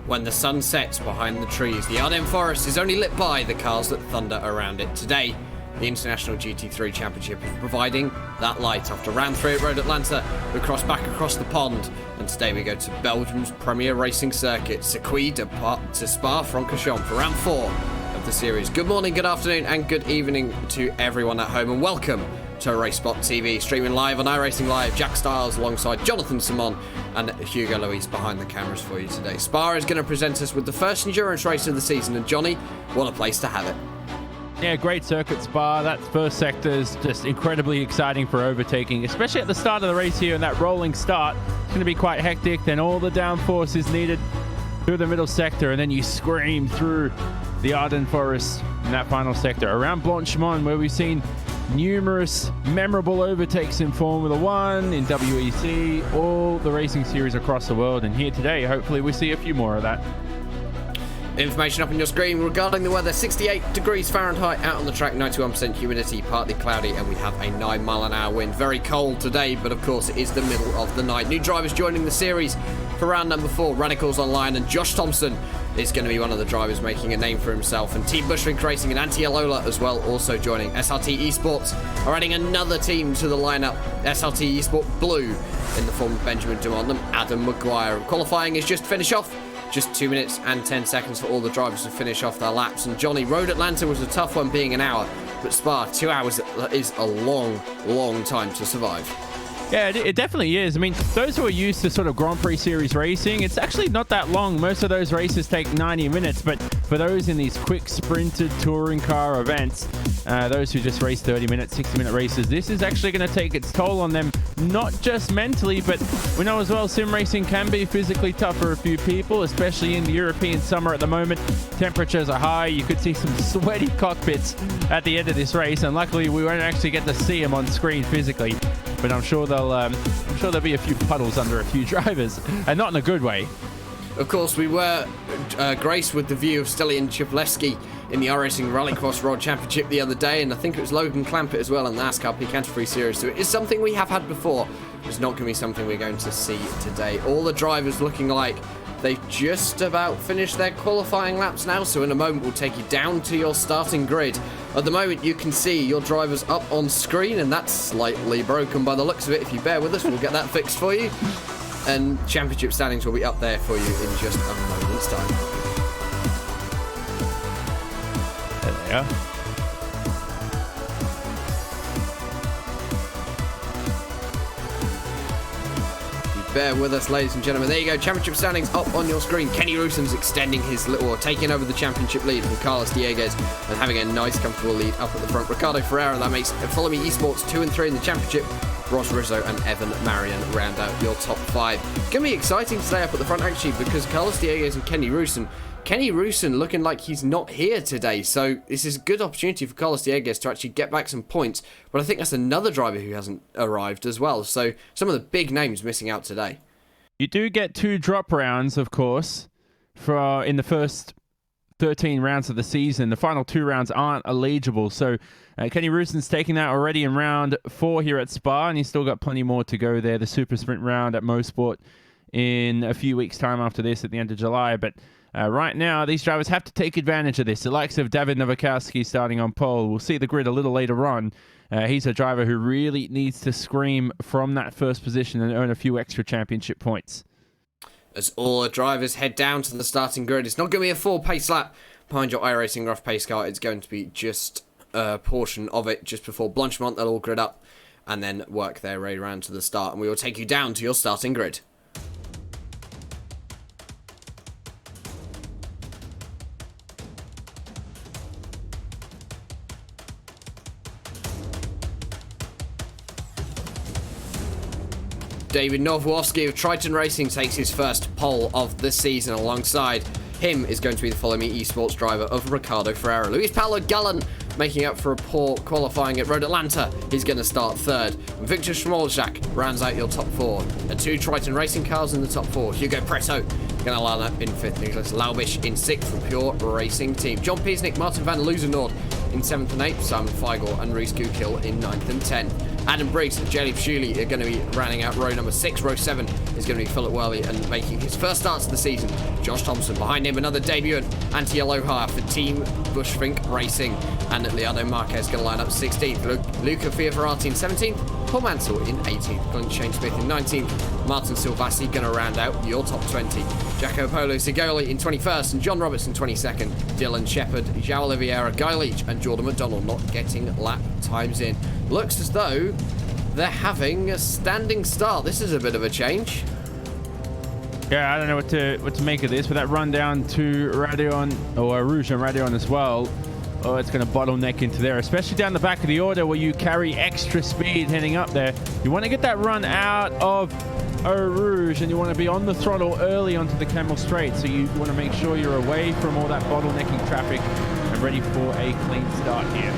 When the sun sets behind the trees, the Ardennes Forest is only lit by the cars that thunder around it. Today, the International GT3 Championship is providing that light. After round 3 at Road Atlanta, we cross back across the pond, and today we go to Belgium's premier racing circuit, Circuit de Spa-Francorchamps, for round 4 of the series. Good morning, good afternoon, and good evening to everyone at home, and welcome to RaceSpotTV, streaming live on iRacing Live. Jack Stiles alongside Jonathan Simon and Hugo Luis behind the cameras for you today. Spa is going to present us with the first endurance race of the season, and Johnny, what a place to have it. Yeah, great circuit, Spa. That first sector is just incredibly exciting for overtaking, especially at the start of the race here, and that rolling start. It's going to be quite hectic. Then all the downforce is needed through the middle sector, and then you scream through the Ardennes Forest in that final sector. Around Blanchimont, where we've seen numerous memorable overtakes in Formula One, in WEC, all the racing series across the world. And here today, hopefully we see a few more of that. Information up on your screen regarding the weather. 68 degrees Fahrenheit out on the track, 91% humidity, partly cloudy, and we have a 9-mile-an-hour wind. Very cold today, but of course it is the middle of the night. New drivers joining the series for round number 4. Radicals online, and Josh Thompson is going to be one of the drivers making a name for himself. And Team Bushwick Racing and Anti-Alola as well also joining. SRT Esports are adding another team to the lineup. SRT Esport Blue in the form of Benjamin Dumont and Adam Maguire. Qualifying is just finished off. Just 2 minutes and 10 seconds for all the drivers to finish off their laps. And Johnny, Road Atlanta was a tough one, being an hour, but Spa, 2 hours is a long, long time to survive. Yeah, it definitely is. I mean, those who are used to sort of Grand Prix Series racing, it's actually not that long. Most of those races take 90 minutes, but for those in these quick sprinted touring car events, those who just race 30-minute, 60-minute races, this is actually going to take its toll on them, not just mentally, but we know as well sim racing can be physically tough for a few people, especially in the European summer at the moment. Temperatures are high. You could see some sweaty cockpits at the end of this race, and luckily we won't actually get to see them on screen physically. But I'm sure there'll be a few puddles under a few drivers, and not in a good way. Of course, we were graced with the view of Stelian Chipleski in the iRacing Rallycross World Championship the other day, and I think it was Logan Clampett as well in the NASCAR Peak Canterbury Series. So it is something we have had before. It's not going to be something we're going to see today. All the drivers looking like they've just about finished their qualifying laps now, so in a moment we'll take you down to your starting grid. At the moment you can see your drivers up on screen, and that's slightly broken by the looks of it. If you bear with us, we'll get that fixed for you. And championship standings will be up there for you in just a moment's time. There they are. bear with us, ladies and gentlemen. There you go, championship standings up on your screen. Kenny Roosen's extending his little, or taking over the championship lead from Carlos Dieguez and having a nice, comfortable lead up at the front. Ricardo Ferreira, that makes Follow Me Esports 2 and 3 in the championship. Ross Rizzo and Evan Marion round out your top 5. It's going to be exciting to stay up at the front, actually, because Carlos Dieguez and Kenny Roosen looking like he's not here today, so this is a good opportunity for Carlos Dieguez to actually get back some points, but I think that's another driver who hasn't arrived as well, so some of the big names missing out today. You do get 2 drop rounds, of course, for in the first 13 rounds of the season. The final 2 rounds aren't eligible, so Kenny Roosen's taking that already in round 4 here at Spa, and he's still got plenty more to go there. The Super Sprint round at Mosport in a few weeks' time after this at the end of July, but right now, these drivers have to take advantage of this. The likes of David Nowakowski starting on pole. We'll see the grid a little later on. He's a driver who really needs to scream from that first position and earn a few extra championship points. As all the drivers head down to the starting grid, it's not going to be a full pace lap behind your iRacing rough pace car. It's going to be just a portion of it just before Blanchimont. They'll all grid up and then work their way around to the start. And we will take you down to your starting grid. David Nowakowski of Triton Racing takes his first pole of the season. Alongside him is going to be the Follow Me Esports driver of Ricardo Ferreira. Luis Paulo Gallen making up for a poor qualifying at Road Atlanta. He's going to start 3rd. Victor Schmoljak rounds out your top 4. The 2 Triton Racing cars in the top 4. Hugo Preto going to line up in 5th. Nicholas Laubish in 6th from Pure Racing Team. John Piesnik, Martin van Luzenoord in 7th and 8th. Simon Feigl and Reese Gukill in 9th and 10th. Adam Briggs and Jelly Pshuli are going to be rounding out row number 6. Row 7 is going to be Philip Worley and making his first starts of the season. Josh Thompson behind him, another debutant, Antti Aloha for Team Bushfink Racing. And Leonardo Marquez going to line up 16th. Luca Fiavarati in 17th. Paul Mansell in 18th. Clint Shane Smith in 19th. Martin Silvassi going to round out your top 20. Jaco Polo Sigoli in 21st and John Roberts in 22nd. Dylan Shepard, João Oliveira, Guy Leach and Jordan McDonald not getting lap times in. Looks as though they're having a standing start. This is a bit of a change. Yeah, I don't know what to make of this, but that run down to Radion, or Rouge and Radion as well. Oh, it's going to bottleneck into there, especially down the back of the order where you carry extra speed heading up there. You want to get that run out of Eau Rouge and you want to be on the throttle early onto the Camel Straight. So you want to make sure you're away from all that bottlenecking traffic and ready for a clean start here.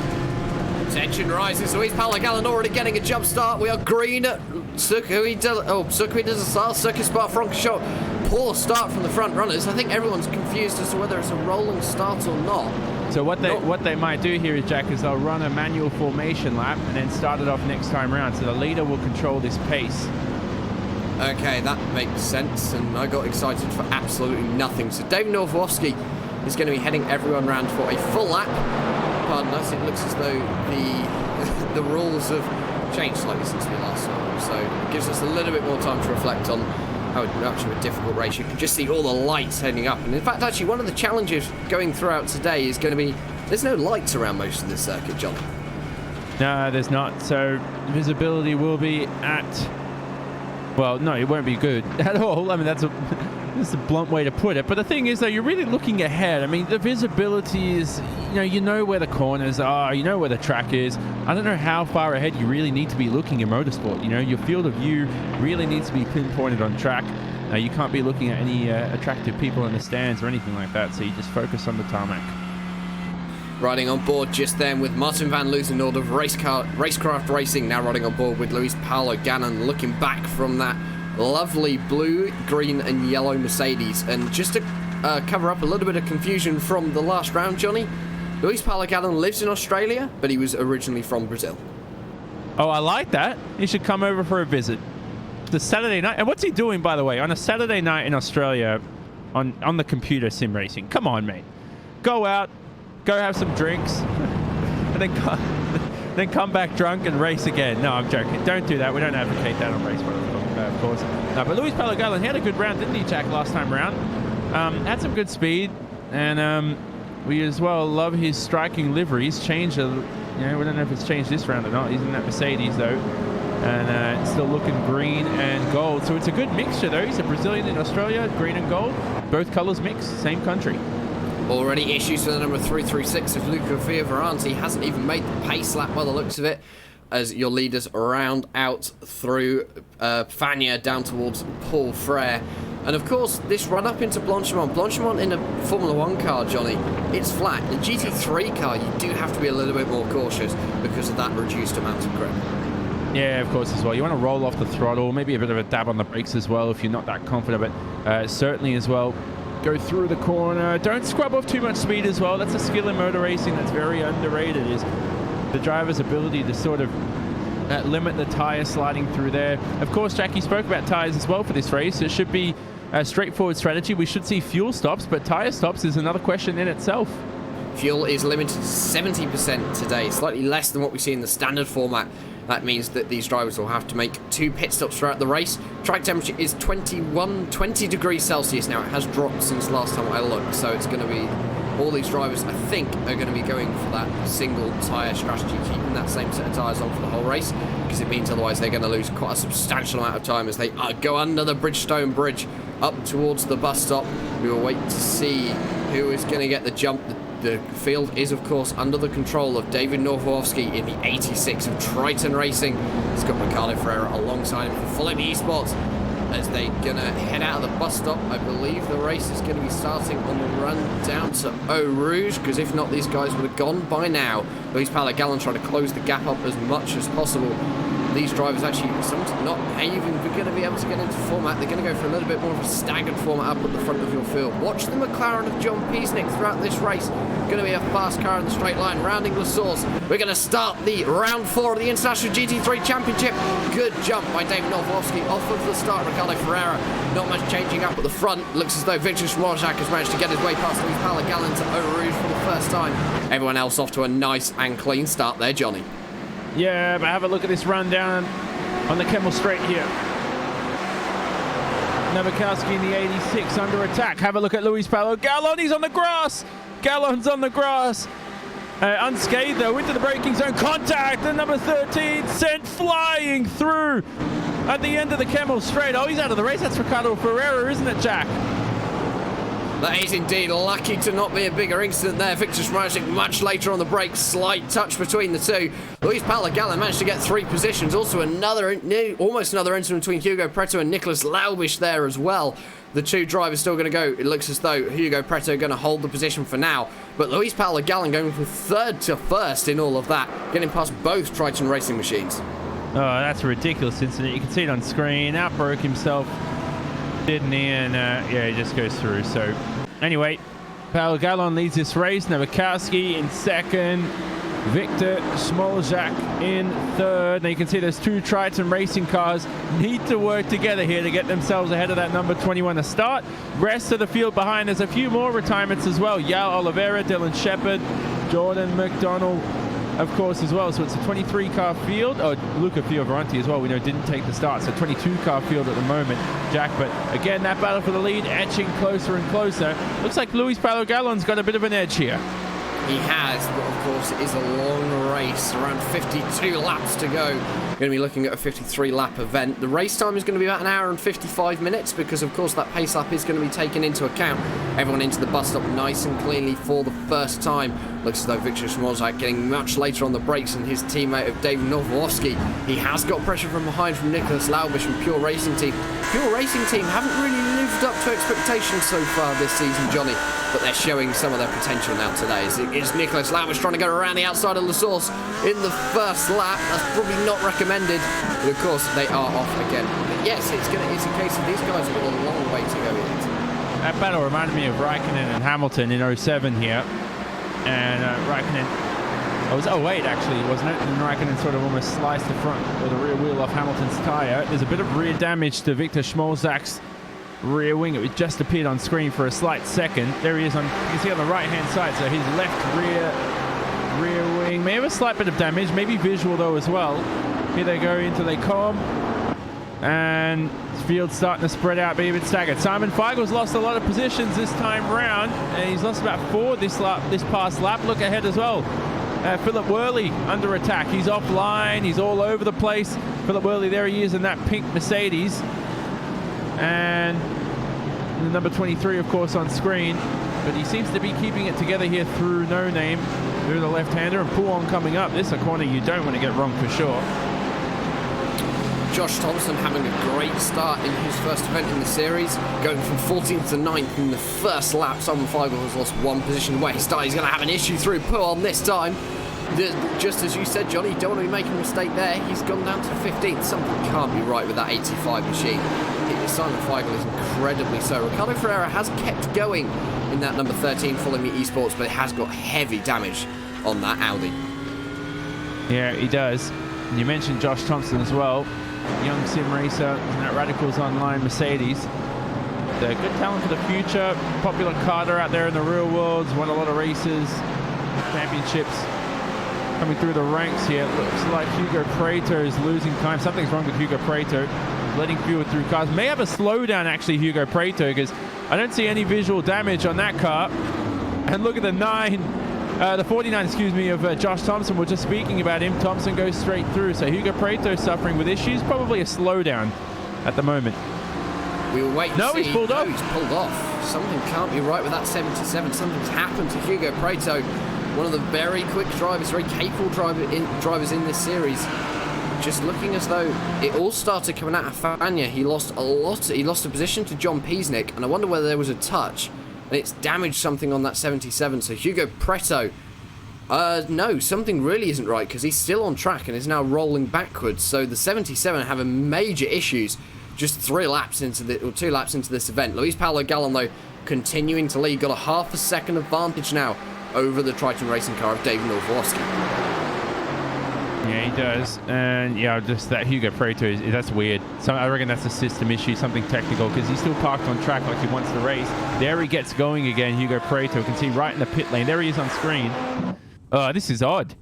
Tension rises. Luis Paulo Gallen already getting a jump start. We are green at Circuit does a start. Circuit Spa Francorchamps. Poor start from the front runners. I think everyone's confused as to whether it's a rolling start or not. So what they might do here is, Jack, is they'll run a manual formation lap and then start it off next time round. So the leader will control this pace. Okay, that makes sense. And I got excited for absolutely nothing. So David Nowakowski is going to be heading everyone round for a full lap. Pardon us, it looks as though the rules have changed slightly since we last saw them. So it gives us a little bit more time to reflect on how much of a difficult race. You can just see all the lights heading up. And in fact, actually, one of the challenges going throughout today is going to be, there's no lights around most of this circuit, John. No, there's not. So visibility will be at, well, no, it won't be good at all. I mean, that's a blunt way to put it. But the thing is, though, you're really looking ahead. I mean, the visibility is, you know where the corners are, you know where the track is. I don't know how far ahead you really need to be looking in motorsport. Your field of view really needs to be pinpointed on track. You can't be looking at any attractive people in the stands or anything like that. So you just focus on the tarmac. Riding on board just then with Martin van Luzenoord of Racecraft Racing, now riding on board with Luis Paulo Gallen, looking back from that lovely blue, green and yellow Mercedes. And just to cover up a little bit of confusion from the last round, Johnny, Luis Paulo Gallen lives in Australia, but he was originally from Brazil. Oh, I like that. He should come over for a visit. The Saturday night. And what's he doing, by the way, on a Saturday night in Australia on the computer sim racing? Come on, mate. Go out, go have some drinks, and then come back drunk and race again. No, I'm joking. Don't do that. We don't advocate that on RaceSpotTV, of course. No, but Luis Paulo Gallen, he had a good round, didn't he, Jack, last time round? Had some good speed, and we as well love his striking livery. He's changed, we don't know if it's changed this round or not. He's in that Mercedes, though. and it's still looking green and gold. So it's a good mixture though. He's a Brazilian in Australia, green and gold. Both colors mixed, same country. Already issues for the number 336 of Luca Fioravanti. Hasn't even made the pace lap by the looks of it, as your leaders round out through Fagna down towards Paul Frere. And of course, this run up into Blanchimont in a Formula 1 car, Johnny, it's flat. The GT3 car, you do have to be a little bit more cautious because of that reduced amount of grip. Yeah, of course, as well. You want to roll off the throttle, maybe a bit of a dab on the brakes as well if you're not that confident, but certainly as well, go through the corner. Don't scrub off too much speed as well. That's a skill in motor racing that's very underrated, is the driver's ability to sort of limit the tire sliding through there. Of course, Jackie spoke about tires as well for this race. It should be a straightforward strategy. We should see fuel stops, but tire stops is another question in itself. Fuel is limited to 70% today, slightly less than what we see in the standard format. That means that these drivers will have to make 2 pit stops throughout the race. Track temperature is 20 degrees Celsius now. It has dropped since last time I looked, so it's going to be, all these drivers, I think, are going to be going for that single tyre strategy, keeping that same set of tyres on for the whole race, because it means otherwise they're going to lose quite a substantial amount of time as they go under the Bridgestone Bridge up towards the bus stop. We will wait to see who is going to get the jump. The field is, of course, under the control of David Norwowski in the 86 of Triton Racing. He's got Ricardo Ferreira alongside him for Fulham Esports as they're going to head out of the bus stop. I believe the race is going to be starting on the run down to Eau Rouge, because if not, these guys would have gone by now. Luis Palagallon trying to close the gap up as much as possible. These drivers actually not even going to be able to get into format. They're going to go for a little bit more of a staggered format up at the front of your field. Watch the McLaren of John Piesnik throughout this race. Going to be a fast car in the straight line, rounding the source. We're going to start the round 4 of the International GT3 Championship. Good jump by David Norwowski off of the start. Ricardo Ferreira, not much changing up at the front. Looks as though Victor Schmorzak has managed to get his way past Luis Palagallon to Eau Rouge for the first time. Everyone else off to a nice and clean start there, Johnny. Yeah, but have a look at this rundown on the Kemmel Straight here. Nowakowski in the 86 under attack. Have a look at Luis Palagallon. He's on the grass. Gallon's on the grass. Unscathed though, into the braking zone. Contact. The number 13 sent flying through at the end of the Kemmel Straight. Oh, he's out of the race. That's Ricardo Ferreira, isn't it, Jack? That is indeed lucky to not be a bigger incident there. Victor Schmorzak much later on the brakes, slight touch between the two. Luis Palagallon managed to get 3 positions. Also almost another incident between Hugo Preto and Nicolas Laubisch there as well. The 2 drivers still going to go. It looks as though Hugo Preto going to hold the position for now. But Luis Palagallon going from 3rd to 1st in all of that, getting past both Triton Racing machines. Oh, that's a ridiculous incident. You can see it on screen. Outbroke himself, didn't he? And yeah, he just goes through. So anyway, Palagallon leads this race. Nowakowski in 2nd. Victor Schmorzak in 3rd. Now you can see those 2 Triton Racing cars need to work together here to get themselves ahead of that number 21 to start. Rest of the field behind. There's a few more retirements as well. Yao Oliveira, Dylan Shepard, Jordan McDonald, of course, as well. So it's a 23-car field. Oh, Luca Fioravanti as well, we know, didn't take the start. So 22-car field at the moment, Jack. But again, that battle for the lead edging closer and closer. Looks like Luis Palagallon's got a bit of an edge here. He has, but of course it is a long race, around 52 laps to go. We're going to be looking at a 53-lap event. The race time is going to be about 1 hour and 55 minutes because, of course, that pace lap is going to be taken into account. Everyone into the bus stop nice and cleanly for the first time. Looks as though Victor Schmorzak getting much later on the brakes than his teammate of David Norwowski. He has got pressure from behind from Nicolas Laubisch from Pure Racing Team. Pure Racing Team haven't really lived up to expectations so far this season, Johnny, but they're showing some of their potential now today. It's Nicolas Laubisch trying to go around the outside of the source in the first lap. That's probably not recommended, but of course they are off again. But yes, it's a case of these guys have got a long way to go in. That battle reminded me of Raikkonen and Hamilton in 07 here. And Raikkonen, it was 08 actually, wasn't it? And Raikkonen sort of almost sliced the front or the rear wheel off Hamilton's tyre. There's a bit of rear damage to Victor Schmorzak's rear wing. It just appeared on screen for a slight second. There he is on, you can see on the right-hand side. So his left rear wing may have a slight bit of damage, maybe visual though as well. Here they go into the com. And field's starting to spread out, be a bit staggered. Simon Feigel's lost a lot of positions this time round, and he's lost about 4 this past lap. Look ahead as well. Philip Worley under attack. He's offline. He's all over the place. Philip Worley, there he is in that pink Mercedes. And the number 23, of course, on screen. But he seems to be keeping it together here through No Name, through the left-hander, and Pouon coming up. This is a corner you don't want to get wrong for sure. Josh Thompson having a great start in his first event in the series, going from 14th to 9th in the first lap. Simon Feigl has lost one position where he started. He's going to have an issue through Pouon this time. Just as you said, Johnny, you don't want to be making a mistake there. He's gone down to 15th. Something can't be right with that 85 machine. Simon Feigl is incredibly so. Ricardo Ferreira has kept going in that number 13 following the esports, but it has got heavy damage on that Audi. Yeah, he does. And you mentioned Josh Thompson as well. Young sim racer in that Radicals Online Mercedes. The good talent for the future. Popular karter out there in the real world. Won a lot of races, championships. Coming through the ranks here. It looks like Hugo Prato is losing time. Something's wrong with Hugo Prato. Letting fuel through cars. May have a slowdown actually, Hugo Prato, because I don't see any visual damage on that car. And look at the 49, excuse me, of Josh Thompson. We're just speaking about him. Thompson goes straight through. So Hugo Prato suffering with issues. Probably a slowdown at the moment. We will wait. No, he's pulled off. He's pulled off. Something can't be right with that 77. Something's happened to Hugo Prato. One of the very quick drivers, very capable drivers in this series. Just looking as though it all started coming out of Fania. He lost a lot. He lost a position to John Peasnick, and I wonder whether there was a touch, and it's damaged something on that 77. So Hugo Prato, no, something really isn't right, because he's still on track and is now rolling backwards. So the 77 having major issues just 2 laps into this event. Luis Paulo Gallon, though, continuing to lead, got a half a second advantage now over the Triton Racing car of David Norwowski. Yeah, he does. And yeah, just that Hugo Prato, that's weird. So I reckon that's a system issue, something technical, because he's still parked on track like he wants to race. There he gets going again, Hugo Prato. You can see right in the pit lane. There he is on screen. This is odd.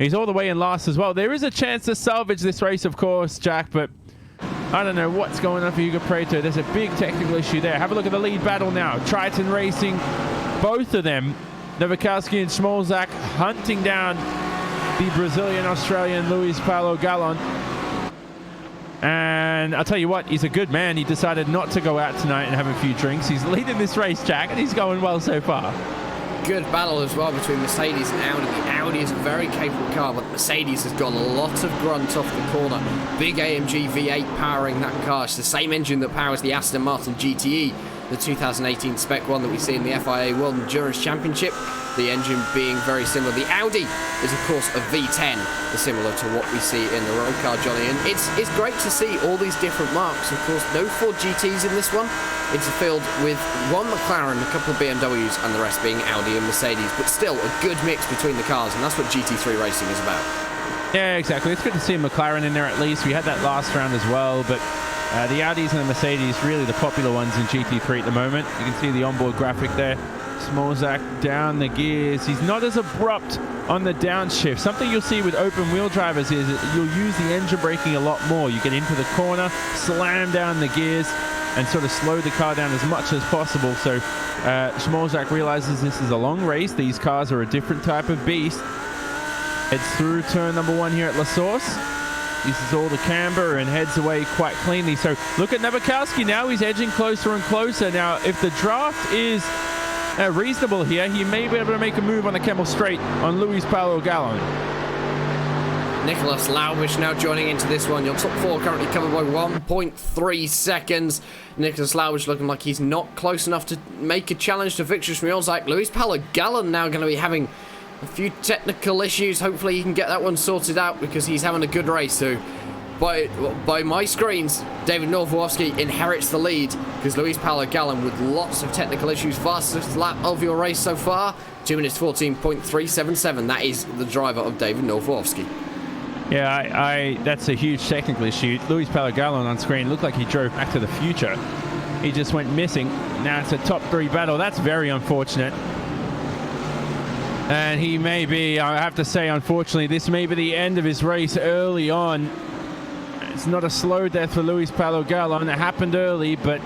He's all the way in last as well. There is a chance to salvage this race, of course, Jack, but I don't know what's going on for Hugo Prato. There's a big technical issue there. Have a look at the lead battle now. Triton Racing, both of them, Nowakowski and Smolzak, hunting down the Brazilian-Australian Luis Paulo Gallon. And I'll tell you what, he's a good man. He decided not to go out tonight and have a few drinks. He's leading this race, Jack, and he's going well so far. Good battle as well between Mercedes and Audi. The Audi is a very capable car, but Mercedes has got a lot of grunt off the corner. Big AMG V8 powering that car. It's the same engine that powers the Aston Martin GTE, the 2018 Spec 1 that we see in the FIA World Endurance Championship. The engine being very similar. The Audi is, of course, a V10, similar to what we see in the road car, Johnny. And it's great to see all these different marks. Of course, no Ford GTs in this one. It's a field with one McLaren, a couple of BMWs, and the rest being Audi and Mercedes. But still, a good mix between the cars, and that's what GT3 racing is about. Yeah, exactly. It's good to see a McLaren in there at least. We had that last round as well, but the Audis and the Mercedes, really the popular ones in GT3 at the moment. You can see the onboard graphic there. Smolzak down the gears. He's not as abrupt on the downshift. Something you'll see with open wheel drivers is that you'll use the engine braking a lot more. You get into the corner, slam down the gears, and sort of slow the car down as much as possible. So Smolzak realizes this is a long race. These cars are a different type of beast. It's through turn number 1 here at La Source. Uses all the camber and heads away quite cleanly. So look at Nowakowski now. He's edging closer and closer. Now, if the draft is reasonable here, he may be able to make a move on the Kemmel Straight on Luis Paulo Gallon. Nicholas Laubish now joining into this one. Your top 4 currently covered by 1.3 seconds. Nicholas Laubish looking like he's not close enough to make a challenge to victory from Smolzak. Luis Paulo Gallon now going to be having a few technical issues. Hopefully he can get that one sorted out, because he's having a good race too. By my screens, David Norwowski inherits the lead, because Luis Paulo Gallon with lots of technical issues. Fastest lap of your race so far, 2 minutes 14.377. That is the driver of David Norwowski. Yeah, that's a huge technical issue. Luis Paulo Gallon on screen looked like he drove Back to the Future. He just went missing. Now it's a top 3 battle. That's very unfortunate. And he may be, I have to say, unfortunately, this may be the end of his race early on. It's not a slow death for Luis Paulo Gallon. It happened early, but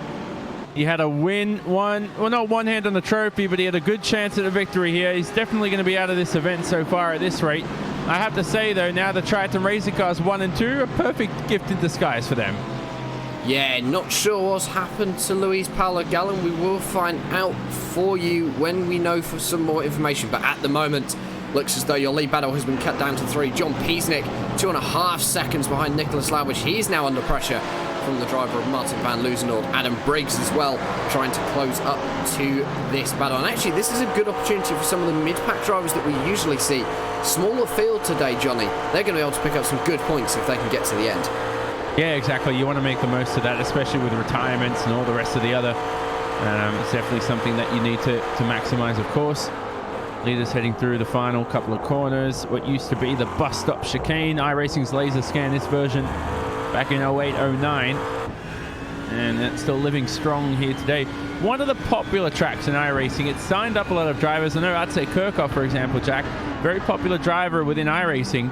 He had a not one hand on the trophy, but he had a good chance at a victory here. He's definitely going to be out of this event so far at this rate. I have to say, though, now the Triathlon Racing Cars 1 and 2 are a perfect gift in disguise for them. Yeah, not sure what's happened to Luis Paulo Gallen. We will find out for you when we know for some more information. But at the moment, looks as though your lead battle has been cut down to 3. John Piesnik, 2.5 seconds behind Nicholas Lowich. He's now under pressure from the driver of Martin van Loozenord. Adam Briggs as well, trying to close up to this battle. And actually, this is a good opportunity for some of the mid-pack drivers that we usually see. Smaller field today, Johnny. They're going to be able to pick up some good points if they can get to the end. Yeah, exactly. You want to make the most of that, especially with retirements and all the rest of the other. It's definitely something that you need to maximize, of course. Leaders heading through the final couple of corners. What used to be the bus stop chicane. iRacing's laser scan this version back in 08-09. And it's still living strong here today. One of the popular tracks in iRacing. It's signed up a lot of drivers. I know I'd say Kirchhoff, for example, Jack. Very popular driver within iRacing.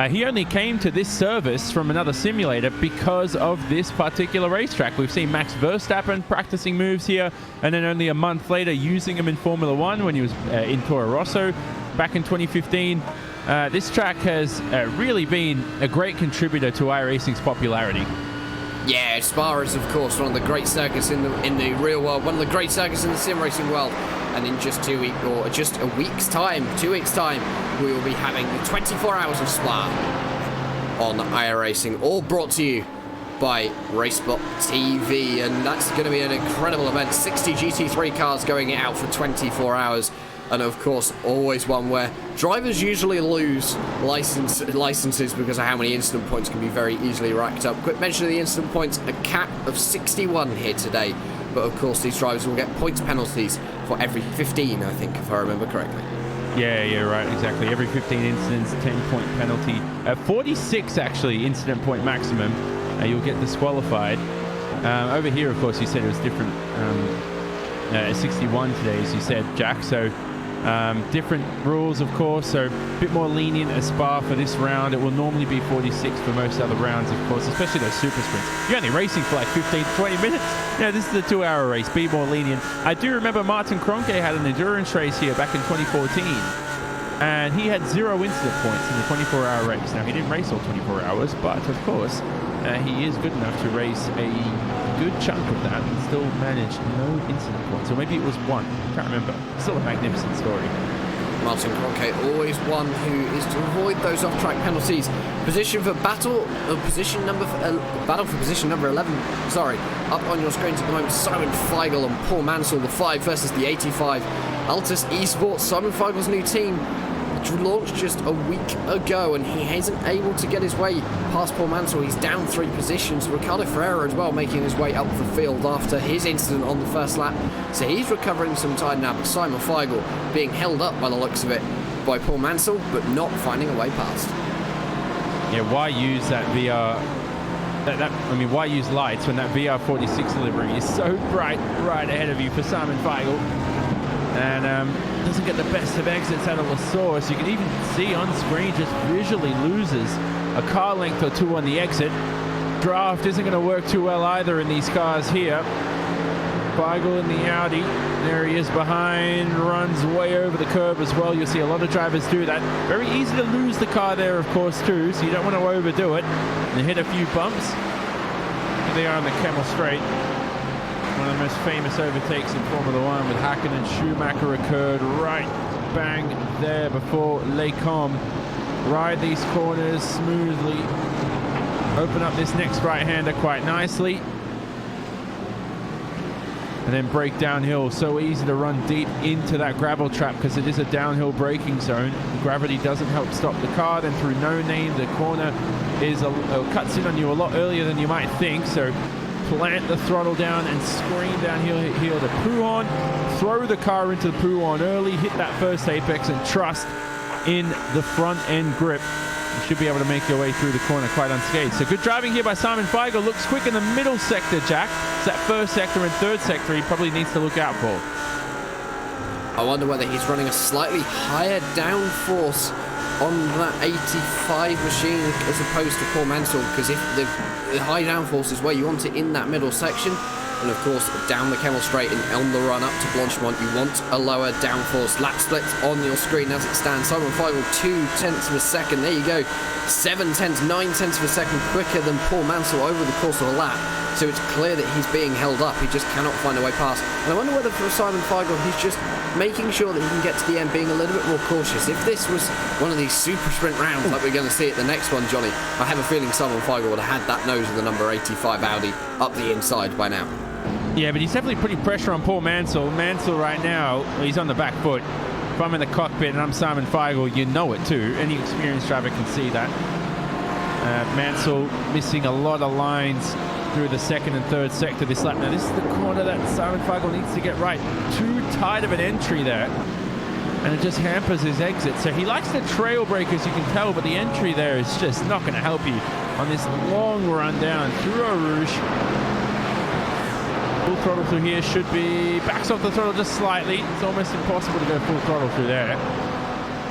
He only came to this service from another simulator because of this particular racetrack. We've seen Max Verstappen practicing moves here, and then only a month later using them in Formula One when he was in Toro Rosso back in 2015. This track has really been a great contributor to iRacing's popularity. Yeah, Spa is, of course, one of the great circuits in the real world, one of the great circuits in the sim racing world. And in just 2 weeks, or just a week's time, 2 weeks' time, we will be having 24 hours of Spa on iRacing, all brought to you by RaceSpotTV. And that's going to be an incredible event. 60 GT3 cars going out for 24 hours. And of course, always one where drivers usually lose licenses because of how many incident points can be very easily racked up. Quick mention of the incident points, a cap of 61 here today. But of course, these drivers will get points penalties for every 15, I think, if I remember correctly. Yeah, right, exactly. Every 15 incidents, 10-point penalty. 46, actually, incident point maximum. You'll get disqualified. Over here, of course, you said it was different. 61 today, as you said, Jack. So different rules, of course. So a bit more lenient as Spa for this round. It will normally be 46 for most other rounds, of course, especially those super sprints. You're only racing for like 15 to 20 minutes. This is a 2-hour race. Be more lenient. I do remember Martin Kroenke had an endurance race here back in 2014. And he had 0 incident points in the 24-hour race. Now, he didn't race all 24 hours, but of course, he is good enough to race a good chunk of that and still manage no incident points. Or maybe it was 1. I can't remember. Still a magnificent story. Martin Kroenke, always one who is to avoid those off-track penalties. Position for battle, battle for position number 11. Sorry, up on your screens at the moment, Simon Feigl and Paul Mansell, the 5 versus the 85. Altus Esports, Simon Feigl's new team, launched just a week ago, and he isn't able to get his way past Paul Mansell. He's down 3 positions. Ricardo Ferreira as well, making his way up the field after his incident on the first lap. So he's recovering some time now, but Simon Feigl being held up by the looks of it by Paul Mansell, but not finding a way past. Yeah, why use that VR? Why use lights when that VR46 livery is so bright right ahead of you for Simon Feigl? And doesn't get the best of exits out of the source. You can even see on screen just visually loses a car length or 2 on the exit. Draft isn't going to work too well either in these cars here. Feigl in the Audi. There he is behind, runs way over the curb as well. You'll see a lot of drivers do that. Very easy to lose the car there, of course, too, so you don't want to overdo it. And hit a few bumps. Here they are on the Kemmel Straight. One of the most famous overtakes in Formula One with Hakkinen and Schumacher occurred right bang there before Les Combes. Ride these corners smoothly. Open up this next right-hander quite nicely. And then brake downhill. So easy to run deep into that gravel trap because it is a downhill braking zone. Gravity doesn't help stop the car. Then through No Name, the corner cuts in on you a lot earlier than you might think. So plant the throttle down and scream downhill to Pouhon. Throw the car into the Pouhon early, hit that first apex and trust in the front end grip. You should be able to make your way through the corner quite unscathed. So good driving here by Simon Feigl. Looks quick in the middle sector, Jack. It's that first sector and third sector he probably needs to look out for. I wonder whether he's running a slightly higher downforce on that 85 machine as opposed to Paul Mansell, because if the high downforce is where you want it in that middle section, And of course, down the Kemmel Straight and on the run up to Blanchimont, you want a lower downforce lap split on your screen as it stands. Simon Feigl 0.2 of a second. There you go. 0.7, 0.9 of a second quicker than Paul Mansell over the course of a lap. So it's clear that he's being held up. He just cannot find a way past. And I wonder whether for Simon Feigl, he's just making sure that he can get to the end, being a little bit more cautious. If this was one of these super sprint rounds like we're going to see at the next one, Johnny, I have a feeling Simon Feigl would have had that nose of the number 85 Audi up the inside by now. Yeah, but he's definitely putting pressure on Paul Mansell. Mansell right now, he's on the back foot. If I'm in the cockpit and I'm Simon Feigl, you know it too. Any experienced driver can see that. Mansell missing a lot of lines through the second and third sector this lap. Now this is the corner that Simon Feigl needs to get right. Too tight of an entry there, and it just hampers his exit. So he likes the trail break, as you can tell, but the entry there is just not going to help you on this long run down through Eau Rouge. Full throttle through here should be, backs off the throttle just slightly. It's almost impossible to go full throttle through there.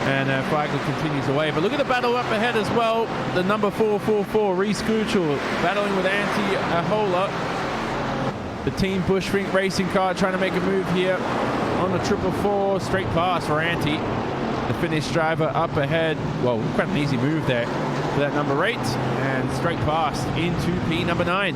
And Feigl continues away. But look at the battle up ahead as well. The number 444, Reese Guchel, battling with Antti Ahola. The Team Bushfink racing car trying to make a move here on the 444. Straight pass for Antti. The Finnish driver up ahead. Well, quite an easy move there for that number 8. And straight past into P number 9.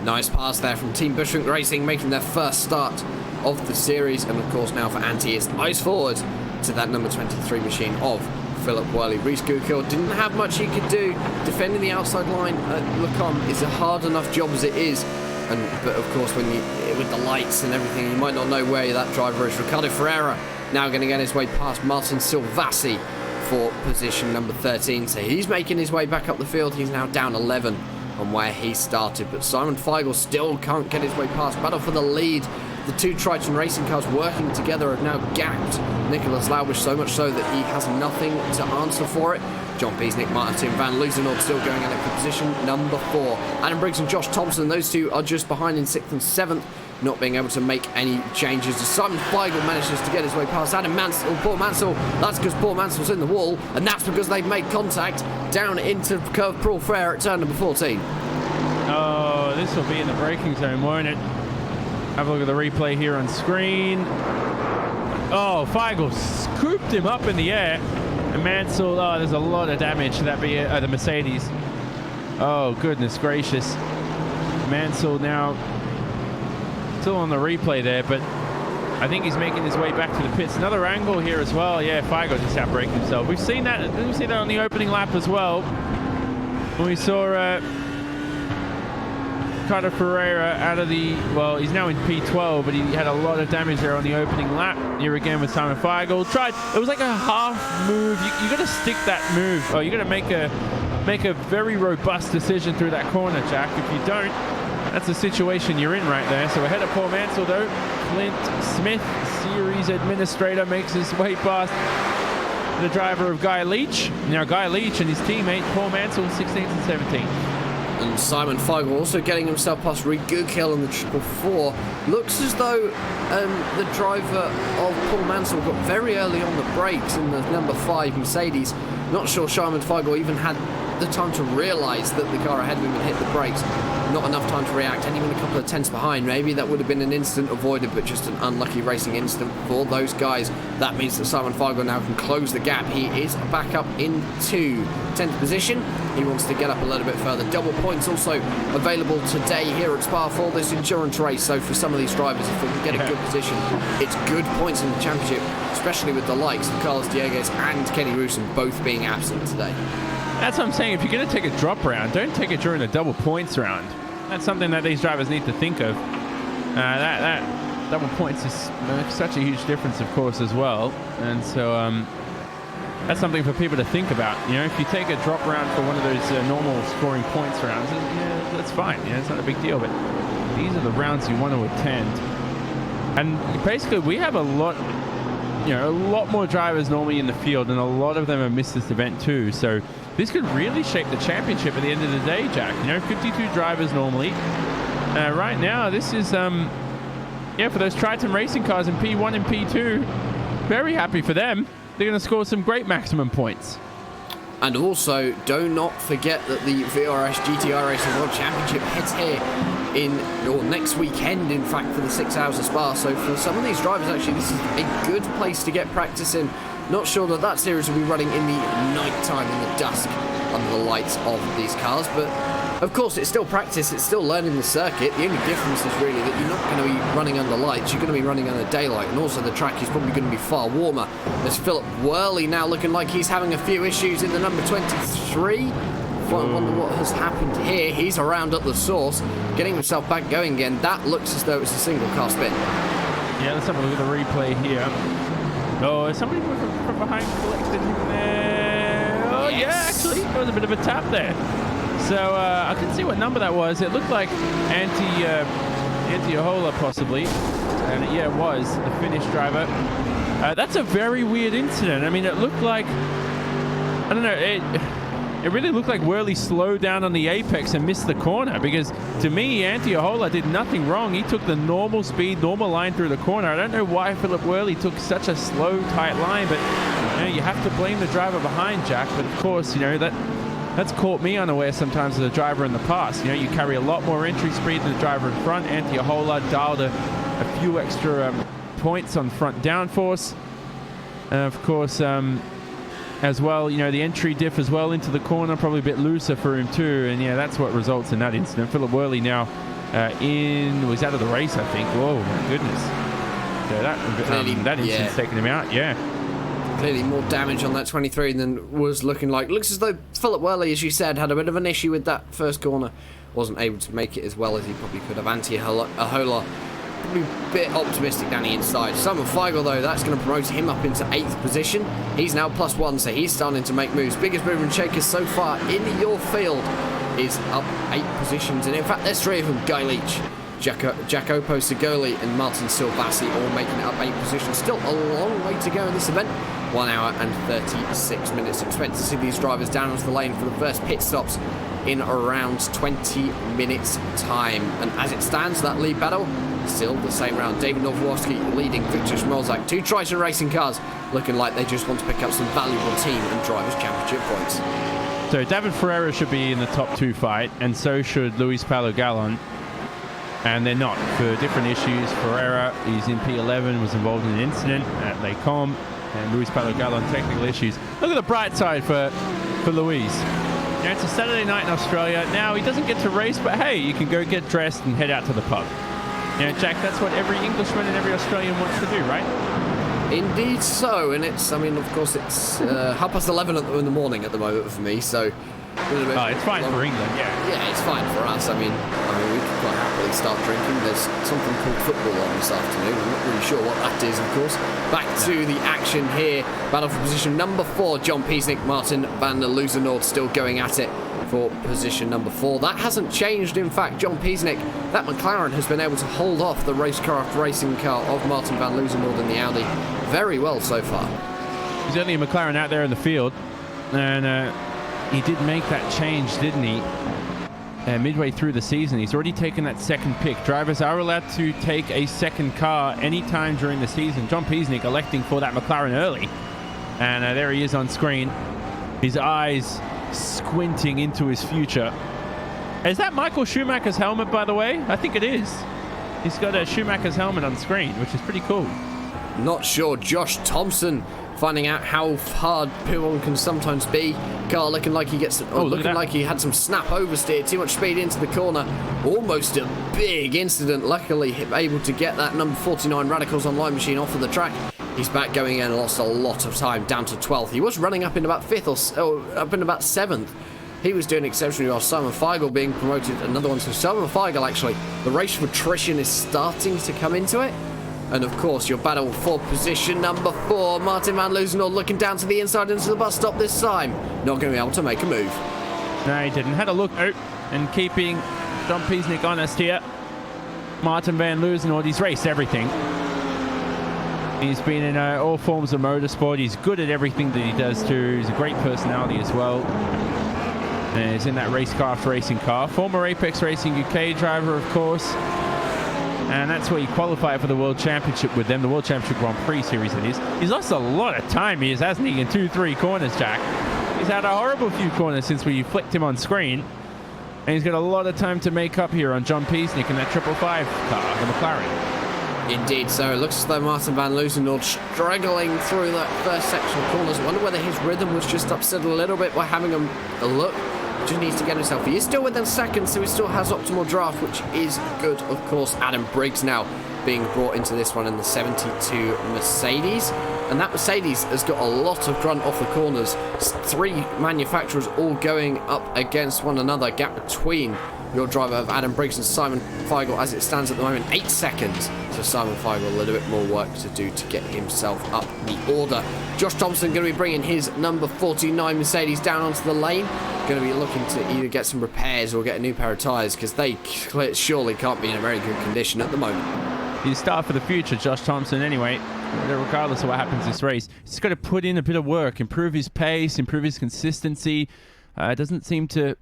Nice pass there from Team Bushfink Racing, making their first start of the series. And of course now for Antti, it's eyes forward to that number 23 machine of Philip Worley. Reese Guchel didn't have much he could do. Defending the outside line at Lecombe is a hard enough job as it is. But of course, when you with the lights and everything, you might not know where that driver is. Ricardo Ferreira now going to get his way past Martin Silvassi for position number 13. So he's making his way back up the field. He's now down 11 on where he started. But Simon Feigl still can't get his way past. Battle for the lead. The two Triton racing cars working together have now gapped Nicholas Laubish, so much so that he has nothing to answer for it. John Beesnick, Martin Van Loosenord still going at it for position number 4. Adam Briggs and Josh Thompson, those two are just behind in 6th and 7th, not being able to make any changes. As Simon Feigl manages to get his way past Paul Mansell, that's because Paul Mansell's in the wall, and that's because they've made contact down into Curve Paul Frere at turn number 14. Oh, this will be in the braking zone, won't it? Have a look at the replay here on screen. Oh, Feigl scooped him up in the air. And Mansell, oh, there's a lot of damage to that the Mercedes. Oh, goodness gracious. Mansell now still on the replay there, but I think he's making his way back to the pits. Another angle here as well. Yeah, Feigl just outbraked himself. We've seen that on the opening lap as well. When we saw Ricardo Ferreira out of the, well, he's now in P12, but he had a lot of damage there on the opening lap. Here again with Simon Feigl. Tried, it was like a half move. You got to stick that move. Oh, you got to make a very robust decision through that corner, Jack. If you don't, that's the situation you're in right there. So ahead of Paul Mansell though, Clint Smith, series administrator, makes his way past the driver of Guy Leach. Now Guy Leach and his teammate Paul Mansell, 16th and 17th. And Simon Feigl also getting himself past Reed Guchel on the 444. Looks as though the driver of Paul Mansell got very early on the brakes in the number 5 Mercedes. Not sure Simon Feigl even had the time to realise that the car ahead of him had hit the brakes. Not enough time to react, and even a couple of tenths behind. Maybe that would have been an instant avoided, but just an unlucky racing incident for those guys. That means that Simon Feigl now can close the gap. He is back up into 10th position. He wants to get up a little bit further. Double points also available today here at Spa for this endurance race. So for some of these drivers, if they can get a good position, it's good points in the championship, especially with the likes of Carlos Dieguez and Kenny Roosen both being absent today. That's what I'm saying. If you're going to take a drop round, don't take it during the double points round. That's something that these drivers need to think of. That double points is such a huge difference, of course, as well. And so that's something for people to think about. You know, if you take a drop round for one of those normal scoring points rounds, yeah, that's fine. You know, it's not a big deal. But these are the rounds you want to attend. And basically, we have a lot more drivers normally in the field, and a lot of them have missed this event too. So this could really shape the championship at the end of the day, Jack. You know, 52 drivers normally. Right now, this is, for those Triton racing cars in P1 and P2, very happy for them. They're going to score some great maximum points. And also, do not forget that the VRS GTR Racing World Championship heads here next weekend, in fact, for the 6 hours of Spa. So for some of these drivers, actually, this is a good place to get practice in. Not sure that that series will be running in the night time, in the dusk, under the lights of these cars, but of course it's still practice, it's still learning the circuit. The only difference is really that you're not going to be running under lights, you're going to be running under daylight, and also the track is probably going to be far warmer. There's Philip Worley now looking like he's having a few issues in the number 23. I wonder what has happened here. He's around at the source, getting himself back going again. That looks as though it's a single car spin. Yeah, let's have a look at the replay here. Oh, somebody from behind collected him there. Oh, yes. Yeah, actually, there was a bit of a tap there. So I couldn't see what number that was. It looked like Antiohola possibly. And yeah, it was the Finnish driver. That's a very weird incident. I mean, it looked like, I don't know, it really looked like Worley slowed down on the apex and missed the corner, because to me, Antiohola did nothing wrong. He took the normal speed, normal line through the corner. I don't know why Philip Worley took such a slow, tight line, but you have to blame the driver behind, Jack. But of course, that's caught me unaware sometimes as a driver in the past. You carry a lot more entry speed than the driver in front. Antiohola dialed a few extra points on front downforce. Of course, as well, the entry diff as well into the corner, probably a bit looser for him too, and yeah, that's what results in that incident. Philip Worley now was out of the race, I think. Whoa, my goodness. So that incident's taking him out, yeah. Clearly more damage on that 23 than was looking like. Looks as though Philip Worley, as you said, had a bit of an issue with that first corner. Wasn't able to make it as well as he probably could have. Antiohola probably a bit optimistic down the inside. Simon Feigl, though, that's going to promote him up into 8th position. He's now +1, so he's starting to make moves. Biggest mover and shakers so far in your field is up 8 positions. And in fact, there's 3 of them. Guy Leach, Jacopo Segoli and Martin Silvassi all making it up 8 positions. Still a long way to go in this event. 1 hour and 36 minutes. Expect to see these drivers down onto the lane for the first pit stops in around 20 minutes time. And as it stands, that lead battle still the same round. David Nowoski leading Victor Schmolzak. 2 Triton Racing cars looking like they just want to pick up some valuable team and drivers championship points. So David Ferreira should be in the top 2 fight, and so should Luis Paulo Gallon. And they're not, for different issues. Ferreira, he's in P11, was involved in an incident at Les Combes, and Luis Paulo Gallon, technical issues. Look at the bright side for Luis. It's a Saturday night in Australia. Now, he doesn't get to race, but hey, you can go get dressed and head out to the pub. Jack, that's what every Englishman and every Australian wants to do, right? Indeed so, and of course, it's 11:30 in the morning at the moment for me, so... it's fine for England, yeah. Yeah, it's fine for us. I mean, we could quite happily start drinking. There's something called football on this afternoon. I'm not really sure what that is, of course. Back to the action here. Battle for position number 4. John Piesnik, Martin van der Luzenoord still going at it for position number 4. That hasn't changed, in fact. John Piesnik, that McLaren has been able to hold off the racecraft racing car of Martin van Luzenoord in the Audi very well so far. There's only a McLaren out there in the field, and he did make that change, didn't he? Midway through the season, he's already taken that second pick. Drivers are allowed to take a second car anytime during the season. John Piesnik electing for that McLaren early. And there he is on screen. His eyes squinting into his future. Is that Michael Schumacher's helmet, by the way? I think it is. He's got a Schumacher's helmet on screen, which is pretty cool. Not sure. Josh Thompson finding out how hard P1 can sometimes be. Car looking like he gets, looking like he had some snap oversteer, too much speed into the corner. Almost a big incident. Luckily, able to get that number 49 Radicals Online machine off of the track. He's back going in and lost a lot of time, down to 12th. He was running up in about 5th or up in about 7th. He was doing exceptionally well. Simon Feigl being promoted, another one. So Simon Feigl, actually, the race of attrition is starting to come into it. And of course, your battle for position number 4. Martin van Luzenoord looking down to the inside into the bus stop this time. Not going to be able to make a move. No, he didn't. Had a look out and keeping John Piesnik honest here. Martin van Luzenoord, he's raced everything. He's been in all forms of motorsport. He's good at everything that he does too. He's a great personality as well. And he's in that racecraft racing car. Former Apex Racing UK driver, of course. And that's where he qualified for the World Championship with them, the World Championship Grand Prix series it is. He's lost a lot of time, hasn't he, in 2-3 corners, Jack? He's had a horrible few corners since we flicked him on screen. And he's got a lot of time to make up here on John Peasnick in that 555 car, the McLaren. Indeed, so it looks as though Martin van Loosenord struggling through that first section of corners. I wonder whether his rhythm was just upset a little bit by having a look. Just needs to get himself. He is still within second, so he still has optimal draft, which is good. Of course, Adam Briggs now being brought into this one in the 72 Mercedes. And that Mercedes has got a lot of grunt off the corners. 3 manufacturers all going up against one another. Gap between your driver of Adam Briggs and Simon Feigl as it stands at the moment, 8 seconds. So Simon Feigl a little bit more work to do to get himself up the order. Josh Thompson going to be bringing his number 49 Mercedes down onto the lane. Going to be looking to either get some repairs or get a new pair of tyres because they surely can't be in a very good condition at the moment. He's star for the future, Josh Thompson, anyway. Regardless of what happens this race, he's got to put in a bit of work, improve his pace, improve his consistency. Doesn't seem to...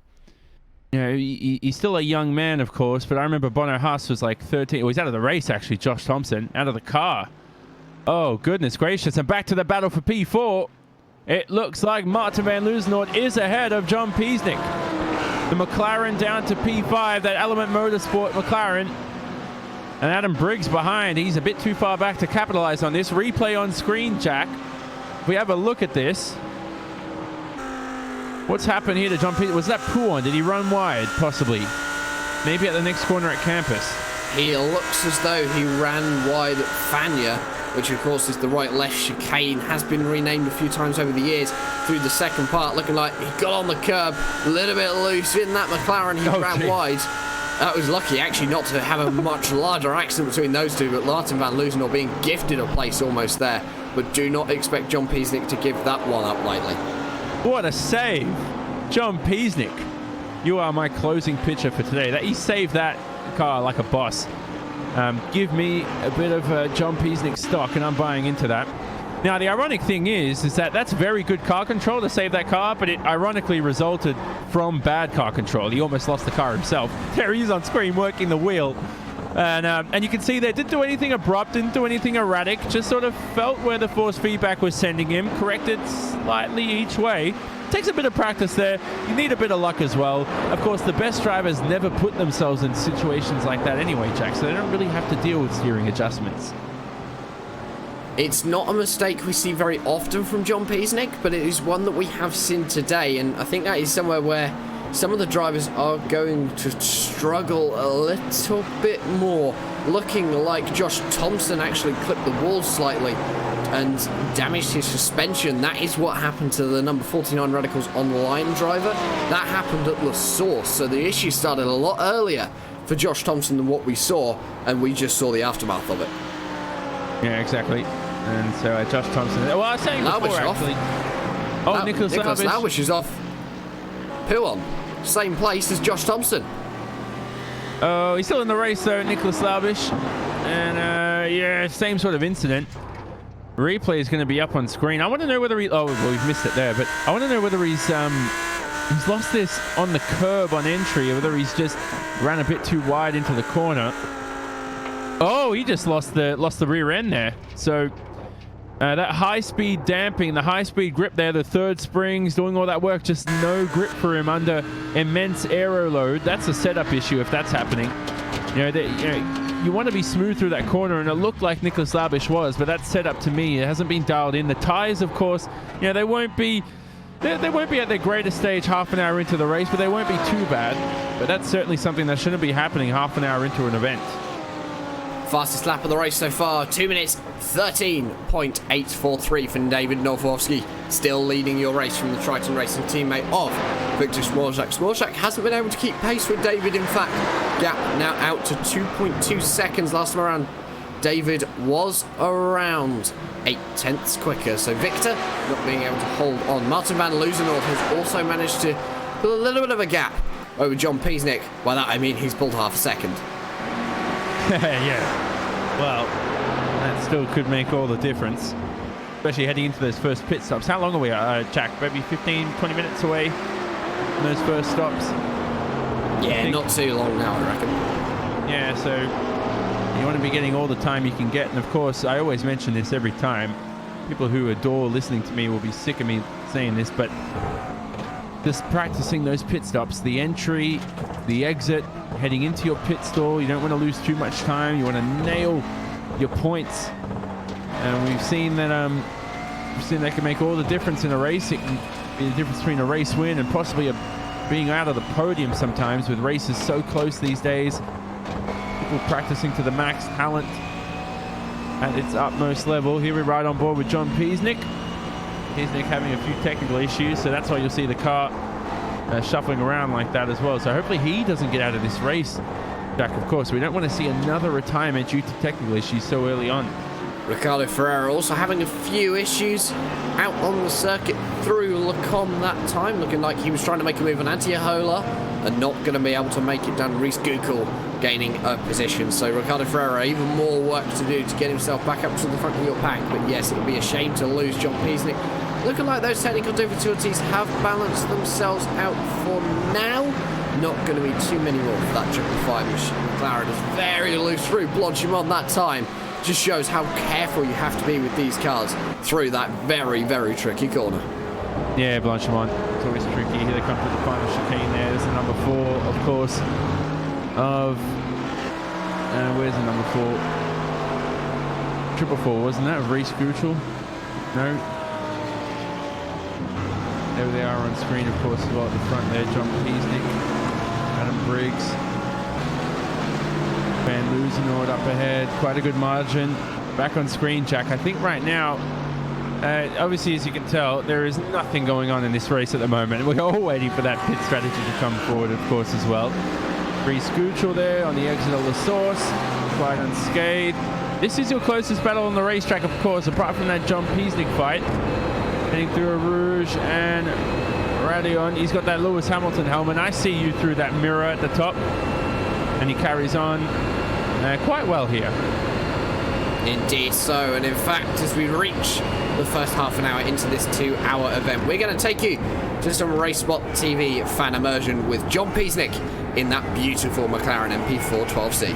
You know, he's still a young man, of course, but I remember Bono Haas was like 13. Well, he's out of the race, actually, Josh Thompson. Out of the car. Oh, goodness gracious. And back to the battle for P4. It looks like Martin van Loosenord is ahead of John Peasnick. The McLaren down to P5, that Element Motorsport McLaren. And Adam Briggs behind. He's a bit too far back to capitalize on this. Replay on screen, Jack. If we have a look at this. What's happened here to John Peter? Was that Pouon? Did he run wide? Possibly. Maybe at the next corner at Campus. He looks as though he ran wide at Fania, which of course is the right-left chicane. Has been renamed a few times over the years through the second part, looking like he got on the curb a little bit loose in that McLaren. He ran wide. That was lucky actually not to have a much larger accident between those two, but Martin van Loosenord being gifted a place almost there. But do not expect John Peasnick to give that one up lightly. What a save. John Peasnick. You are my closing pitcher for today. He saved that car like a boss. Give me a bit of John Peasnick stock and I'm buying into that. Now, the ironic thing is that that's very good car control to save that car, but it ironically resulted from bad car control. He almost lost the car himself. There he is on screen working the wheel. And you can see there, didn't do anything abrupt, didn't do anything erratic, just sort of felt where the force feedback was sending him, corrected slightly each way. Takes a bit of practice there. You need a bit of luck as well. Of course, the best drivers never put themselves in situations like that anyway, Jack, so they don't really have to deal with steering adjustments. It's not a mistake we see very often from John Peasnick, but it is one that we have seen today, and I think that is somewhere where some of the drivers are going to struggle a little bit more. Looking like Josh Thompson actually clipped the wall slightly and damaged his suspension. That is what happened to the number 49 Radicals online driver. That happened at the source, so the issue started a lot earlier for Josh Thompson than what we saw, and we just saw the aftermath of it. Yeah, exactly. And so Josh Thompson... Well, I was saying before, actually... Oh, Nicholas Laubish is off. Pouon, same place as Josh Thompson. Oh, he's still in the race, though, Nicholas Laubish. And, yeah, same sort of incident. Replay is going to be up on screen. I want to know whether he... Oh, well, we've missed it there, but I want to know whether he's lost this on the curb on entry, or whether he's just ran a bit too wide into the corner. Oh, he just lost the rear end there. So that high-speed damping, the high-speed grip there, the third springs, doing all that work, just no grip for him under immense aero load. That's a setup issue if that's happening. You want to be smooth through that corner, and it looked like Nicholas Laubish was, but that setup to me, it hasn't been dialed in. The tires, of course, they won't be at their greatest stage half an hour into the race, but they won't be too bad. But that's certainly something that shouldn't be happening half an hour into an event. Fastest lap of the race so far, 2 minutes 13.843 from David Nowakowski. Still leading your race from the Triton Racing teammate of Victor Smorzak. Smorzak hasn't been able to keep pace with David, in fact. Gap now out to 2.2 seconds. Last time around, David was around 0.8 quicker. So Victor not being able to hold on. Martin van Loosenord has also managed to put a little bit of a gap over John Peasnick. By that I mean he's pulled half a second. Yeah, well, that still could make all the difference, especially heading into those first pit stops. How long are we, Jack? Maybe 15, 20 minutes away from those first stops? Yeah, not too long now, I reckon. Yeah, so you want to be getting all the time you can get. And, of course, I always mention this every time. People who adore listening to me will be sick of me saying this, but just practicing those pit stops, the entry, the exit, heading into your pit stall. You don't want to lose too much time. You want to nail your points. And we've seen that they can make all the difference in a race. It can be the difference between a race win and possibly being out of the podium sometimes, with races so close these days. People practicing to the max talent at its utmost level. Here we ride on board with John Piesnik. Piesnik having a few technical issues, so that's why you'll see the car shuffling around like that as well. So hopefully he doesn't get out of this race, Jack. Of course, we don't want to see another retirement due to technical issues so early on. Ricardo Ferreira also having a few issues out on the circuit through Lecom that time, looking like he was trying to make a move on Antiola and not going to be able to make it down. Reese Gukel gaining a position, so Ricardo Ferreira even more work to do to get himself back up to the front of your pack. But yes, it would be a shame to lose John Piesnik. Looking like those technical difficulties have balanced themselves out for now. Not going to be too many more for that 555 machine. McLaren is very loose through Blanchimont that time. Just shows how careful you have to be with these cars through that very, very tricky corner. Yeah, Blanchimont, it's always tricky. Here they come to the final chicane there. There's the number 4, of course, of... where's the number 4? 444, wasn't that? Of Reese Guchel? No. There they are on screen, of course, as well at the front there. John Piesnik, Adam Briggs. Van Loosenord up ahead, quite a good margin. Back on screen, Jack. I think right now, obviously, as you can tell, there is nothing going on in this race at the moment. We're all waiting for that pit strategy to come forward, of course, as well. Reese Guchel there on the exit of the source, quite unscathed. This is your closest battle on the racetrack, of course, apart from that John Piesnik fight. Heading through a Rouge and Radion. He's got that Lewis Hamilton helmet. I see you through that mirror at the top. And he carries on quite well here. Indeed so, and in fact, as we reach the first half an hour into this 2-hour event, we're going to take you to some RaceSpotTV fan immersion with John Piesnik in that beautiful McLaren MP412C.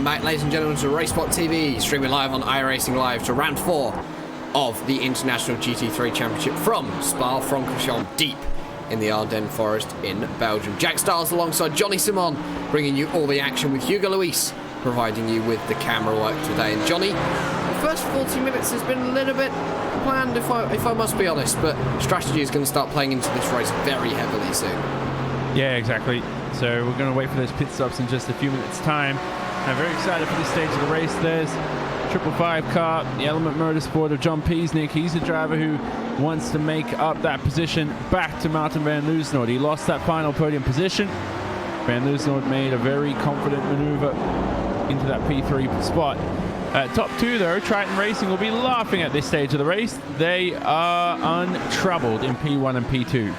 Welcome back, ladies and gentlemen, to RaceSpotTV, streaming live on iRacing Live to round 4 of the International GT3 Championship from Spa-Francorchamps, deep in the Ardennes Forest in Belgium. Jack Stiles alongside Johnny Simon, bringing you all the action with Hugo Luis, providing you with the camera work today. And Johnny, the first 40 minutes has been a little bit planned, if I must be honest, but strategy is going to start playing into this race very heavily soon. Yeah, exactly. So we're going to wait for those pit stops in just a few minutes' time. I'm very excited for this stage of the race. There's 555 car, the Element Motorsport of John Piesnik. He's the driver who wants to make up that position back to Martin van Loosnoord. He lost that final podium position. Van Loosnoord made a very confident maneuver into that P3 spot. Top two, though, Triton Racing will be laughing at this stage of the race. They are untroubled in P1 and P2.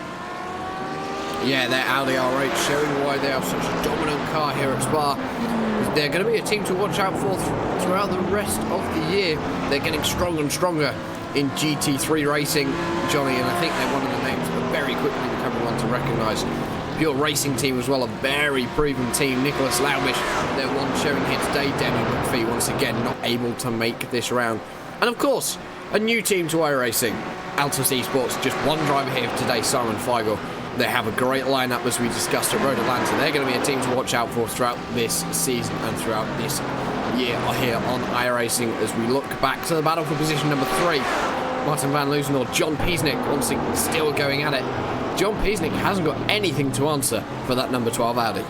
Yeah, their Audi R8 showing why they are such a dominant car here at Spa. They're going to be a team to watch out for throughout the rest of the year. They're getting stronger and stronger in GT3 racing, Johnny, and I think they're one of the names that are very quickly becoming one to recognise. Pure Racing team as well, a very proven team. Nicholas Laumish, their one showing here today. Demi McPhee once again not able to make this round. And of course, a new team to iRacing. Altus Esports, just one driver here today, Simon Feigl. They have a great lineup, as we discussed at Road Atlanta. They're going to be a team to watch out for throughout this season and throughout this year here on iRacing as we look back to the battle for position number 3. Martin van Loosnoord, John Piesnik once again still going at it. John Piesnik hasn't got anything to answer for that number 12 Audi.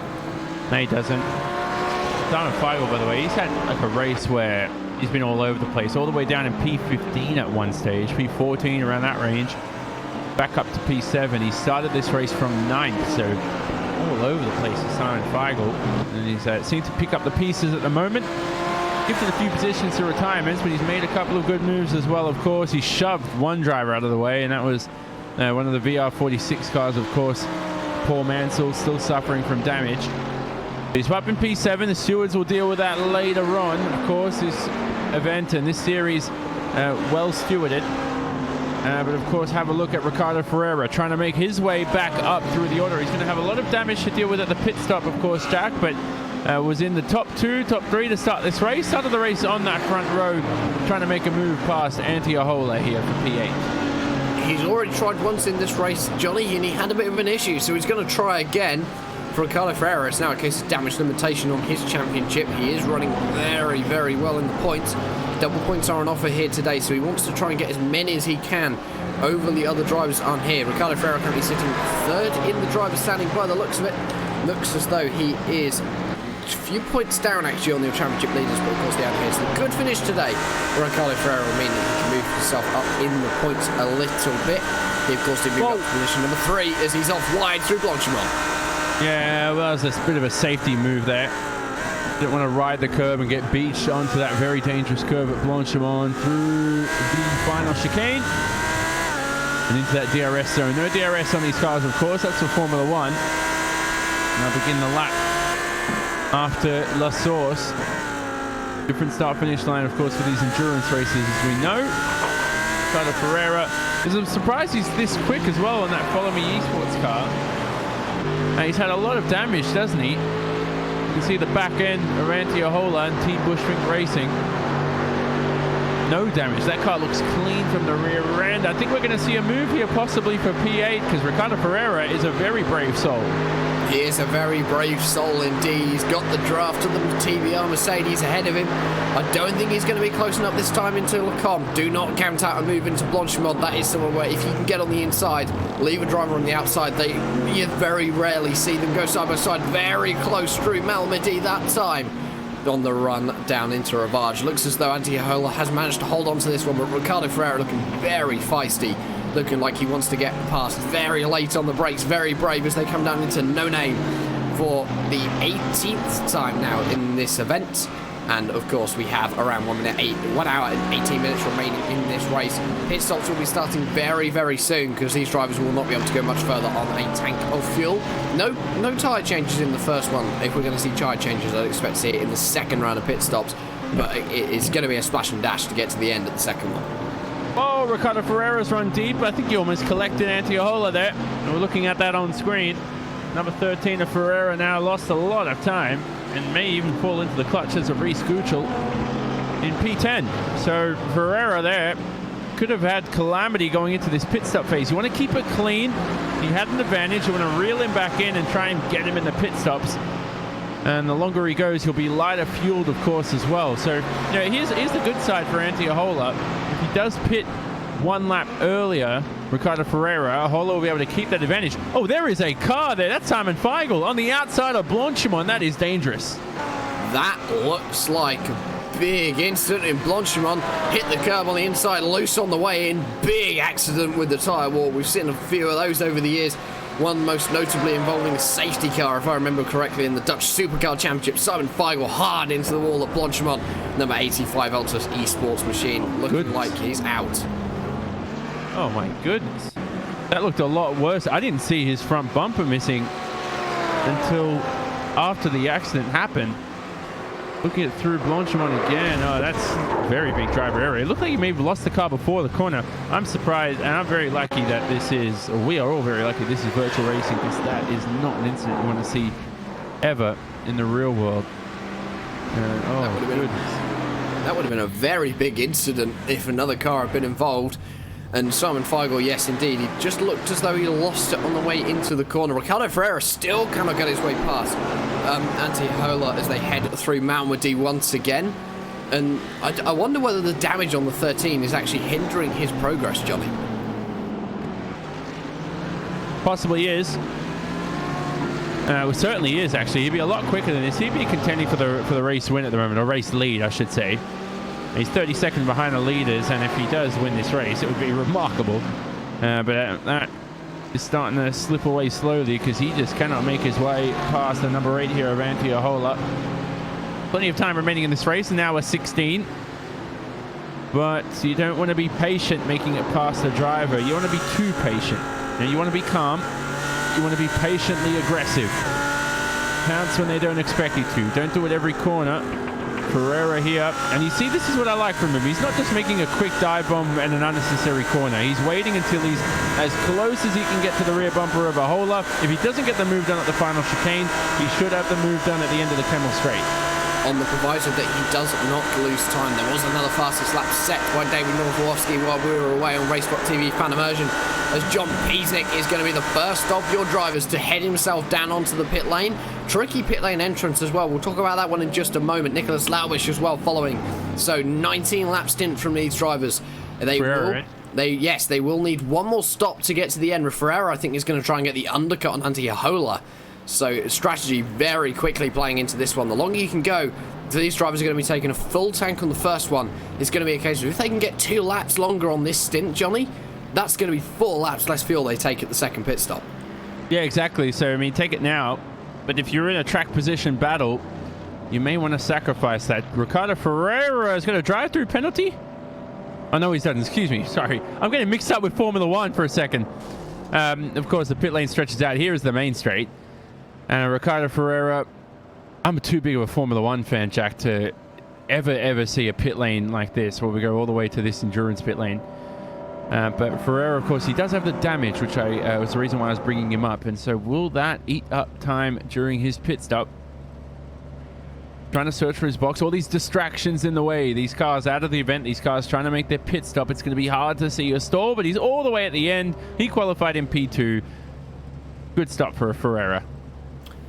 No, he doesn't. Simon Feigl, by the way, he's had like a race where he's been all over the place, all the way down in P15 at one stage, P14 around that range, back up to P7. He started this race from 9th, so all over the place is Simon Feigl, and he's seemed to pick up the pieces at the moment. Gifted a few positions to retirements, but he's made a couple of good moves as well, of course. He shoved one driver out of the way, and that was one of the VR46 cars, of course. Paul Mansell still suffering from damage. He's up in P7. The stewards will deal with that later on. Of course, this event and this series well stewarded. But of course, have a look at Ricardo Ferreira trying to make his way back up through the order. He's going to have a lot of damage to deal with at the pit stop, of course, Jack, but was in the top 2, top 3 to start this race. Started the race on that front row, trying to make a move past Antti Ahola here for P8. He's already tried once in this race, Johnny, and he had a bit of an issue, so he's going to try again. For Ricardo Ferreira, it's now a case of damage limitation on his championship. He is running very, very well in the points. Double points are on offer here today, so he wants to try and get as many as he can over the other drivers on here. Ricardo Ferreira currently sitting 3rd in the driver's standing by the looks of it. Looks as though he is a few points down actually on the championship leaders, but of course the here. So a good finish today for Ricardo Ferreira will mean that he can move himself up in the points a little bit. He of course did move up to position number 3 as he's off wide through Blanchimont. Yeah, well, that was a bit of a safety move there. Didn't want to ride the curb and get beached onto that very dangerous curve at Blanchimont through the final chicane and into that DRS zone. No DRS on these cars, of course. That's for Formula 1. Now begin the lap after La Source. Different start-finish line, of course, for these endurance races, as we know. Ricardo Ferreira is surprised he's this quick as well on that Follow Me Esports car. He's had a lot of damage, doesn't he? You can see the back end of Antti Ahola and Team Bushwing Racing. No damage. That car looks clean from the rear end. I think we're going to see a move here possibly for P8 because Ricardo Ferreira is a very brave soul. He is a very brave soul indeed. He's got the draft of the TBR Mercedes ahead of him. I don't think he's going to be close enough this time into Lecombe. Do not count out a move into Blanchimont. That is somewhere where if you can get on the inside, leave a driver on the outside, you very rarely see them go side by side. Very close through Malmedy that time on the run down into Ravage. Looks as though Antti Ahola has managed to hold on to this one, but Ricardo Ferreira looking very feisty. Looking like he wants to get past very late on the brakes. Very brave as they come down into No Name for the 18th time now in this event. And of course we have around 1 hour and 18 minutes remaining in this race. Pit stops will be starting very, very soon because these drivers will not be able to go much further on a tank of fuel. No tyre changes in the first one. If we're going to see tyre changes, I'd expect to see it in the second round of pit stops. But it is going to be a splash and dash to get to the end of the second one. Oh, Ricardo Ferreira's run deep. I think he almost collected Antti Ahola there. And we're looking at that on screen. Number 13 of Ferreira now lost a lot of time. and may even fall into the clutches of Reese Guchel in P10. So Ferreira there could have had calamity going into this pit stop phase. You want to keep it clean. He had an advantage. You want to reel him back in and try and get him in the pit stops. And the longer he goes, he'll be lighter fueled, of course, as well. So, you know, here's the good side for Antiohola. If he does pit one lap earlier, Ricardo Ferreira, Ahola will be able to keep that advantage. Oh, there is a car there. That's Simon Feigl on the outside of Blanchimont. That is dangerous. That looks like a big incident in Blanchimont. Hit the curb on the inside, loose on the way in. Big accident with the tyre wall. We've seen a few of those over the years. One most notably involving a safety car, if I remember correctly, in the Dutch Supercar Championship. Simon Feigl hard into the wall at Blanchimont. Number 85 Altus Esports machine looking like he's out. Oh my goodness. That looked a lot worse. I didn't see his front bumper missing until after the accident happened. Looking at through Blanchimont again. Oh, that's very big driver error. It looked like he may have lost the car before the corner. I'm surprised, and I'm very lucky that this is, or we are all very lucky this is virtual racing, because that is not an incident you want to see ever in the real world. That would have been a very big incident if another car had been involved. And Simon Feigl, yes, indeed, he just looked as though he lost it on the way into the corner. Ricardo Ferreira still cannot get his way past Antiohola as they head through Mount Wadi once again. And I wonder whether the damage on the 13 is actually hindering his progress, Johnny. Possibly is. Well, certainly is, actually. He'd be a lot quicker than this. He'd be contending for the race win at the moment, or race lead, I should say. He's 30 seconds behind the leaders, and if he does win this race, it would be remarkable. But that is starting to slip away slowly because he just cannot make his way past the number 8 here of Antiohola. Plenty of time remaining in this race, and now we're 16. But you don't want to be patient making it past the driver. You want to be too patient. Now, you want to be calm. You want to be patiently aggressive. Pounce when they don't expect you to. Don't do it every corner. Ferreira here, and you see, this is what I like from him. He's not just making a quick dive bomb and an unnecessary corner. He's waiting until he's as close as he can get to the rear bumper of Ahola. If he doesn't get the move done at the final chicane, he should have the move done at the end of the Kemmel Straight. On the proviso that he does not lose time. There was another fastest lap set by David Norwowski while we were away on RaceSpotTV Fan Immersion, as John Piesnik is going to be the first of your drivers to head himself down onto the pit lane. Tricky pit lane entrance as well. We'll talk about that one in just a moment. Nicholas Laubish as well following. So 19 lap stint from these drivers. They will need one more stop to get to the end. Ferreira, I think, is going to try and get the undercut on Antiohola. So strategy very quickly playing into this one. The longer you can go, these drivers are going to be taking a full tank on the first one. It's going to be a case of if they can get 2 laps longer on this stint, Johnny, that's going to be 4 laps less fuel they take at the second pit stop. Yeah, exactly. So, I mean, take it now. But if you're in a track position battle, you may want to sacrifice that. Ricardo Ferreira is going to drive through penalty. Oh, no, he's done. Excuse me. Sorry. I'm getting mixed up with Formula 1 for a second. Of course, the pit lane stretches out. Here is the main straight. And Ricardo Ferreira, I'm too big of a Formula 1 fan, Jack, to ever see a pit lane like this where we go all the way to this endurance pit lane. But Ferreira, of course, he does have the damage, which was the reason why I was bringing him up. And so will that eat up time during his pit stop? Trying to search for his box. All these distractions in the way. These cars out of the event. These cars trying to make their pit stop. It's going to be hard to see a stall, but he's all the way at the end. He qualified in P2. Good stop for Ferreira.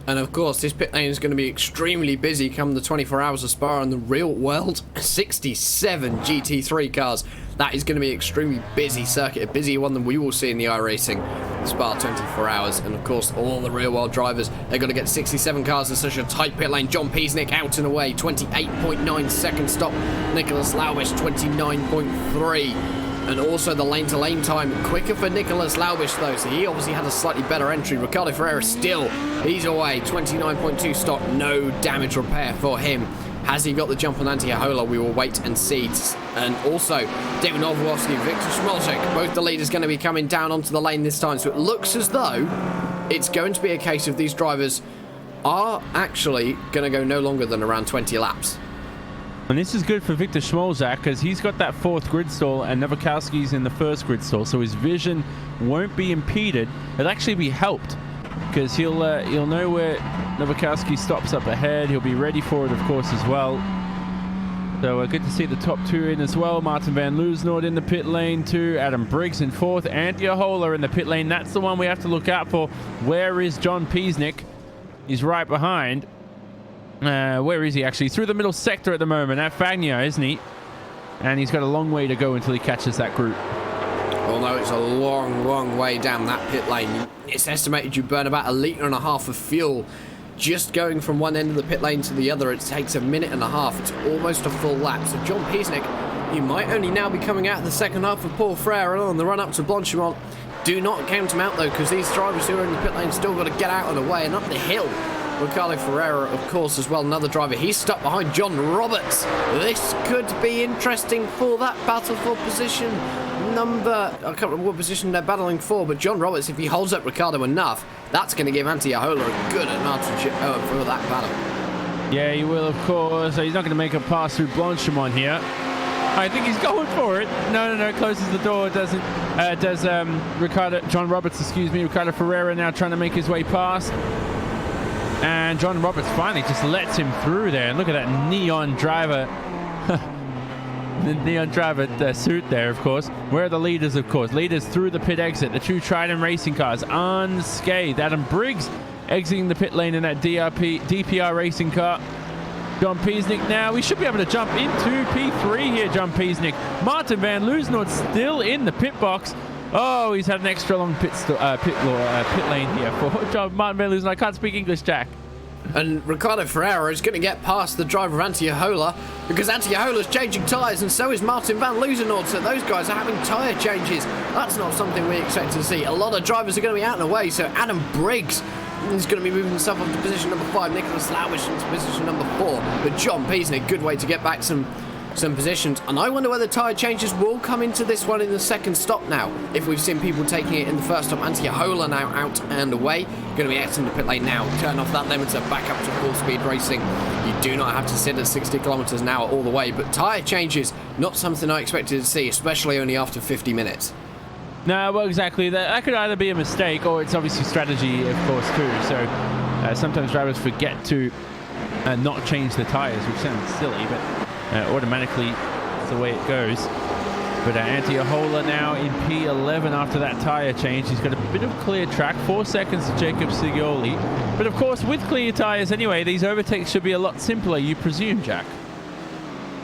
And of course, this pit lane is going to be extremely busy come the 24 hours of Spa in the real world. 67 GT3 cars. That is going to be an extremely busy circuit, a busier one than we will see in the iRacing Spa 24 hours. And of course, all the real world drivers, they're going to get 67 cars in such a tight pit lane. John Piesnik out and away, 28.9 second stop. Nicholas Laubish, 29.3. And also the lane-to-lane time quicker for Nicholas Laubish, though, so he obviously had a slightly better entry. Ricardo Ferreira still, he's away, 29.2 stock, no damage repair for him. Has he got the jump on Antiohola? We will wait and see. And also, David Norwowski, Victor Smolczyk, both the leaders going to be coming down onto the lane this time, so it looks as though it's going to be a case of these drivers are actually going to go no longer than around 20 laps. And this is good for Victor Smolczyk because he's got that 4th grid stall and Nowakowski's in the 1st grid stall, so his vision won't be impeded. It'll actually be helped because he'll know where Nowakowski stops up ahead. He'll be ready for it, of course, as well. So good to see the top two in as well. Martin van Loosnoord in the pit lane too. Adam Briggs in fourth. Andy Ahola in the pit lane. That's the one we have to look out for. Where is John Piesnik? He's right behind. Where is he actually? Through the middle sector at the moment at Fagner, isn't he? And he's got a long way to go until he catches that group. Although it's a long way down that pit lane. It's estimated you burn about 1.5 liters of fuel just going from one end of the pit lane to the other. It takes 1.5 minutes. It's almost a full lap. So John Piesnik, you might only now be coming out of the second half of Paul Frere on the run up to Blanchimont. Do not count him out though, because these drivers who are in the pit lane still got to get out of the way and up the hill. Ricardo Ferreira, of course, as well, another driver. He's stuck behind John Roberts. This could be interesting for that battle for position number... I can't remember what position they're battling for, but John Roberts, if he holds up Ricardo enough, that's going to give Antti Ahola a good advantage for that battle. Yeah, he will, of course. He's not going to make a pass through Blanchimont here. I think he's going for it. No. Closes the door. Doesn't. John Roberts, Ricardo Ferreira now trying to make his way past. And John Roberts finally just lets him through there. And look at that neon driver. The neon driver suit there, of course. Where are the leaders, of course? Leaders through the pit exit. The two Trident racing cars unscathed. Adam Briggs exiting the pit lane in that DPR racing car. John Piesnik now. We should be able to jump into P3 here, John Piesnik. Martin van Loosnoord still in the pit box. Oh, he's had an extra long pit lane here for John Martin van Loosnoord. I can't speak English, Jack. And Ricardo Ferreira is going to get past the driver of Antti Ahola, because Antti Ahola's changing tyres and so is Martin van Loosnoord. So those guys are having tyre changes. That's not something we expect to see. A lot of drivers are going to be out and away. So Adam Briggs is going to be moving himself up to position number 5. Nicholas Lauwish into position number 4. But John Piesnik, good way to get back some positions. And I wonder whether tyre changes will come into this one in the second stop now. If we've seen people taking it in the first stop. Antti Ahola now out and away. Going to be exiting the pit lane now. Turn off that limiter, back up to full speed racing. You do not have to sit at 60 kilometers an hour all the way. But tyre changes, not something I expected to see, especially only after 50 minutes. No, well, exactly. That could either be a mistake or it's obviously strategy, of course, too. So sometimes drivers forget to not change the tyres, which sounds silly, but automatically it's the way it goes. But Antti Ahola now in P11 after that tyre change. He's got a bit of clear track, 4 seconds to Jacob Sigioli. But of course, with clear tyres anyway, these overtakes should be a lot simpler, you presume, Jack.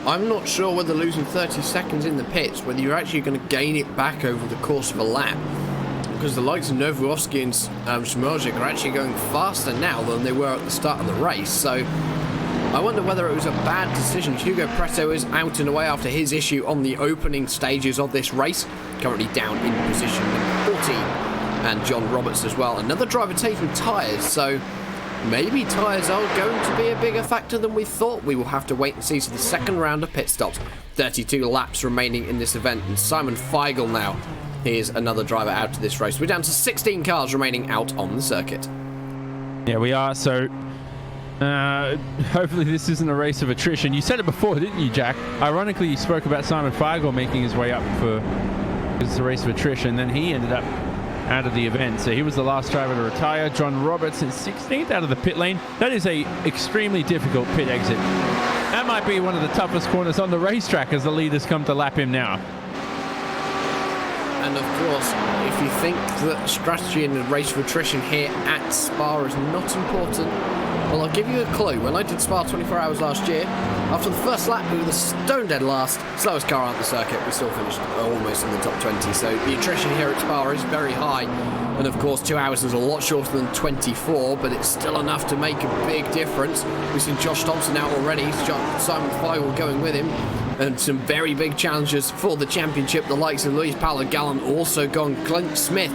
I'm not sure whether losing 30 seconds in the pits, whether you're actually going to gain it back over the course of a lap. Because the likes of Nowoski and Smojic are actually going faster now than they were at the start of the race. So I wonder whether it was a bad decision. Hugo Preto is out and away after his issue on the opening stages of this race. Currently down in position number 14. And John Roberts as well. Another driver taking tyres, so maybe tyres are going to be a bigger factor than we thought. We will have to wait and see. So the second round of pit stops. 32 laps remaining in this event. And Simon Feigl now is another driver out of this race. We're down to 16 cars remaining out on the circuit. Yeah, we are. So hopefully this isn't a race of attrition. You said it before, didn't you, Jack? Ironically, you spoke about Simon Feigl making his way up because it's a race of attrition. Then he ended up out of the event. So he was the last driver to retire. John Roberts in 16th out of the pit lane. That is a extremely difficult pit exit. That might be one of the toughest corners on the racetrack as the leaders come to lap him now. And of course, if you think that strategy in a race of attrition here at Spa is not important, well, I'll give you a clue. When I did Spa 24 hours last year, after the first lap, we were the stone dead last, slowest car on the circuit. We still finished almost in the top 20. So the attrition here at Spa is very high. And of course, 2 hours is a lot shorter than 24, but it's still enough to make a big difference. We've seen Josh Thompson out already. Simon Feigl going with him. And some very big challenges for the championship. The likes of Luis Paulo Gallen also gone. Clint Smith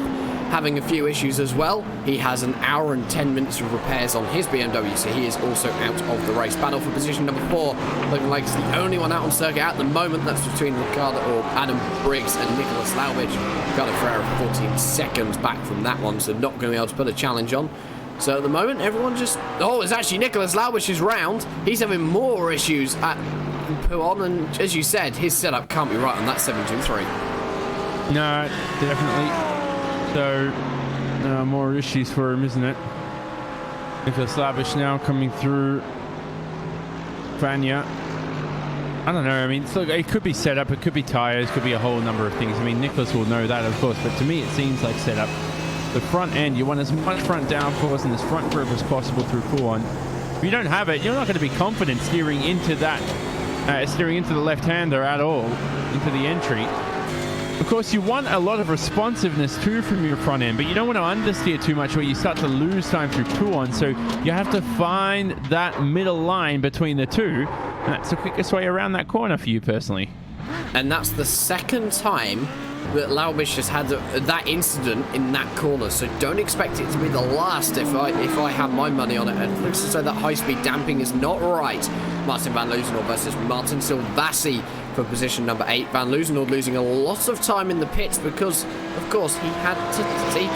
having a few issues as well. He has an hour and 10 minutes of repairs on his BMW, so he is also out of the race. Battle for position number 4, looking like it's the only one out on circuit at the moment. That's between Adam Briggs and Nicholas Lauwish. Ricardo Ferreira 14 seconds back from that one, so not going to be able to put a challenge on. So at the moment, everyone just... Oh, it's actually Nicholas Lauwish's round. He's having more issues at Puon, and as you said, his setup can't be right on that 723. No, definitely. So More issues for him, isn't it? Nicholas Lavish now coming through. Vanya. I don't know. I mean, look, it could be setup, it could be tires, could be a whole number of things. I mean, Nicholas will know that, of course, but to me, it seems like setup. The front end, you want as much front downforce and as front grip as possible through full-on. If you don't have it, you're not going to be confident steering into that, steering into the left-hander at all, into the entry. Of course, you want a lot of responsiveness too from your front end, but you don't want to understeer too much where you start to lose time through two-on. So you have to find that middle line between the two. And that's the quickest way around that corner for you personally. And that's the second time that Laubish has had that incident in that corner, so don't expect it to be the last if I have my money on it. And it looks as though that high-speed damping is not right. Martin van Loozenhoorn versus Martin Silvassi for position number 8. Van Loozenhoorn losing a lot of time in the pits because, of course, he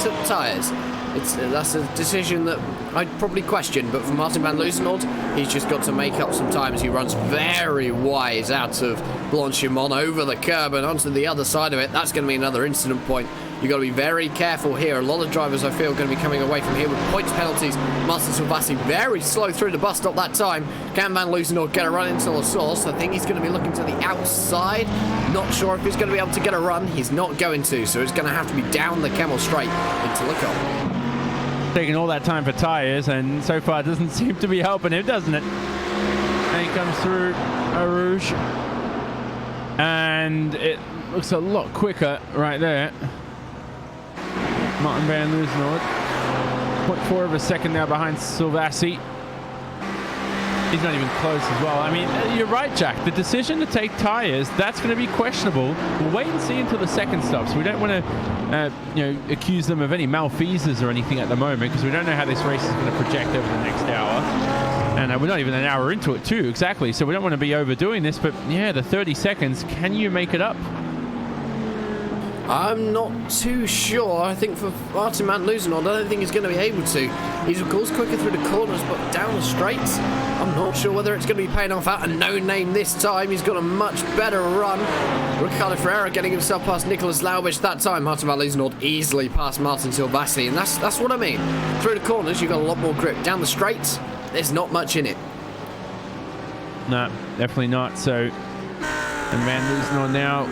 took tyres. That's a decision that I'd probably question, but for Martin van Loozenhoorn, he's just got to make up some time as he runs very wise out of Blanchimont over the curb and onto the other side of it. That's going to be another incident point. You've got to be very careful here. A lot of drivers, I feel, are going to be coming away from here with points penalties. Martin Silvassi very slow through the bus stop that time. Can Van Loozenhoorn get a run into the source? I think he's going to be looking to the outside. Not sure if he's going to be able to get a run. He's not going to, so it's going to have to be down the Camel straight into Le Col. Taking all that time for tyres, and so far it doesn't seem to be helping him, doesn't it? And he comes through Arouge, and it looks a lot quicker right there. Martin van Loozenhoorn, 0.4 of a second now behind Silvassi. He's not even close as well. I mean, you're right, Jack. The decision to take tyres, that's going to be questionable. We'll wait and see until the second stops. We don't want to, accuse them of any malfeasors or anything at the moment because we don't know how this race is going to project over the next hour. And we're not even an hour into it too, exactly. So we don't want to be overdoing this. But yeah, the 30 seconds, can you make it up? I'm not too sure. I think for Martin van Loozenhoorn, I don't think he's going to be able to. He's, of course, quicker through the corners, but down the straights, I'm not sure whether it's going to be paying off out. A no-name this time. He's got a much better run. Ricardo Ferreira getting himself past Nicholas Laubish that time. Martin van Loozenhoorn easily past Martin Silvassi, and that's what I mean. Through the corners, you've got a lot more grip. Down the straights, there's not much in it. No, definitely not. So, and Van Loozenhoorn now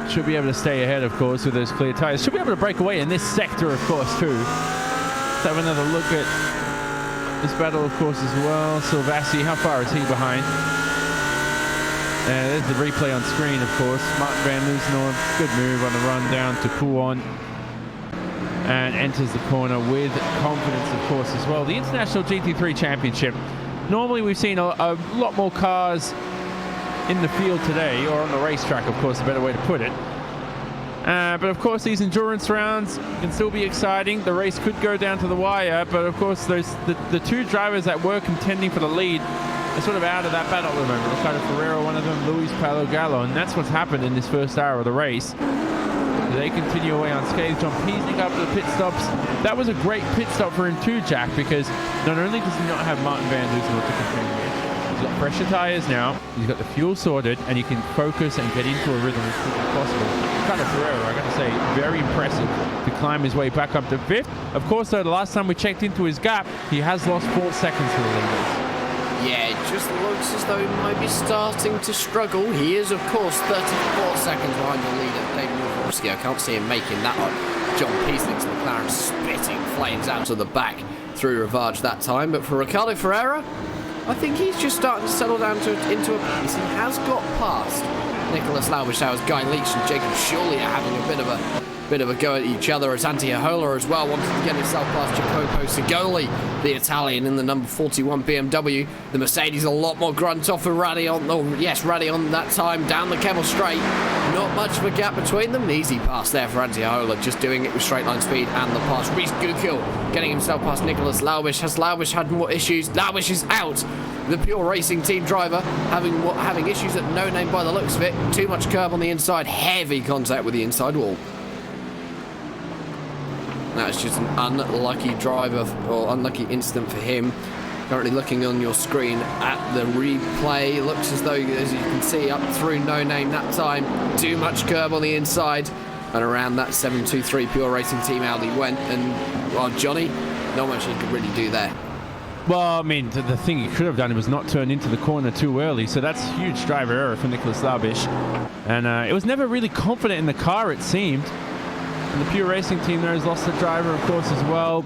should be able to stay ahead, of course, with those clear tyres. Should be able to break away in this sector, of course, too. Let's have another look at this battle, of course, as well. Silvassi, how far is he behind? There's the replay on screen, of course. Martin van Loozenhoorn, good move on the run down to Pouon. And enters the corner with confidence, of course, as well. The International GT3 Championship. Normally, we've seen a lot more cars in the field today, or on the racetrack, of course, a better way to put it. But of course, these endurance rounds can still be exciting. The race could go down to the wire, but of course, the two drivers that were contending for the lead are sort of out of that battle at the moment. Ricardo Ferreira, one of them, Luis Paulo Gallo, and that's what's happened in this first hour of the race. They continue away unscathed. John Peasnick up to the pit stops. That was a great pit stop for him too, Jack, because not only does he not have Martin van Loozenhoorn to contend with, he's got fresher tyres now, he's got the fuel sorted, and he can focus and get into a rhythm as quickly as possible. Ricardo Ferreira, I got to say, very impressive to climb his way back up to 5th. Of course, though, the last time we checked into his gap, he has lost 4 seconds to the leaders. Yeah, it just looks as though he might be starting to struggle. He is, of course, 34 seconds behind the leader, David Wolfowski. I can't see him making that on John Peasnick's McLaren, spitting flames out of the back through Rivage that time. But for Ricardo Ferreira, I think he's just starting to settle down into a pace. He has got past Nicholas Laubish, Guy Leach and Jacob Shawley are having a bit of a go at each other, as Antti Ahola as well wanted to get himself past Jacopo Sigoli, the Italian, in the number 41 BMW. The Mercedes a lot more grunt off of Radeon that time down the Camel straight. Not much of a gap between them. Easy pass there for Antti Ahola, just doing it with straight line speed and the pass. Rhys Gukil getting himself past Nicholas Laubish. Has Laubish had more issues? Laubish is out. The Pure Racing team driver having issues at no name by the looks of it. Too much curb on the inside, heavy contact with the inside wall. That's just an unlucky driver, or unlucky incident for him. Currently looking on your screen at the replay. Looks as though, as you can see, up through no name that time. Too much curb on the inside. And around that 723 Pure Racing Team Audi went, and, well, Johnny, not much he could really do there. Well, I mean, the thing he could have done was not turn into the corner too early, so that's huge driver error for Nicholas Labish. And it was never really confident in the car, it seemed. And the Pure Racing team there has lost the driver, of course, as well.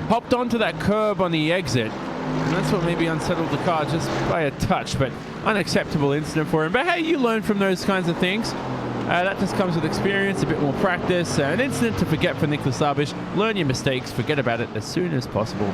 Hopped onto that curb on the exit, and that's what maybe unsettled the car just by a touch, but unacceptable incident for him. But hey, you learn from those kinds of things. That just comes with experience, a bit more practice. An incident to forget for Nicholas Labish. Learn your mistakes, forget about it as soon as possible.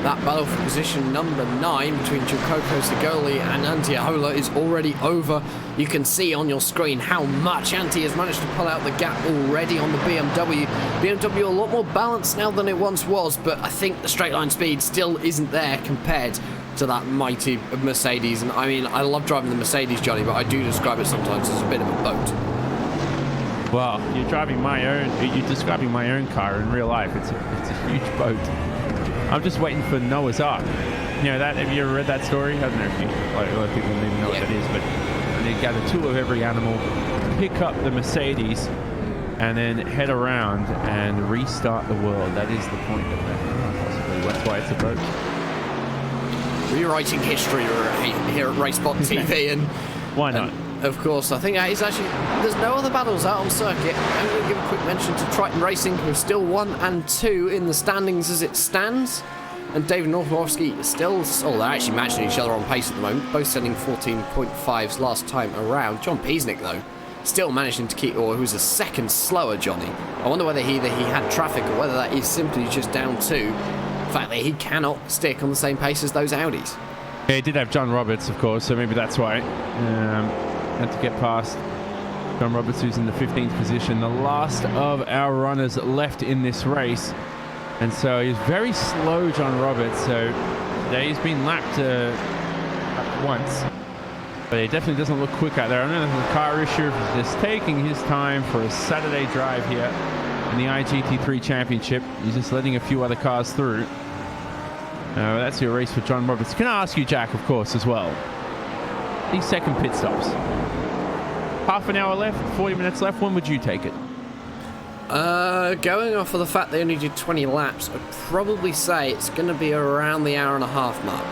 That battle for position number 9 between Jacopo Segoli and Antti Ahola is already over. You can see on your screen how much Antti has managed to pull out the gap already on the BMW. BMW a lot more balanced now than it once was, but I think the straight line speed still isn't there compared to that mighty Mercedes. And I mean, I love driving the Mercedes, Johnny, but I do describe it sometimes as a bit of a boat. Well, you're describing my own car in real life. It's a huge boat. I'm just waiting for Noah's Ark. You know that? Have you ever read that story? I don't know if a lot of people don't even know what that is, but they gather 2 of every animal, pick up the Mercedes, and then head around and restart the world. That is the point of that. Possibly. That's why it's a boat. Rewriting history here at RaceSpotTV, and why not? Of course, I think that is actually, there's no other battles out on circuit. I'm going to give a quick mention to Triton Racing, who are still 1 and 2 in the standings as it stands. And David Northwowski still, they're actually matching each other on pace at the moment, both sending 14.5s last time around. John Piesnik, though, still managing to keep, or who's a second slower, Johnny. I wonder whether he had traffic or whether that is simply just down to the fact that he cannot stick on the same pace as those Audis. Yeah, he did have John Roberts, of course, so maybe that's why. Had to get past John Roberts, who's in the 15th position, the last of our runners left in this race. And so he's very slow, John Roberts. So today he's been lapped once, but he definitely doesn't look quick out there. I know there's a car issue. He's just taking his time for a Saturday drive here in the GT3 Championship. He's just letting a few other cars through. That's your race for John Roberts. Can I ask you, Jack, of course, as well? These second pit stops. Half an hour left, 40 minutes left. When would you take it? Going off of the fact they only did 20 laps, I'd probably say it's going to be around the hour and a half mark.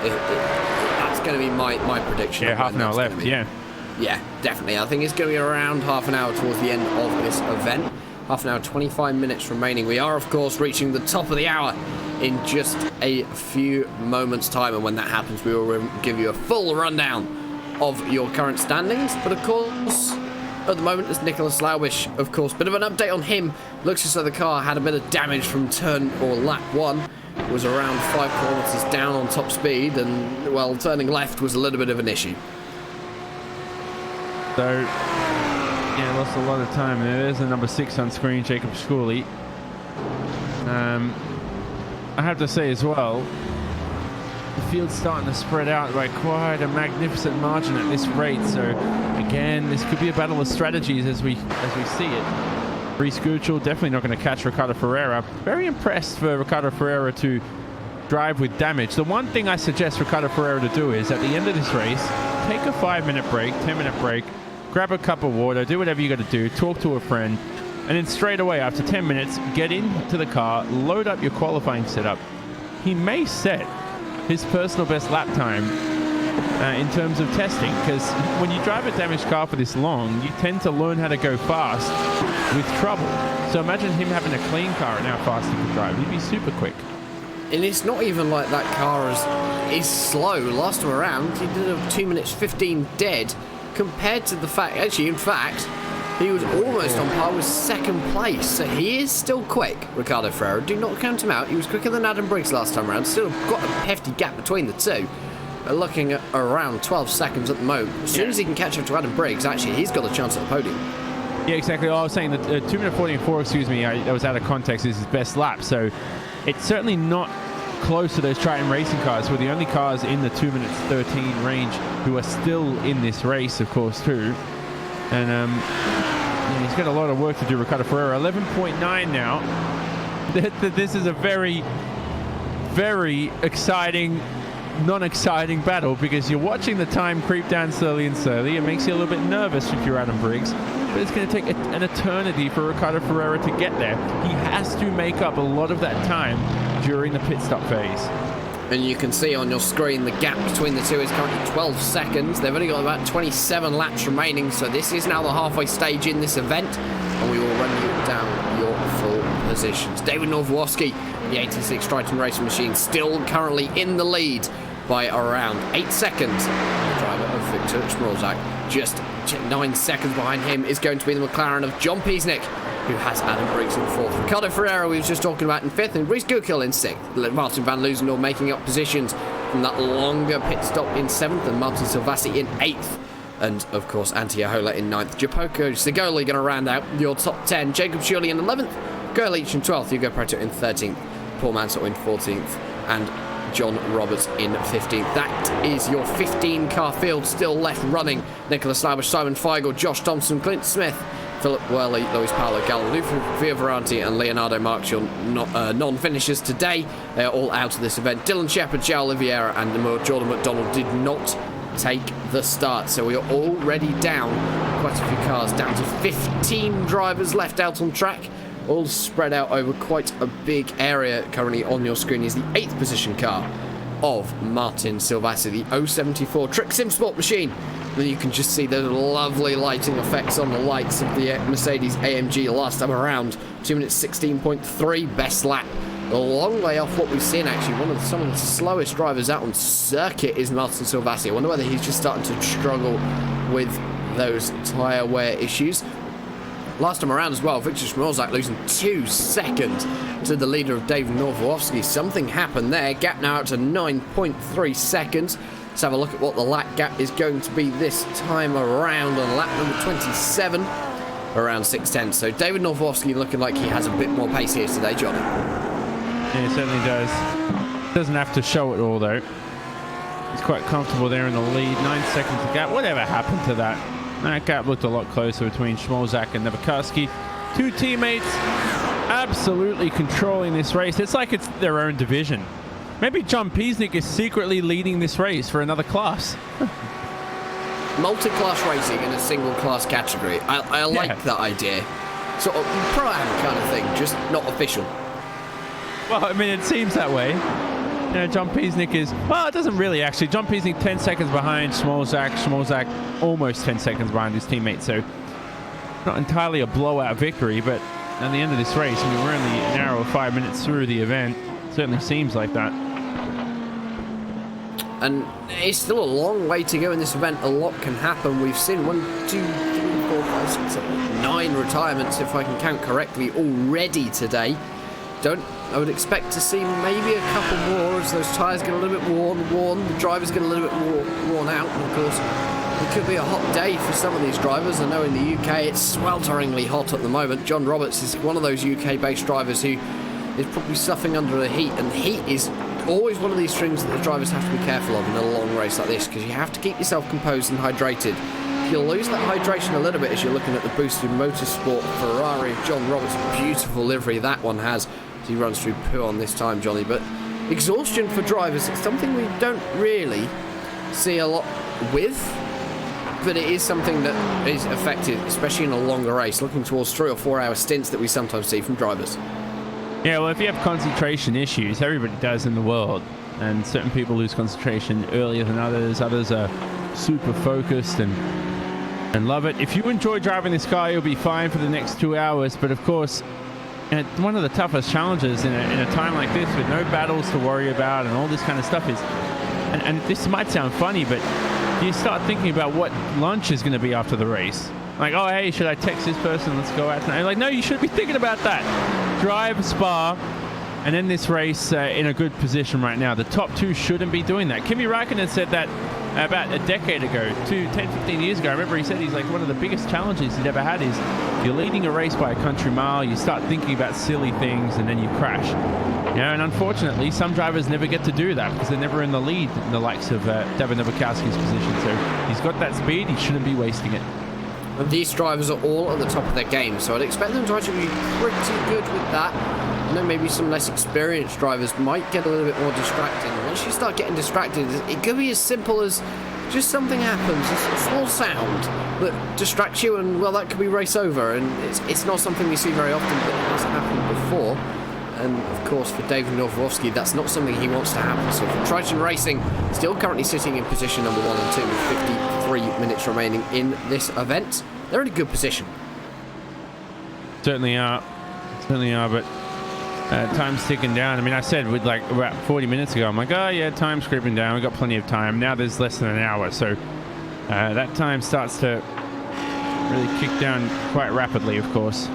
That's going to be my prediction. Yeah, half an hour left, yeah. Yeah, definitely. I think it's going to be around half an hour towards the end of this event. Half an hour, 25 minutes remaining. We are, of course, reaching the top of the hour in just a few moments' time. And when that happens, we will give you a full rundown of your current standings. But, of course, at the moment, it's Nicholas Labish, of course. Bit of an update on him. Looks as though the car had a bit of damage from turn or lap 1. It was around 5 kilometers down on top speed. And, well, turning left was a little bit of an issue. So, yeah, lost a lot of time there. There's the number 6 on screen, Jacob Schooley. I have to say as well, the field's starting to spread out by quite a magnificent margin at this rate. So, again, this could be a battle of strategies as we see it. Reece Guchel definitely not going to catch Ricardo Ferreira. Very impressed for Ricardo Ferreira to drive with damage. The one thing I suggest Ricardo Ferreira to do is, at the end of this race, take a 5-minute break, 10-minute break, grab a cup of water, do whatever you got to do, talk to a friend, and then straight away after 10 minutes, get into the car, load up your qualifying setup. He may set his personal best lap time in terms of testing, because when you drive a damaged car for this long, you tend to learn how to go fast with trouble. So imagine him having a clean car and how fast he could drive. He'd be super quick. And it's not even like that car is slow. Last time around, he did a 2 minutes 15 dead, compared to the fact, actually, in fact, he was almost on par with second place. So he is still quick, Ricardo Ferreira. Do not count him out. He was quicker than Adam Briggs last time around. Still got a hefty gap between the two. Looking at around 12 seconds at the moment. As soon as he can catch up to Adam Briggs, actually, he's got a chance at the podium. Yeah, exactly. I was saying that 2 minute 44, excuse me, that was out of context, is his best lap. So it's certainly not close to those Triton Racing cars, who are the only cars in the 2 minutes 13 range who are still in this race, of course, too. And yeah, he's got a lot of work to do, Ricardo Ferreira. 11.9 now. This is a very, very exciting, non-exciting battle, because you're watching the time creep down slowly and slowly. It makes you a little bit nervous if you're Adam Briggs. but it's going to take an eternity for Ricardo Ferreira to get there. He has to make up a lot of that time during the pit stop phase. And you can see on your screen the gap between the two is currently 12 seconds. They've only got about 27 laps remaining, so this is now the halfway stage in this event, and we will run you down your full positions. David Norwoski, the 86 Triton Racing Machine, still currently in the lead by around 8 seconds. The driver of Victor Schmolzak, just 9 seconds behind him, is going to be the McLaren of John Piesnik, who has Adam Briggs in 4th. Ricardo Ferreira, we were just talking about, in 5th, and Reece Goodkill in 6th. Martin van Loozendaal making up positions from that longer pit stop in 7th, and Martin Silvassi in 8th. And, of course, Antti Ahola in 9th. Jopoko Sigoli going to round out your top 10. Jacob Shirley in 11th. Go Leach in 12th. Hugo Preto in 13th. Paul Mansell in 14th. And John Roberts in 15th. That is your 15-car field still left running. Nicholas Labush, Simon Feigl, Josh Thompson, Clint Smith, Philip Worley, Luis Paolo Gallo, Via Varanti and Leonardo Marx, your non-finishers today. They are all out of this event. Dylan Shepard, João Oliveira and Jordan McDonald did not take the start. So we are already down quite a few cars, down to 15 drivers left out on track, all spread out over quite a big area. Currently on your screen is the 8th position car of Martin Silvassi, the 074 Trick Sim Sport machine. And you can just see the lovely lighting effects on the lights of the Mercedes AMG last time around. 2 minutes 16.3, best lap. A long way off what we've seen, actually. Some of the slowest drivers out on circuit is Martin Silvassi. I wonder whether he's just starting to struggle with those tyre wear issues. Last time around as well, Victor Schmolzak losing 2 seconds to the leader of David Norwoski. Something happened there. Gap now out to 9.3 seconds. Let's have a look at what the lap gap is going to be this time around on lap number 27. Around 6:10. So David Norwoski looking like he has a bit more pace here today, Johnny. Yeah, it certainly does. Doesn't have to show it all, though. He's quite comfortable there in the lead. 9 seconds of gap. Whatever happened to that? That gap looked a lot closer between Schmolzak and Novakarski. 2 teammates absolutely controlling this race. It's like it's their own division. Maybe John Piesnik is secretly leading this race for another class. Multi-class racing in a single-class category. I like that idea. Sort of pro-am kind of thing, just not official. Well, I mean, it seems that way. You know, John Piesnik is... Well, it doesn't really, actually. John Piesnik 10 seconds behind Schmolzak. Schmolzak almost 10 seconds behind his teammate. So, not entirely a blowout victory, but at the end of this race, I mean, we're only an hour or 5 minutes through the event. Certainly seems like that. And it's still a long way to go in this event. A lot can happen. We've seen 1, 2, 3, 4, 5, 6, 7, 9 retirements, if I can count correctly, already today. I would expect to see maybe a couple more as those tyres get a little bit worn, the drivers get a little bit worn out. And of course, it could be a hot day for some of these drivers. I know in the UK it's swelteringly hot at the moment. John Roberts is one of those UK-based drivers who is probably suffering under the heat, and the heat is always one of these things that the drivers have to be careful of in a long race like this, because you have to keep yourself composed and hydrated. If you'll lose that hydration a little bit as you're looking at the boosted motorsport Ferrari of John Roberts, beautiful livery that one has. He runs through poo on this time, Johnny, but exhaustion for drivers, it's something we don't really see a lot with, but it is something that is affected, especially in a longer race, looking towards 3 or 4 hour stints that we sometimes see from drivers. Yeah, well, if you have concentration issues, everybody does in the world, and certain people lose concentration earlier than others. Others are super focused and love it. If you enjoy driving this car, you'll be fine for the next 2 hours, but of course, and one of the toughest challenges in a time like this, with no battles to worry about and all this kind of stuff, is, and this might sound funny, but you start thinking about what lunch is going to be after the race. Like, oh, hey, should I text this person? Let's go out tonight. Like, no, you should be thinking about that. Drive Spa and end this race in a good position right now. The top 2 shouldn't be doing that. Kimi Räikkönen said that about a decade ago, 10, 15 years ago. I remember he said he's like, one of the biggest challenges he'd ever had is you're leading a race by a country mile, you start thinking about silly things, and then you crash. You know, and unfortunately, some drivers never get to do that because they're never in the lead in the likes of David Novakarski's position. So he's got that speed, he shouldn't be wasting it. And these drivers are all at the top of their game, so I'd expect them to actually be pretty good with that. And then maybe some less experienced drivers might get a little bit more distracted. And once you start getting distracted, it could be as simple as just something happens, a small sound that distracts you, and well, that could be race over. And it's not something we see very often, but it has happened before. And of course, for David Noworovsky, that's not something he wants to happen. So for Triton Racing, still currently sitting in position number 1 and 2 with 53 minutes remaining in this event. They're in a good position. Certainly are, but time's ticking down. I mean, I said with like about 40 minutes ago, I'm like, oh yeah, time's creeping down. We've got plenty of time. Now there's less than an hour, so that time starts to really kick down quite rapidly, of course.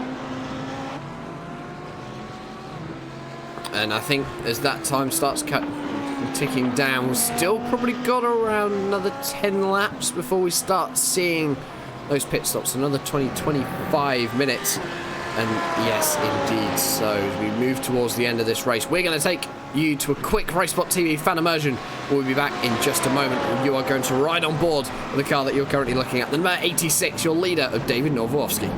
And I think as that time starts ticking down, we've still probably got around another 10 laps before we start seeing those pit stops. Another 20-25 minutes. And yes, indeed. So as we move towards the end of this race, we're going to take you to a quick RaceSpotTV fan immersion. We'll be back in just a moment. You are going to ride on board the car that you're currently looking at. The number 86, your leader of David Noworovsky.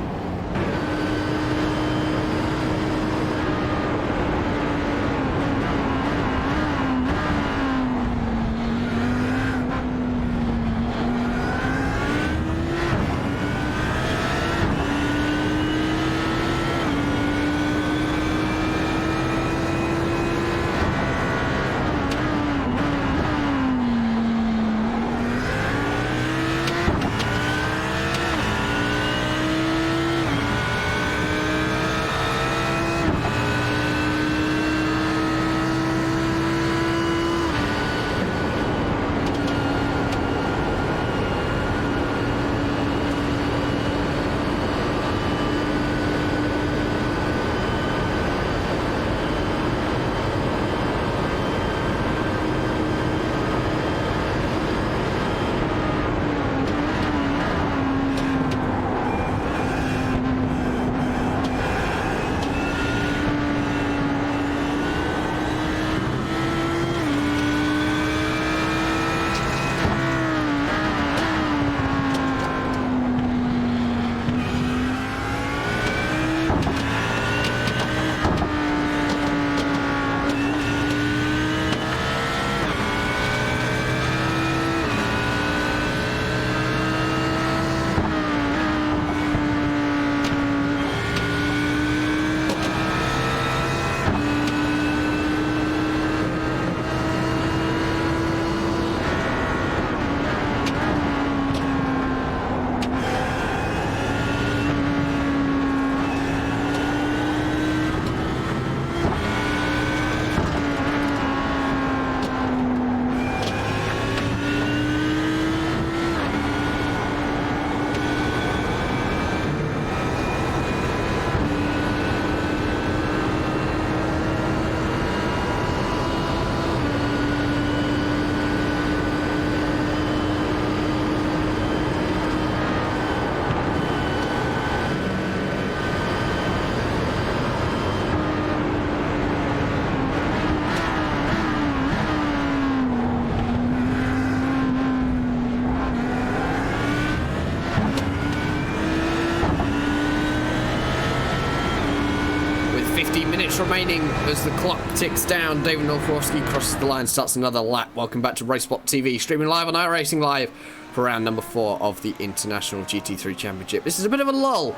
Remaining as the clock ticks down. David Noworovsky crosses the line, starts another lap. Welcome back to RaceSpotTV, streaming live on iRacing Live for round number 4 of the International GT3 Championship. This is a bit of a lull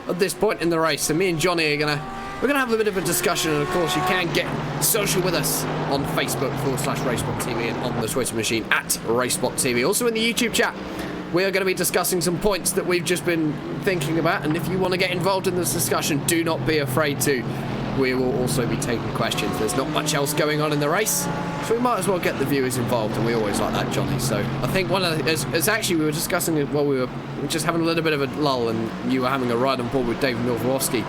at this point in the race, and me and Johnny are gonna have a bit of a discussion. And of course, you can get social with us on Facebook/RaceSpotTV and on the Twitter machine @RaceSpotTV. Also in the YouTube chat, we are going to be discussing some points that we've just been thinking about, and if you want to get involved in this discussion, do not be afraid to. We will also be taking questions. There's not much else going on in the race, so we might as well get the viewers involved, and we always like that, Johnny. So I think one of it's actually we were discussing it while we were just having a little bit of a lull, and you were having a ride on board with David Noworovsky.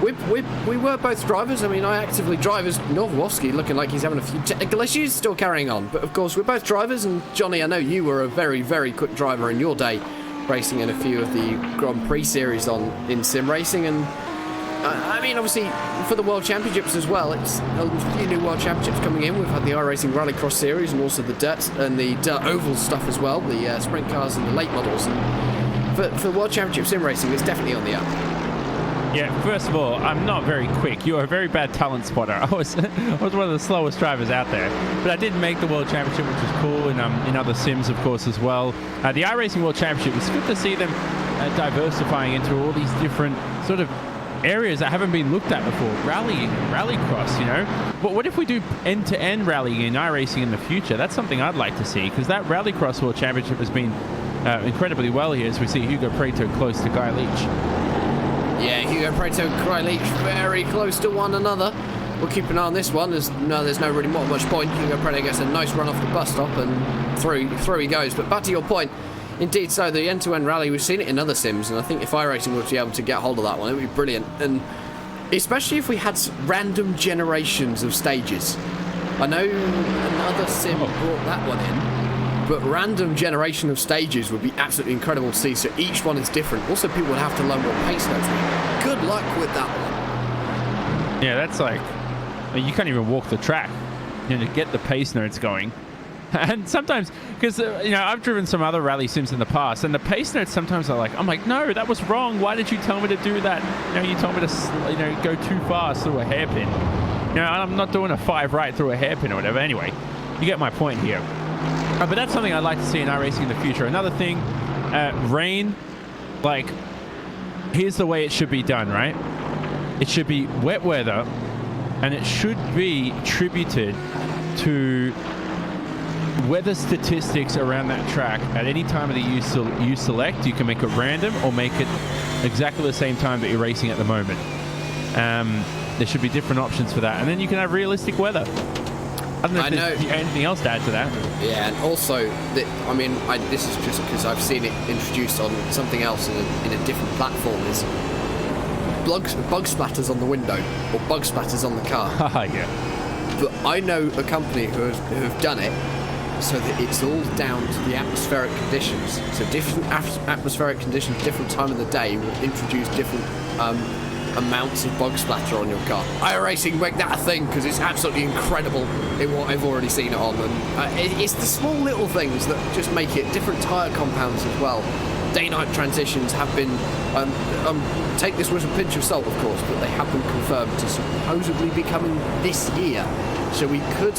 We were both drivers. I mean, I actively drive as Noworovsky, looking like he's having a few technical issues, still carrying on. But of course, we're both drivers, and Johnny, I know you were a very, very quick driver in your day, racing in a few of the Grand Prix series in sim racing, and I mean, obviously, for the World Championships as well, it's a few new World Championships coming in. We've had the iRacing Rallycross Series and also the Dirt and the Dirt Oval stuff as well, the sprint cars and the late models. And for World Championship sim racing, it's definitely on the up. Yeah, first of all, I'm not very quick. You're a very bad talent spotter. I was one of the slowest drivers out there. But I did make the World Championship, which was cool, and in other sims, of course, as well. The iRacing World Championship, it's good to see them diversifying into all these different sort of areas that haven't been looked at before. Rallycross, you know. But what if we do end-to-end rallying in iRacing in the future? That's something I'd like to see, because that Rallycross World Championship has been incredibly well here, as we see Hugo Preto close to Guy Leach. Yeah, Hugo Preto and Guy Leach very close to one another. We'll keep an eye on this one. There's no really much point. Hugo Preto gets a nice run off the bus stop and through he goes. But back to your point, indeed so, the end-to-end rally, we've seen it in other sims, and I think if iRacing would be able to get hold of that one, it would be brilliant. And especially if we had random generations of stages. I know another sim brought that one in, but random generation of stages would be absolutely incredible to see, so each one is different. Also, people would have to learn what pace notes mean. Good luck with that one. Yeah, that's like, you can't even walk the track, you know, to get the pace notes going. And sometimes, because, you know, I've driven some other rally sims in the past, and the pace notes sometimes are like, I'm like, no, that was wrong. Why did you tell me to do that? You know, you told me to, you know, go too fast through a hairpin. You know, I'm not doing a 5 right through a hairpin or whatever. Anyway, you get my point here. But that's something I'd like to see in iRacing in the future. Another thing, rain, like, here's the way it should be done, right? It should be wet weather, and it should be attributed to weather statistics around that track at any time of the year you select. You can make it random or make it exactly the same time that you're racing at the moment. There should be different options for that, and then you can have realistic weather. I don't know if there's anything else to add to that. Yeah, and also, I mean, this is just because I've seen it introduced on something else in a different platform, is bug splatters on the window or bug splatters on the car. Yeah. But I know a company who have done it so that it's all down to the atmospheric conditions. So different atmospheric conditions, different time of the day will introduce different amounts of bug splatter on your car. iRacing, make that a thing, because it's absolutely incredible in what I've already seen it on. And it's the small little things that just make it. Different tyre compounds as well. Day-night transitions have been, take this with a pinch of salt, of course, but they have been confirmed to supposedly be coming this year. So we could,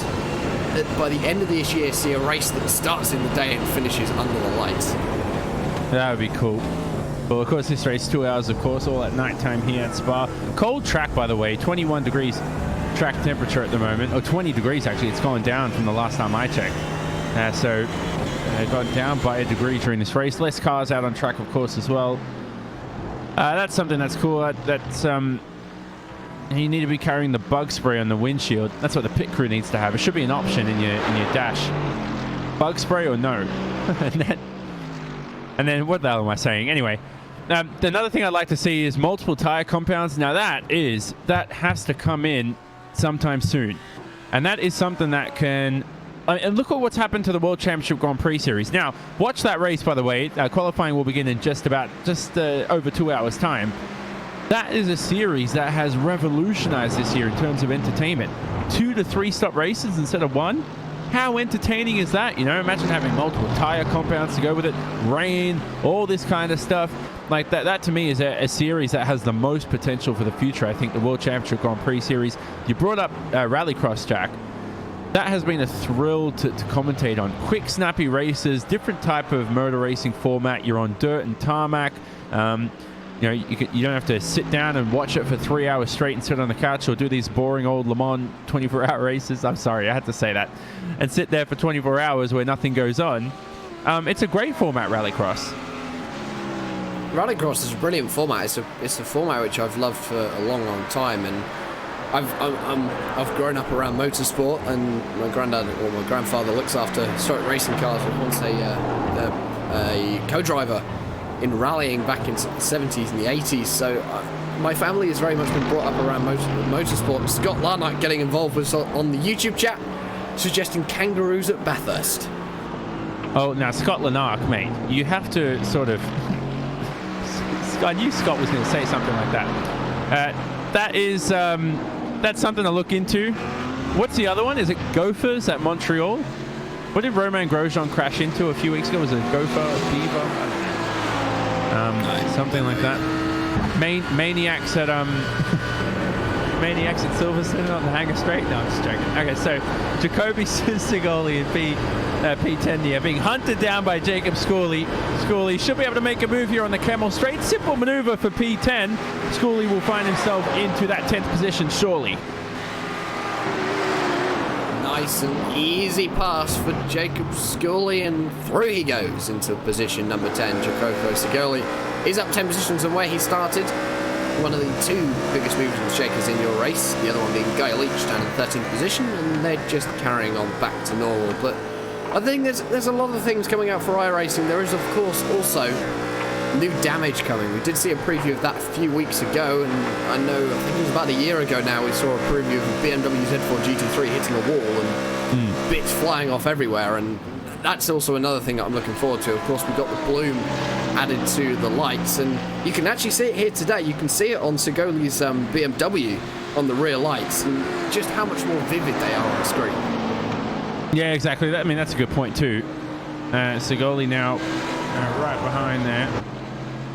by the end of this year, see a race that starts in the day and finishes under the lights. That would be cool. Well, of course, this race 2 hours, of course, all at night time here at Spa. Cold track, by the way, 21 degrees track temperature at the moment, or 20 degrees actually. It's gone down from the last time I checked. So it got down by a degree during this race. Less cars out on track, of course, as well. That's something that's cool. That's you need to be carrying the bug spray on the windshield. That's what the pit crew needs to have. It should be an option in your dash. Bug spray or no? and then what the hell am I saying? Anyway, another thing I'd like to see is multiple tire compounds. Now that has to come in sometime soon, and that is something that can. And look at what's happened to the World Championship Grand Prix Series. Now, watch that race, by the way. Qualifying will begin in just over 2 hours' time. That is a series that has revolutionized this year in terms of entertainment. 2 to 3 stop races instead of 1. How entertaining is that? You know, imagine having multiple tire compounds to go with it, rain, all this kind of stuff. Like that to me is a series that has the most potential for the future. I think the World Championship Grand Prix Series. You brought up Rallycross, Jack. That has been a thrill to commentate on. Quick, snappy races, different type of motor racing format. You're on dirt and tarmac. You know, you don't have to sit down and watch it for 3 hours straight and sit on the couch or do these boring old Le Mans 24-hour races. I'm sorry, I had to say that. And sit there for 24 hours where nothing goes on. It's a great format, Rallycross. Rallycross is a brilliant format. It's a format which I've loved for a long, long time, and I've grown up around motorsport, and my grandfather looks after historic racing cars. I was once a co-driver in rallying back in the 70s and the 80s, so my family has very much been brought up around motorsport. Scott Larnach getting involved with on the YouTube chat, suggesting kangaroos at Bathurst. Oh, now Scott Larnach, mate, you have to sort of... I knew Scott was going to say something like that. That's something to look into. What's the other one? Is it Gophers at Montreal? What did Romain Grosjean crash into a few weeks ago? Was it a gopher, a beaver? Something like that. Maniacs at Maniacs at Silverstone on the Hangar Straight. No, I'm just joking. Okay, so Jacoby Sigoli and P10 here being hunted down by Jacob Scully. Scully should be able to make a move here on the Camel Straight. Simple maneuver for P10. Scully will find himself into that 10th position surely. Nice and easy pass for Jacob Scully, and through he goes into position number 10. Jacopo Sigoli is up 10 positions on where he started. One of the two biggest movers and shakers in your race, the other one being Guy Leach down in 13th position, and they're just carrying on back to normal. But I think there's a lot of things coming out for iRacing. There is, of course, also new damage coming. We did see a preview of that a few weeks ago, and I think it was about a year ago now, we saw a preview of a BMW Z4 GT3 hitting a wall and bits flying off everywhere, and that's also another thing that I'm looking forward to. Of course, we've got the bloom added to the lights, and you can actually see it here today. You can see it on Sigoli's BMW on the rear lights, and just how much more vivid they are on the screen. Yeah, exactly. I mean, that's a good point too. Sigoli now right behind there.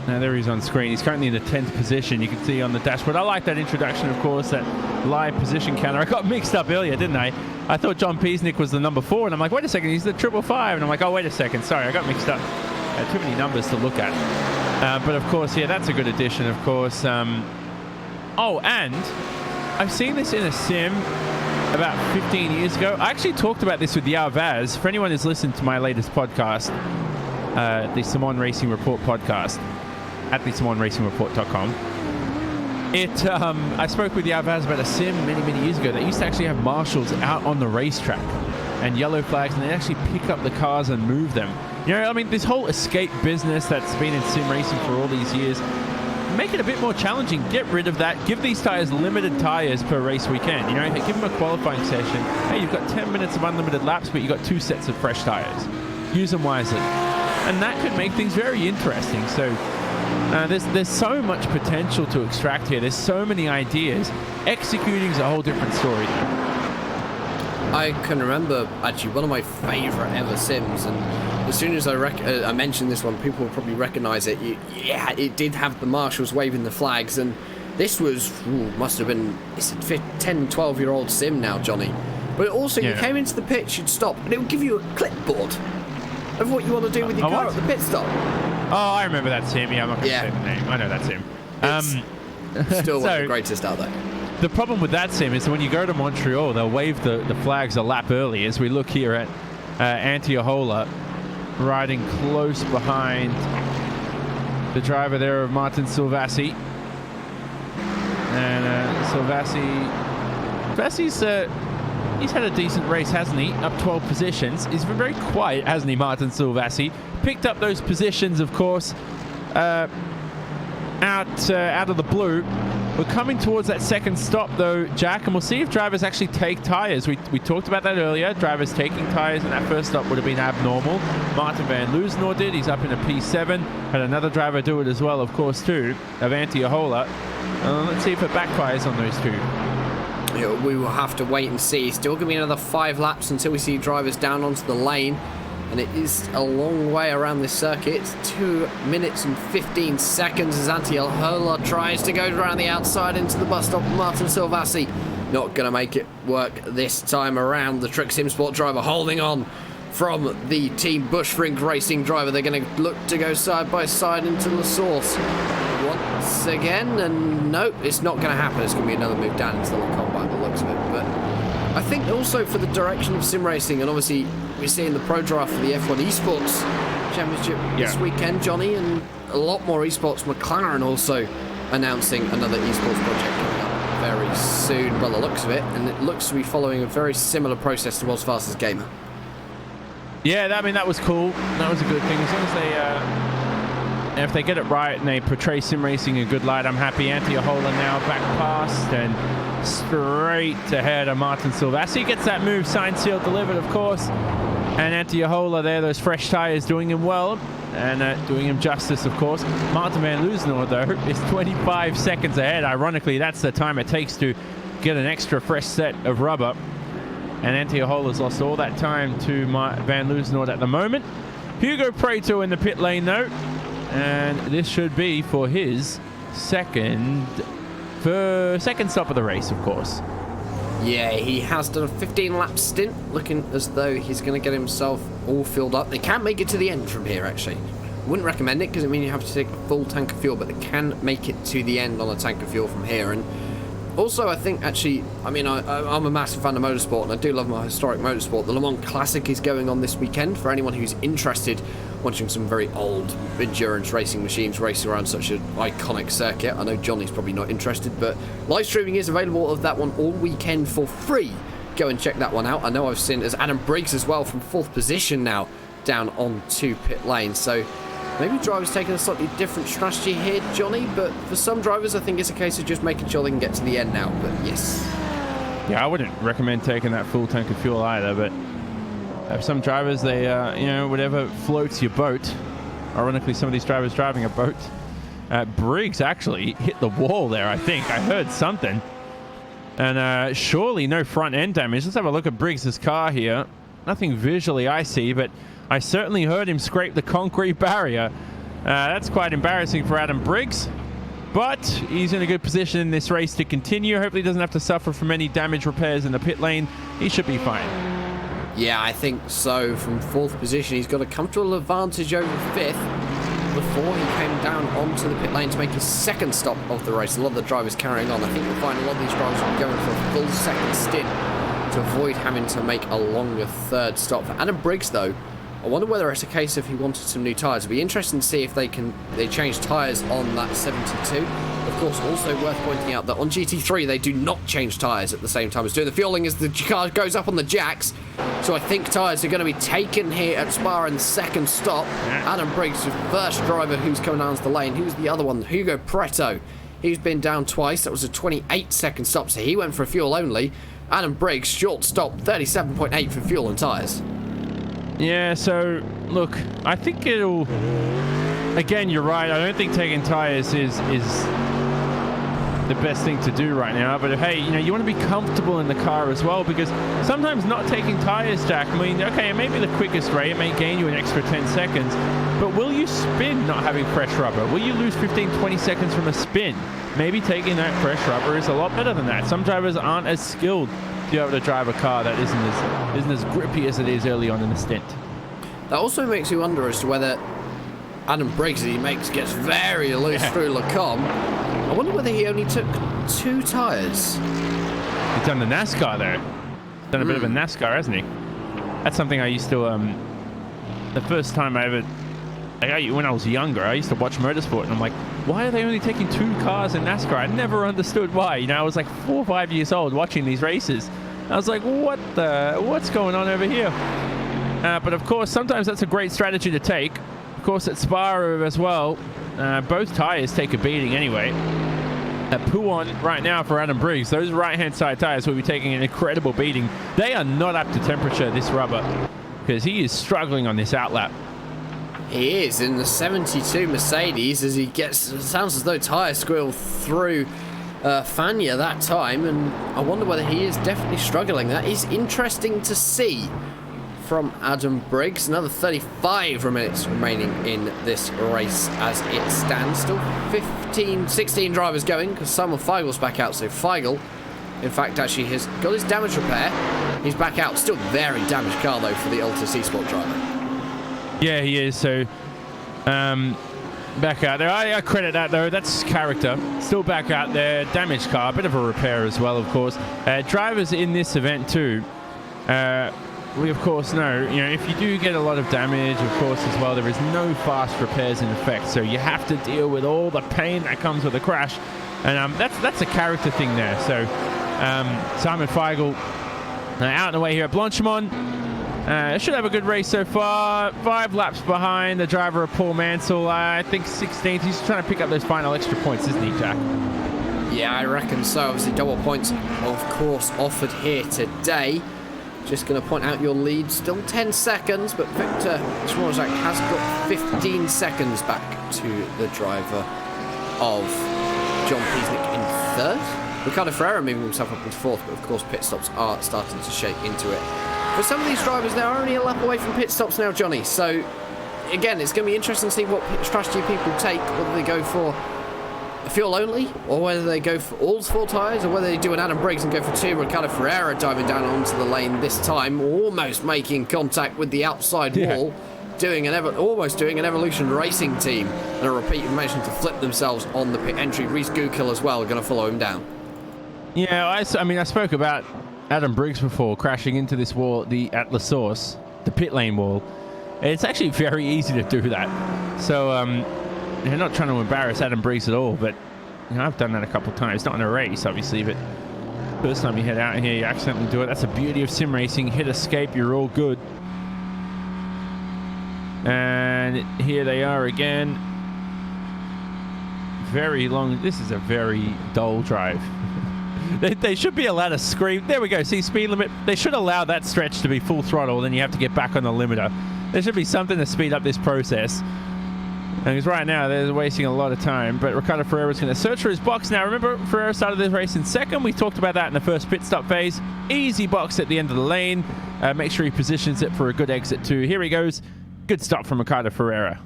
Now there he's on screen. He's currently in the 10th position. You can see on the dashboard. I like that introduction, of course, that live position counter. I got mixed up earlier, didn't I? I thought John Peasnick was the number 4, and I'm like, wait a second, he's the 555. And I'm like, oh, wait a second. Sorry, I got mixed up. Too many numbers to look at. But of course, yeah, that's a good addition, of course. Oh, and I've seen this in a sim about 15 years ago. I actually talked about this with Yao Vaz. For anyone who's listened to my latest podcast, the Simon Racing Report podcast, at theSimonRacingReport.com. I spoke with Yao Vaz about a sim many years ago that used to actually have marshals out on the racetrack and yellow flags, and they actually pick up the cars and move them. You know, I mean, this whole escape business that's been in sim racing for all these years, make it a bit more challenging. Get rid of that. Give these tires limited tires per race weekend. You know, give them a qualifying session. Hey, you've got 10 minutes of unlimited laps, but you've got 2 sets of fresh tires. Use them wisely. And that could make things very interesting. So there's so much potential to extract here. There's so many ideas. Executing is a whole different story. I can remember, actually, one of my favourite ever sims, and as soon as I mentioned this one, people will probably recognise it. Yeah, it did have the marshals waving the flags, and this was, must have been, it's a 10, 12-year-old sim now, Johnny. But also, you came into the pit, you'd stop, and it would give you a clipboard of what you want to do with your car at the pit stop. Oh, I remember that sim. Yeah, I'm not going to say the name. I know that sim. Still one of the greatest out there. The problem with that sim is when you go to Montreal, they'll wave the flags a lap early, as we look here at Antiohola, riding close behind the driver there of Martin Silvassi. And Silvassi's he's had a decent race, hasn't he? Up 12 positions. He's been very quiet, hasn't he, Martin Silvassi? Picked up those positions, of course, out of the blue. We're coming towards that second stop, though, Jack, and we'll see if drivers actually take tyres. We talked about that earlier. Drivers taking tyres in that first stop would have been abnormal. Martin Van Loosenor did. He's up in a P7. Had another driver do it as well, of course, too, of Antiohola. Let's see if it backfires on those two. Yeah, we will have to wait and see. Still going to be another 5 laps until we see drivers down onto the lane. And it is a long way around this circuit. It's 2 minutes and 15 seconds as Antiohola tries to go around the outside into the bus stop. Martin Silvassi not going to make it work this time around. The Trick Sim Sport driver holding on from the Team Bushfrink Racing driver. They're going to look to go side by side into the source once again. And nope, it's not going to happen. It's going to be another move down into the combat by the looks of it. But I think also for the direction of sim racing, and obviously we're seeing the pro draft for the F1 Esports Championship this weekend, Johnny, and a lot more esports. McLaren also announcing another esports project coming up very soon by the looks of it, and it looks to be following a very similar process to World's Fastest Gamer. Yeah, I mean, that was cool. That was a good thing. As long as they, if they get it right and they portray sim racing in a good light, I'm happy. Antiohola now back past and straight ahead of Martin Silvassi. Gets that move signed, sealed, delivered, of course. And Antiohola there, those fresh tyres doing him well and doing him justice, of course. Martin Van Loosenor, though, is 25 seconds ahead. Ironically, that's the time it takes to get an extra fresh set of rubber. And Antiohola's lost all that time to Van Loosenor at the moment. Hugo Preto in the pit lane, though. And this should be for his second stop of the race, of course. Yeah, he has done a 15-lap stint, looking as though he's going to get himself all filled up. They can make it to the end from here, actually. Wouldn't recommend it because it means you have to take a full tank of fuel, but they can make it to the end on a tank of fuel from here. And also, I think, actually, I mean, I'm a massive fan of motorsport, and I do love my historic motorsport. The Le Mans Classic is going on this weekend for anyone who's interested watching some very old endurance racing machines racing around such an iconic circuit. I know Johnny's probably not interested, but live streaming is available of that one all weekend for free. Go and check that one out. I know I've seen as Adam Briggs as well from 4th position now down onto pit lane. So maybe drivers taking a slightly different strategy here, Johnny, but for some drivers I think it's a case of just making sure they can get to the end now. But yes. Yeah, I wouldn't recommend taking that full tank of fuel either, but some drivers, they, you know, whatever floats your boat. Ironically, some of these drivers driving a boat. Briggs actually hit the wall there, I think. I heard something. And surely no front end damage. Let's have a look at Briggs' car here. Nothing visually I see, but I certainly heard him scrape the concrete barrier. That's quite embarrassing for Adam Briggs. But he's in a good position in this race to continue. Hopefully he doesn't have to suffer from any damage repairs in the pit lane. He should be fine. Yeah, I think so. From 4th position, he's got a comfortable advantage over 5th before he came down onto the pit lane to make his 2nd stop of the race. A lot of the drivers carrying on. I think you'll find a lot of these drivers will be going for a full 2nd stint to avoid having to make a longer 3rd stop. For Adam Briggs, though, I wonder whether it's a case of he wanted some new tyres. It'll be interesting to see if they change tyres on that 72. Of course, also worth pointing out that on GT3 they do not change tyres at the same time as doing the fueling as the car goes up on the jacks. So I think tyres are going to be taken here at Spa in the 2nd stop. Adam Briggs, the first driver who's coming down to the lane. Who's the other one? Hugo Preto. He's been down twice. That was a 28-second stop, so he went for fuel only. Adam Briggs, short stop, 37.8 for fuel and tyres. Yeah, so, look, I think it'll... Again, you're right. I don't think taking tyres is the best thing to do right now. But, hey, you know, you want to be comfortable in the car as well, because sometimes not taking tyres, Jack, I mean, okay, it may be the quickest rate. It may gain you an extra 10 seconds. But will you spin not having fresh rubber? Will you lose 15, 20 seconds from a spin? Maybe taking that fresh rubber is a lot better than that. Some drivers aren't as skilled to be able to drive a car that isn't as grippy as it is early on in the stint. That also makes you wonder as to whether Adam Briggs, gets very loose through Le Mans. I wonder whether he only took 2 tyres. He's done the NASCAR there. Done a bit of a NASCAR, hasn't he? That's something I used to, the first time I ever, when I was younger, I used to watch motorsport, and I'm like, why are they only taking 2 cars in NASCAR? I never understood why. You know, I was like 4 or 5 years old watching these races. I was like, what's going on over here? But of course, sometimes that's a great strategy to take. Of course, at Spa as well, both tyres take a beating anyway. At Pouon right now for Adam Briggs, those right-hand side tyres will be taking an incredible beating. They are not up to temperature, this rubber, because he is struggling on this outlap. He is in the 72 Mercedes as he gets, it sounds as though tyre squeal through Fania that time, and I wonder whether he is definitely struggling. That is interesting to see from Adam Briggs. Another 35 minutes remaining in this race as it stands. Still 16 drivers going because Simon Feigel's back out. So Feigl, in fact, actually has got his damage repair. He's back out. Still very damaged car though for the Altus Esport driver. Yeah, he is. So back out there. I credit that though. That's character. Still back out there. Damaged car. A bit of a repair as well, of course. Drivers in this event too. We of course know, you know, if you do get a lot of damage, of course, as well, there is no fast repairs in effect. So you have to deal with all the pain that comes with a crash. And that's a character thing there. So Simon Feigl out and away here at Blanchimont. Should have a good race so far. 5 laps behind the driver of Paul Mansell. I think 16th. He's trying to pick up those final extra points, isn't he, Jack? Yeah, I reckon so. Obviously, double points, of course, offered here today. Just going to point out your lead. Still 10 seconds, but Victor Schwarzak has got 15 seconds back to the driver of John Piesnik in 3rd. Ricardo Ferreira moving himself up into 4th, but of course pit stops are starting to shape into it. For some of these drivers, they're only a lap away from pit stops now, Johnny. So, again, it's going to be interesting to see what strategy people take, whether they go for fuel only, or whether they go for all 4 tyres, or whether they do an Adam Briggs and go for 2. Ricardo Ferreira diving down onto the lane this time, almost making contact with the outside wall, almost doing an Evolution Racing team. And a repeat, managing to flip themselves on the pit entry. Reese Gukill as well, going to follow him down. Yeah, I mean, I spoke about Adam Briggs before crashing into this wall at La Source, the pit lane wall. It's actually very easy to do that. So, you're not trying to embarrass Adam Briggs at all, but you know, I've done that a couple of times. Not in a race, obviously, but first time you head out here, you accidentally do it. That's the beauty of sim racing. Hit escape, you're all good. And here they are again. Very long. This is a very dull drive. They should be allowed to scream. There we go. See, speed limit. They should allow that stretch to be full throttle. Then you have to get back on the limiter. There should be something to speed up this process. Because right now they're wasting a lot of time. But Ricardo Ferreira is going to search for his box now. Remember, Ferreira started this race in second. We talked about that in the first pit stop phase. Easy box at the end of the lane. Make sure he positions it for a good exit too. Here he goes. Good stop from Ricardo Ferreira.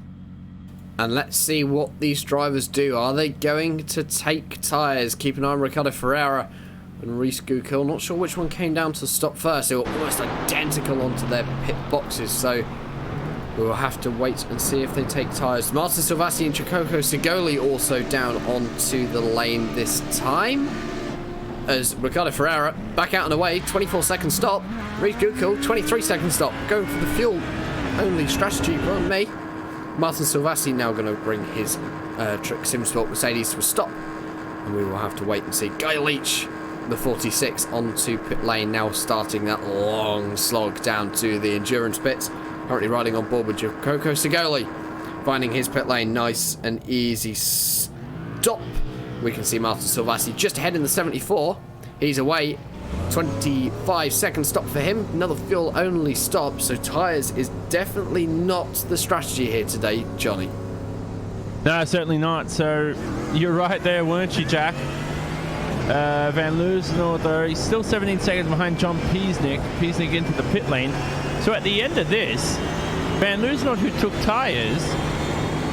And let's see what these drivers do. Are they going to take tyres? Keep an eye on Ricardo Ferreira and Reese Gukill. Not sure which one came down to stop first. They were almost identical onto their pit boxes, so we will have to wait and see if they take tyres. Martin Silvassi and Jacopo Sigoli also down onto the lane this time. As Ricardo Ferreira back out and away, 24-second stop. Reese Gukill, 23-second stop. Going for the fuel only strategy from me. Martin Silvassi now going to bring his Trick Simsport Mercedes to a stop, and we will have to wait and see. Guy Leach, the 46, onto pit lane, now starting that long slog down to the endurance pits. Currently riding on board with Jacopo Sigoli, finding his pit lane. Nice and easy stop. We can see Martin Silvassi just ahead in the 74. He's away. 25-second stop for him. Another fuel only stop, so tyres is definitely not the strategy here today, Johnny. No, certainly not. So you're right there, weren't you, Jack? Van Loosenholt, though, he's still 17 seconds behind John Peasnick. Peasnick into the pit lane. So at the end of this, Van Loosenholt, who took tyres,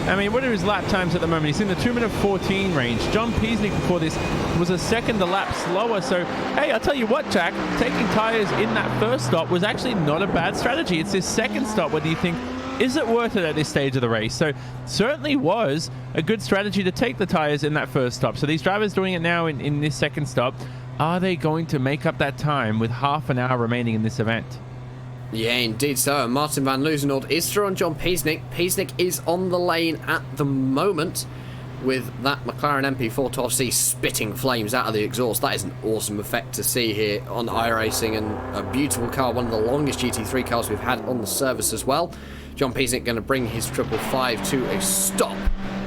I mean, what are his lap times at the moment? He's in the 2-minute 14 range. John Peasnick before this was a second a lap slower. So, hey, I'll tell you what, Jack, taking tyres in that first stop was actually not a bad strategy. It's this second stop where you think, is it worth it at this stage of the race? So, certainly was a good strategy to take the tyres in that first stop. So, these drivers doing it now in this second stop, are they going to make up that time with half an hour remaining in this event? Yeah, indeed so. Martin Van Loosenholt is through on John Peasnick. Peasnick is on the lane at the moment with that McLaren MP412C spitting flames out of the exhaust. That is an awesome effect to see here on iRacing, and a beautiful car, one of the longest GT3 cars we've had on the service as well. John Peasnick going to bring his 555 to a stop.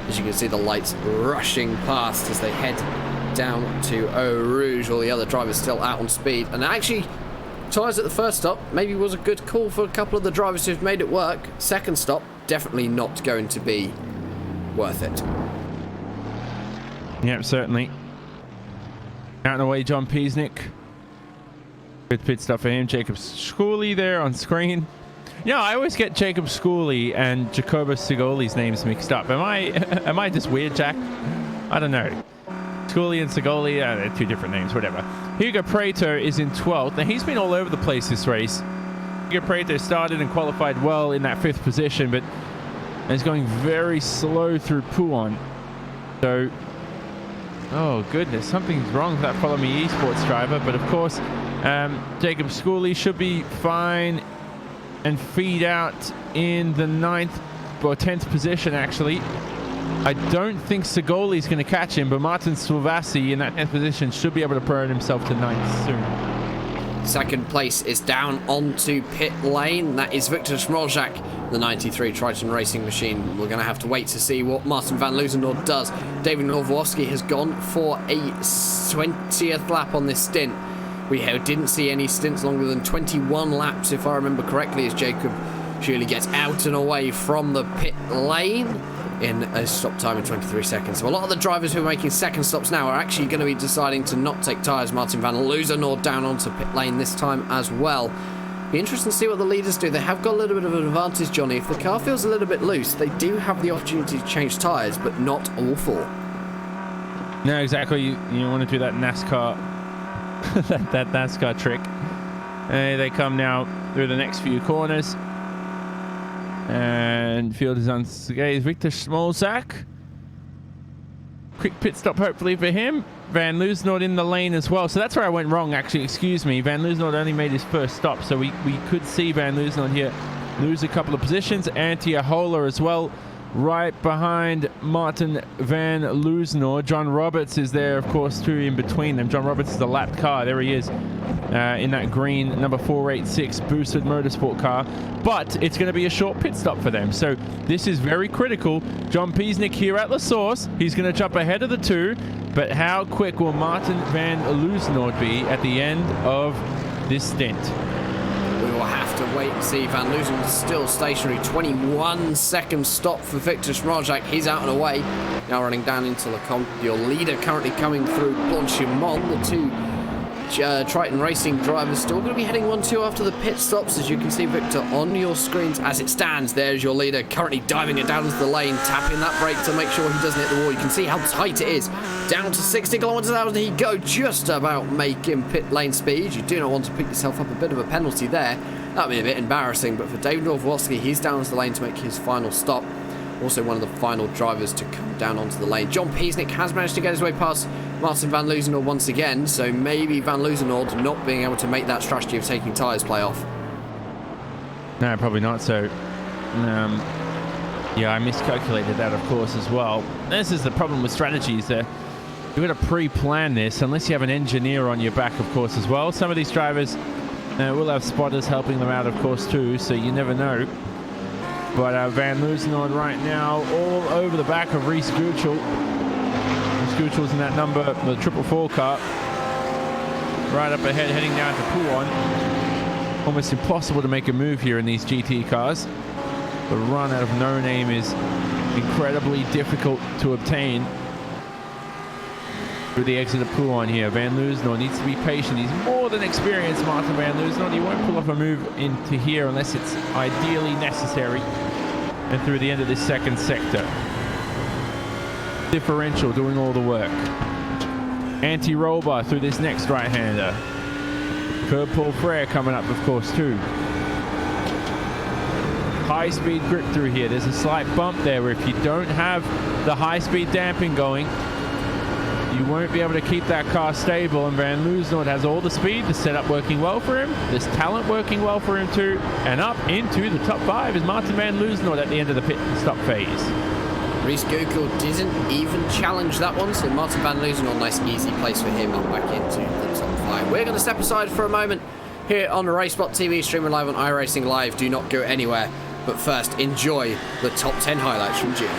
As you can see, the lights rushing past as they head down to Eau Rouge. All the other drivers still out on speed. And actually, tyres at the first stop maybe was a good call for a couple of the drivers who've made it work. Second stop, definitely not going to be worth it. Yeah, certainly. Out and away, John Peasnick. Good pit stop for him. Jacob Schooley there on screen. You know, I always get Jacob Schooley and Jacopo Sigoli's names mixed up. Am I just weird, Jack? I don't know. Schooley and Sigoli, they're two different names, whatever. Hugo Prato is in 12th. Now, he's been all over the place this race. Hugo Prato started and qualified well in that 5th position, but is going very slow through Pouon. So, oh goodness, something's wrong with that Follow Me Esports driver. But of course, Jacob Schooley should be fine and feed out in the 9th or 10th position, actually. I don't think Sigoli's going to catch him, but Martin Silvassi in that 10th position should be able to burn himself to 9th soon. Second place is down onto pit lane. That is Victor Smolzak, the 93 Triton Racing Machine. We're going to have to wait to see what Martin Van Loosenholt does. David Norwowski has gone for a 20th lap on this stint. We didn't see any stints longer than 21 laps, if I remember correctly, as Jacob Schooley gets out and away from the pit lane in a stop time of 23 seconds. So a lot of the drivers who are making second stops now are actually going to be deciding to not take tyres. Martin Van Loosenholt down onto pit lane this time as well. Be interesting to see what the leaders do. They have got a little bit of an advantage, Johnny. If the car feels a little bit loose, they do have the opportunity to change tyres, but not all four. No, exactly. You want to do that NASCAR, that NASCAR trick. They come now through the next few corners. And field is unscathed. Victor Smolzak. Quick pit stop hopefully for him. Van Loosenord in the lane as well. So that's where I went wrong, actually. Excuse me. Van Loosenord only made his first stop. So we could see Van Loosenord here lose a couple of positions. Anti-Ahola as well, right behind Martin Van Loosenord. John Roberts is there, of course, too, in between them. John Roberts is the lapped car. There he is in that green number 486 boosted motorsport car. But it's going to be a short pit stop for them. So this is very critical. John Piesnik here at La Source. He's going to jump ahead of the two. But how quick will Martin Van Loosenord be at the end of this stint? We will have to wait and see. Van Loosenord still stationary. 21-second stop for Victor Smolzak. He's out and away. Now running down into Lecomte. Your leader currently coming through Blanchimont. The two Triton Racing drivers still going to be heading 1-2 after the pit stops. As you can see, Victor, on your screens as it stands, there's your leader currently diving it down into the lane, tapping that brake to make sure he doesn't hit the wall. You can see how tight it is. Down to 60 kilometers an hour, and he go just about making pit lane speed. You do not want to pick yourself up a bit of a penalty there. That'd be a bit embarrassing, but for David Norwowski, he's down to the lane to make his final stop. Also one of the final drivers to come down onto the lane. John Piesnik has managed to get his way past Martin Van Loosenord once again, so maybe Van Loosenord not being able to make that strategy of taking tyres play off. No, probably not. So, yeah, I miscalculated that, of course, as well. This is the problem with strategies. You've got to pre-plan this, unless you have an engineer on your back, of course, as well. Some of these drivers will have spotters helping them out, of course, too, so you never know. But Van Loosenord right now all over the back of Reese Guchel. Reese Guchel's in that number, the 444 car. Right up ahead, heading down to Pouon. Almost impossible to make a move here in these GT cars. The run out of No Name is incredibly difficult to obtain. Through the exit of Pouon here, Van Loosenord needs to be patient. He's more than experienced, Martin Van Loosenord. He won't pull off a move into here unless it's ideally necessary. And through the end of this second sector. Differential doing all the work. Anti-roll bar through this next right-hander. Curb Paul Frere coming up, of course, too. High-speed grip through here. There's a slight bump there where if you don't have the high-speed damping going, you won't be able to keep that car stable, and Van Loosenord has all the speed, the setup working well for him, there's talent working well for him too, and up into the top 5 is Martin Van Loosenord at the end of the pit stop phase. Reese Guchel didn't even challenge that one, so Martin Van Loosenord, nice easy place for him and back into the top 5. We're going to step aside for a moment here on RaceSpotTV, streaming live on iRacing Live. Do not go anywhere, but first enjoy the top 10 highlights from June.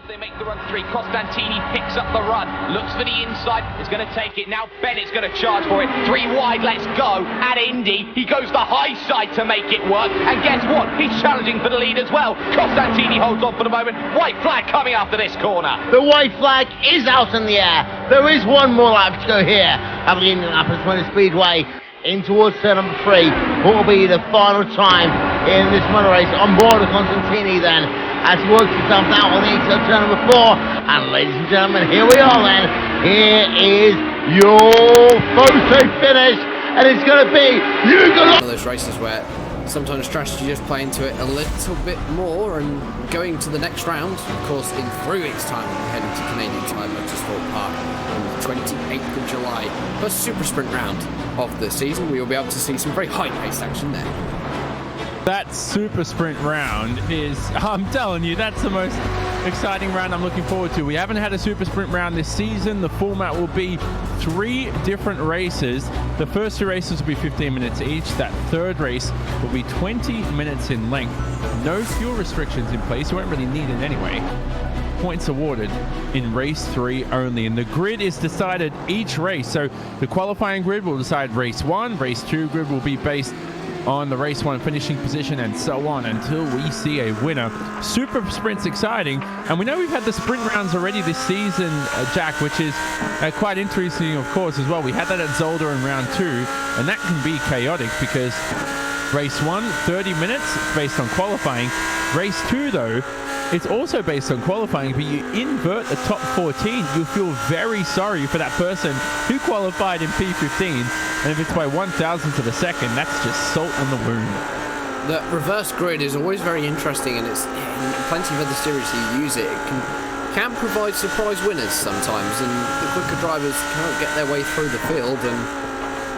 They make the run 3. Costantini picks up the run, looks for the inside, is going to take it. Now Bennett's going to charge for it. 3 wide, let's go. At Indy, he goes the high side to make it work. And guess what? He's challenging for the lead as well. Costantini holds on for the moment. White flag coming after this corner. The white flag is out in the air. There is one more lap to go here at the Indianapolis Motor Speedway in towards turn number 3. What will be the final time in this motor race on board of Costantini then, as he works himself out on the exit of turn number 4. And ladies and gentlemen, here we are then. Here is your photo finish, and it's going to be one of those races where sometimes strategy just play into it a little bit more, and going to the next round, of course, in 3 weeks' time, we're heading to Canadian Tire Motorsport Park on the 28th of July. First super sprint round of the season. We will be able to see some very high-paced action there. That super sprint round is, I'm telling you, that's the most exciting round I'm looking forward to. We haven't had a super sprint round this season. The format will be 3 different races. The first 2 races will be 15 minutes each. That third race will be 20 minutes in length. No fuel restrictions in place. You won't really need it anyway. Points awarded in race 3 only, and the grid is decided each race. So the qualifying grid will decide race 1. Race 2 grid will be based on the race 1 finishing position, and so on until we see a winner. Super sprint's exciting, and we know we've had the sprint rounds already this season, Jack, which is quite interesting, of course, as well. We had that at Zolder in round 2, and that can be chaotic because race 1, 30 minutes, it's based on qualifying. Race 2, though, it's also based on qualifying, but you invert the top 14, you'll feel very sorry for that person who qualified in P15. And if it's by 1,000th of a second, that's just salt on the wound. The reverse grid is always very interesting, and it's in plenty of other series you use it. It can provide surprise winners sometimes, and the quicker drivers can't get their way through the field. And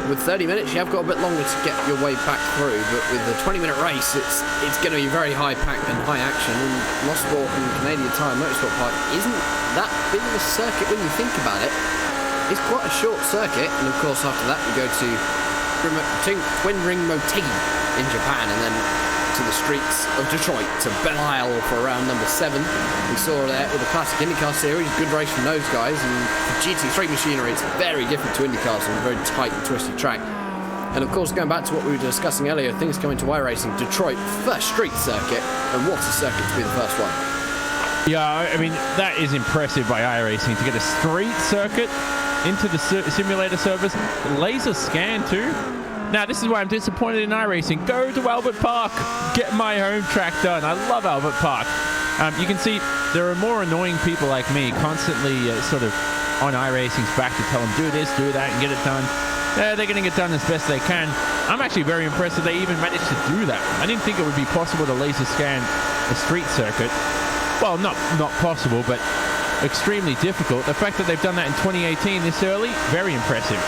with 30 minutes, you have got a bit longer to get your way back through, but with the 20-minute race, it's going to be very high-packed and high action. And Mosport and Canadian Tire Motorsport Park isn't that big of a circuit when you think about it. It's quite a short circuit, and of course after that we go to Twin Ring Motegi in Japan, and then to the streets of Detroit to Belle Isle for round number 7. We saw there with the Classic IndyCar Series, good race from those guys, and the GT3 machinery, it's very different to IndyCars on a very tight and twisty track. And of course, going back to what we were discussing earlier, things coming to iRacing, Detroit, first street circuit, and what a circuit to be the first one. Yeah, I mean, that is impressive by iRacing to get a street circuit into the simulator service. Laser scan too. Now, this is why I'm disappointed in iRacing. Go to Albert Park. Get my home track done. I love Albert Park. You can see there are more annoying people like me constantly sort of on iRacing's back to tell them, do this, do that, and get it done. They're getting it done as best they can. I'm actually very impressed that they even managed to do that. I didn't think it would be possible to laser scan a street circuit. Well, not possible, but extremely difficult. The fact that they've done that in 2018 this early, very impressive.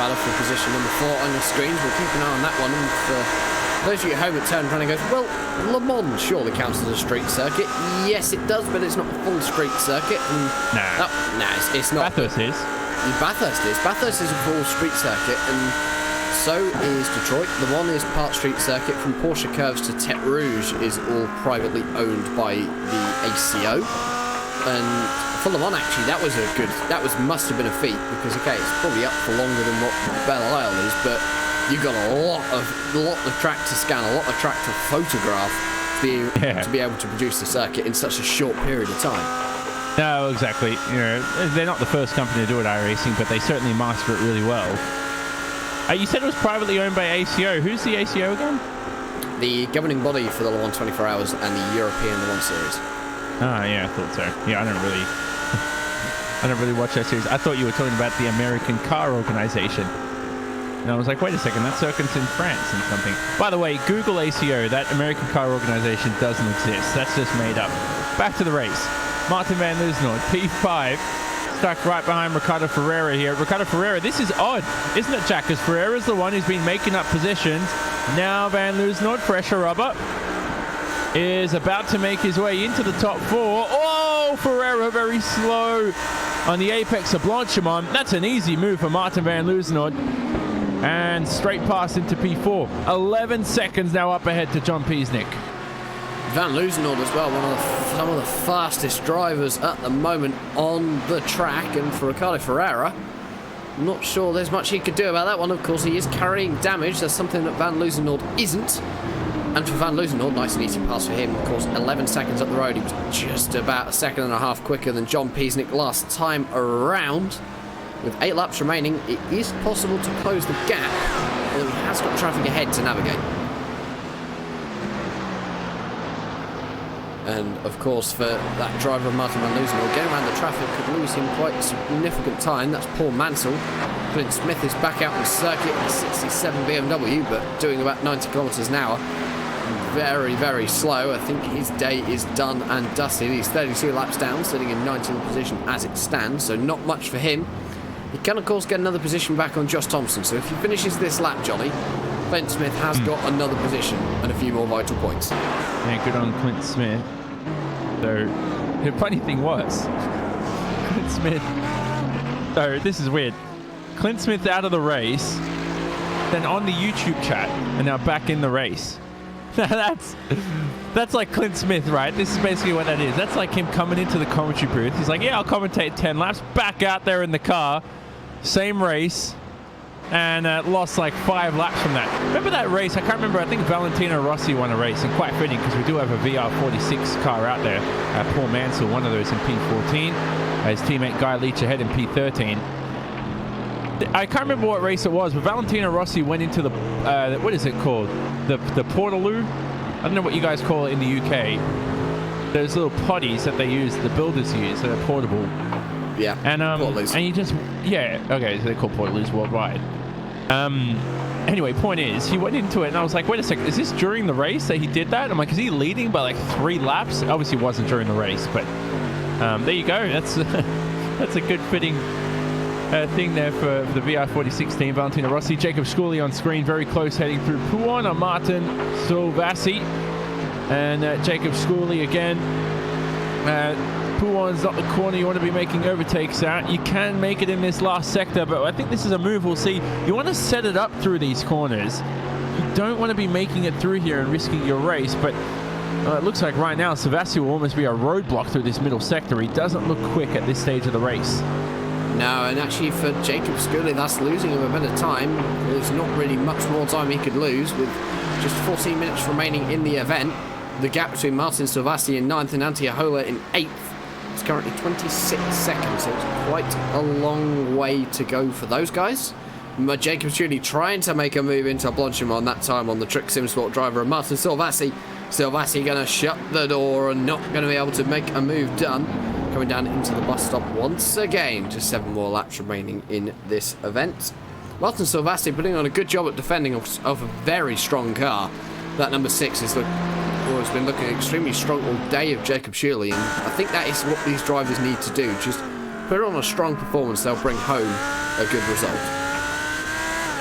Battle for position number 4 on your screens. We'll keep an eye on that one. And for those of you at home at turn trying to go, well, Le Mans surely counts as a street circuit. Yes, it does, but it's not a full street circuit. And it's not. Bathurst is. Bathurst is. Bathurst is a full street circuit, and so is Detroit. Le Mans is part street circuit. From Porsche Curves to Tete Rouge is all privately owned by the ACO. And for Le Mans, actually, must have been a feat, because okay, it's probably up for longer than what Belle Isle is, but you've got a lot of track to scan, a lot of track to photograph to be able to produce the circuit in such a short period of time. No, exactly. You know, they're not the first company to do it, iRacing, but they certainly master it really well. You said it was privately owned by ACO. Who's the ACO again? The governing body for the Le Mans 24 Hours and the European Le Mans Series. Ah, yeah, I thought so. Yeah, I don't really watch that series. I thought you were talking about the American Car Organization. And I was like, wait a second, that circuit's in France and something. By the way, Google ACO, that American Car Organization doesn't exist. That's just made up. Back to the race. Martin van Liesnoord, P5, stuck right behind Ricardo Ferreira here. Ricardo Ferreira, this is odd, isn't it, Jack? Because Ferreira's the one who's been making up positions. Now van Liesnoord, pressure rubber, is about to make his way into the top 4. Oh, Ferreira very slow on the apex of Blanchimont. That's an easy move for Martin van Liesnoord. And straight past into P4. 11 seconds now up ahead to John Piesnik. Van Loosenholt as well, some of the fastest drivers at the moment on the track, and for Ricardo Ferreira, I'm not sure there's much he could do about that one. Of course, he is carrying damage. That's something that Van Loosenholt isn't. And for Van Loosenholt, nice and easy pass for him. Of course, 11 seconds up the road. He was just about a second and a half quicker than John Peasnick last time around. With 8 laps remaining, it is possible to close the gap, although he has got traffic ahead to navigate. And of course, for that driver, Martin Van Loosenholt, getting around the traffic could lose him quite significant time. That's Paul Mansell. Clint Smith is back out on the circuit in a 67 BMW, but doing about 90 kilometres an hour. Very, very slow. I think his day is done and dusted. He's 32 laps down, sitting in 19th position as it stands, so not much for him. He can, of course, get another position back on Josh Thompson, so if he finishes this lap, Johnny, Clint Smith has got another position and a few more vital points. Yeah, good on Clint Smith. So, the funny thing was, Clint Smith... So, this is weird. Clint Smith out of the race, then on the YouTube chat, and now back in the race. That's like Clint Smith, right? This is basically what that is. That's like him coming into the commentary booth. He's like, yeah, I'll commentate 10 laps. Back out there in the car. Same race. And lost like 5 laps from that. Remember that race? I can't remember. I think Valentino Rossi won a race. And quite fitting because we do have a VR46 car out there. Paul Mansell, one of those in P14. His teammate Guy Leach ahead in P13. I can't remember what race it was, but Valentino Rossi went into the, what is it called? The Portaloo? I don't know what you guys call it in the UK. Those little potties that they use, the builders use, that are portable. Yeah, and you just, yeah, okay, so they're called Portaloos worldwide. Anyway, point is, he went into it, and I was like, wait a second, is this during the race that he did that? I'm like, is he leading by like 3 laps? Obviously, it wasn't during the race, but there you go. That's that's a good fitting thing there for the VR46 team. Valentino Rossi, Jacob Schooley on screen, very close heading through Puon on Martin Silvassi. And Jacob Schooley again. Puon's not the corner you want to be making overtakes at. You can make it in this last sector, but I think this is a move we'll see. You want to set it up through these corners. You don't want to be making it through here and risking your race, but it looks like right now Silvassi will almost be a roadblock through this middle sector. He doesn't look quick at this stage of the race. No, and actually for Jacob Schooley, that's losing him a bit of time. There's not really much more time he could lose with just 14 minutes remaining in the event. The gap between Martin Silvassi in 9th and Antti Ahola in 8th is currently 26 seconds, so it's quite a long way to go for those guys. But Jacob Schooley trying to make a move into Blanchimont that time on the Trick Sim Sport driver and Martin Silvassi. Silvassi going to shut the door and not going to be able to make a move done. Coming down into the bus stop once again. Just 7 more laps remaining in this event. Martin Silvassi putting on a good job at defending of a very strong car. That number 6 has been looking extremely strong all day of Jacob Schooley, and I think that is what these drivers need to do. Just put on a strong performance, they'll bring home a good result.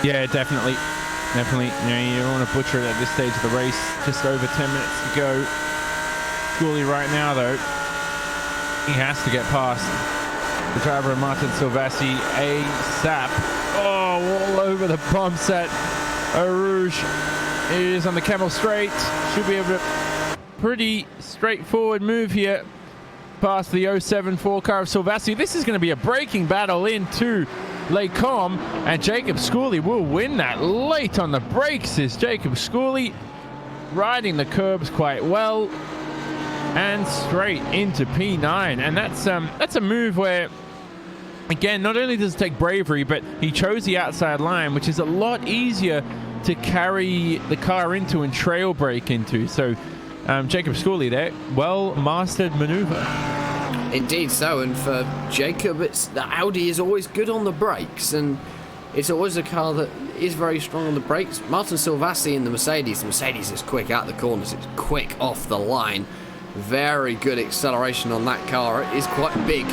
Yeah, definitely. Definitely. You know, you don't want to butcher it at this stage of the race. Just over 10 minutes to go. Schooley right now, though, he has to get past the driver of Martin Silvassi ASAP. Oh, all over the bumps at Rouge. It is on the Camel Straight. Should be able to pretty straightforward move here past the 074 car of Silvassi. This is going to be a braking battle into Les Combes, and Jacob Schooley will win that late on the brakes. Is Jacob Schooley riding the curbs quite well and straight into P9, and that's a move where, again, not only does it take bravery, but he chose the outside line, which is a lot easier to carry the car into and trail brake into. So Jacob Schooley there, well mastered maneuver. Indeed so, and for Jacob, the Audi is always good on the brakes, and it's always a car that is very strong on the brakes. Martin Silvassi in the Mercedes is quick out the corners, it's quick off the line. Very good acceleration on that car. It is quite big.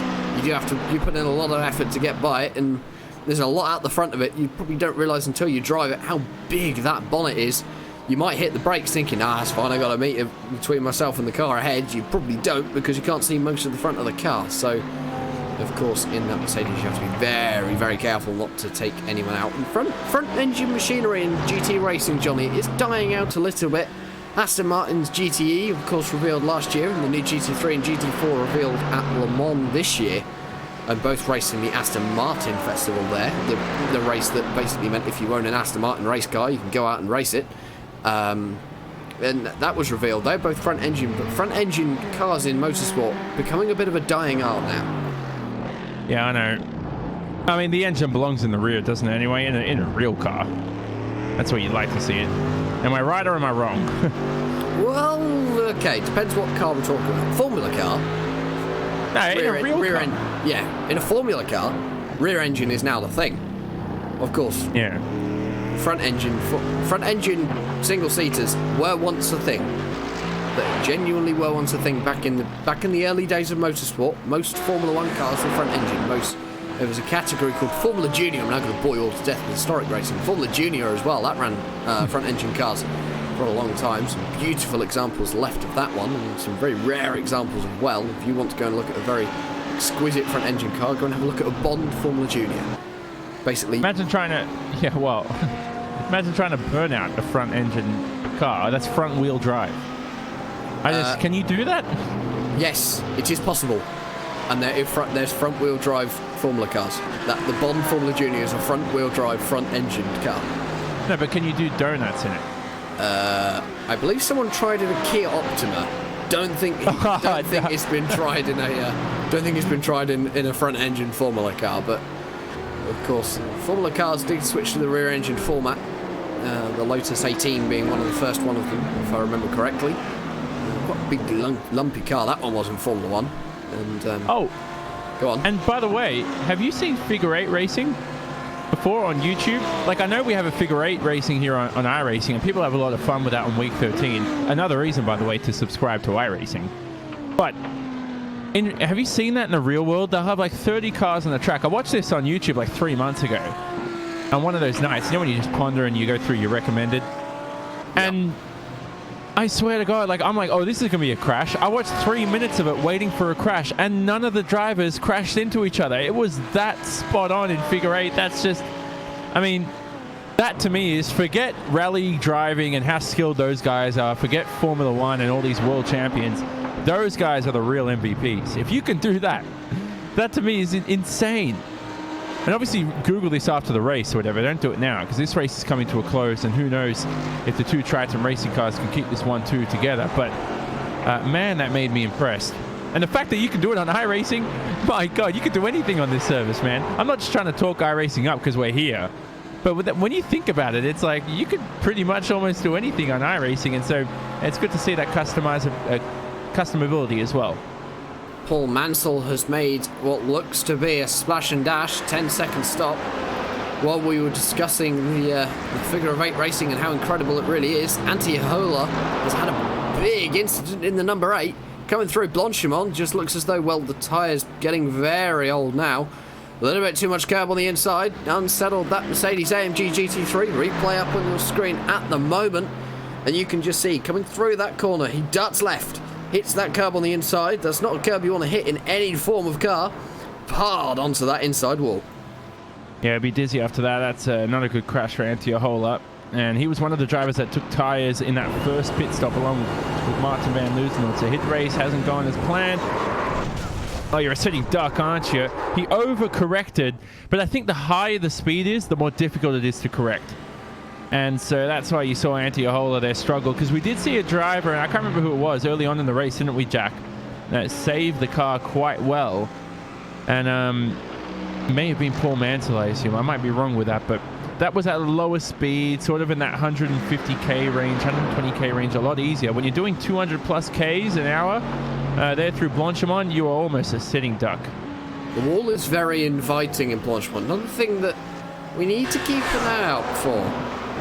You put in a lot of effort to get by it, and there's a lot out the front of it. You probably don't realise until you drive it how big that bonnet is. You might hit the brakes thinking, it's fine, I got a meter between myself and the car ahead. You probably don't, because you can't see most of the front of the car. So, of course, in that Mercedes, you have to be very, very careful not to take anyone out. And front engine machinery in GT racing, Johnny, is dying out a little bit. Aston Martin's GTE, of course, revealed last year, and the new GT3 and GT4 revealed at Le Mans this year, and both racing the Aston Martin Festival there, the race that basically meant if you own an Aston Martin race car, you can go out and race it. And that was revealed. They're both front engine, but front engine cars in motorsport becoming a bit of a dying art now. Yeah, I know. I mean, the engine belongs in the rear, doesn't it? Anyway, in a real car. That's where you'd like to see it. Am I right or am I wrong? Well, okay, depends what car we're talking about. Formula car. No, in a real car. Yeah, in a Formula car, rear engine is now the thing. Of course. Yeah. Front engine single seaters were once a thing. They genuinely were once a thing back in the early days of motorsport. Most Formula One cars were front engine. There was a category called Formula Junior. I'm now going to bore you all to death with historic racing. Formula Junior as well. That ran front engine cars for a long time. Some beautiful examples left of that one, and some very rare examples as well. If you want to go and look at a very exquisite front engine car, go and have a look at a Bond Formula Junior. Basically, imagine trying to imagine trying to burn out a front engine car. That's front wheel drive. Can you do that? Yes, it is possible. And there's front wheel drive Formula cars. The Bond Formula Junior is a front wheel drive front engined car. No, but can you do donuts in it? I believe someone tried it at Kia Optima. Don't think it's been tried in a front engine Formula car, but of course Formula cars did switch to the rear engine format. The Lotus 18 being one of the first one of them, if I remember correctly. Quite a big lumpy car that one was in Formula 1. And go on. And by the way, have you seen figure 8 racing before on YouTube? Like, I know we have a figure 8 racing here on iRacing, and people have a lot of fun with that on week 13. Another reason, by the way, to subscribe to iRacing. But have you seen that in the real world? They'll have like 30 cars on the track. I watched this on YouTube like 3 months ago. On one of those nights, you know when you just ponder and you go through your recommended? And I swear to God, I'm like, oh, this is going to be a crash. I watched 3 minutes of it waiting for a crash, and none of the drivers crashed into each other. It was that spot on in figure 8. That's just, I mean, that to me is, forget rally driving and how skilled those guys are. Forget Formula 1 and all these world champions. Those guys are the real MVPs. If you can do that, that to me is insane. And obviously, Google this after the race or whatever. Don't do it now, because this race is coming to a close, and who knows if the two Triton racing cars can keep this 1-2 together. But, man, that made me impressed. And the fact that you can do it on iRacing, my God, you can do anything on this service, man. I'm not just trying to talk iRacing up because we're here. But when you think about it, it's like you could pretty much almost do anything on iRacing. And so it's good to see that customability as well. Paul Mansell has made what looks to be a splash and dash 10-second stop. While we were discussing the figure of 8 racing and how incredible it really is, Antiola has had a big incident in the number 8. Coming through Blanchimont, just looks as though, well, the tyre's getting very old now. A little bit too much curb on the inside. Unsettled that Mercedes-AMG GT3. Replay up on your screen at the moment. And you can just see, coming through that corner, he darts left. Hits that curb on the inside. That's not a curb you want to hit in any form of car. Hard onto that inside wall. Yeah, it'd be dizzy after that. That's not a good crash for Antiola. And he was one of the drivers that took tyres in that first pit stop along with Martin van Loosenholt. So his race hasn't gone as planned. Oh, you're a sitting duck, aren't you? He overcorrected, but I think the higher the speed is, the more difficult it is to correct. And so that's why you saw Antiola there struggle, because we did see a driver, and I can't remember who it was, early on in the race, didn't we, Jack? That saved the car quite well. And may have been Paul Mansell, I assume. I might be wrong with that, but that was at a lower speed, sort of in that 150k range, 120k range, a lot easier. When you're doing 200 plus Ks an hour there through Blanchimont, you are almost a sitting duck. The wall is very inviting in Blanchimont. Another thing that we need to keep an eye out for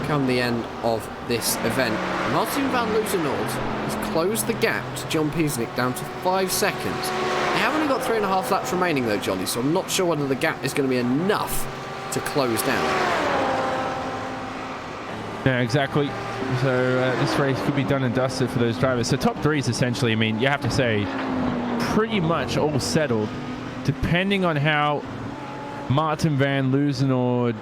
come the end of this event. Martin van Loosenholt has closed the gap to John Piesnik down to 5 seconds. They have only got 3.5 laps remaining though, Johnny, so I'm not sure whether the gap is going to be enough to close down. Yeah, exactly. So this race could be done and dusted for those drivers. So top 3 is essentially, I mean, you have to say, pretty much all settled, depending on how Martin van Loosenholt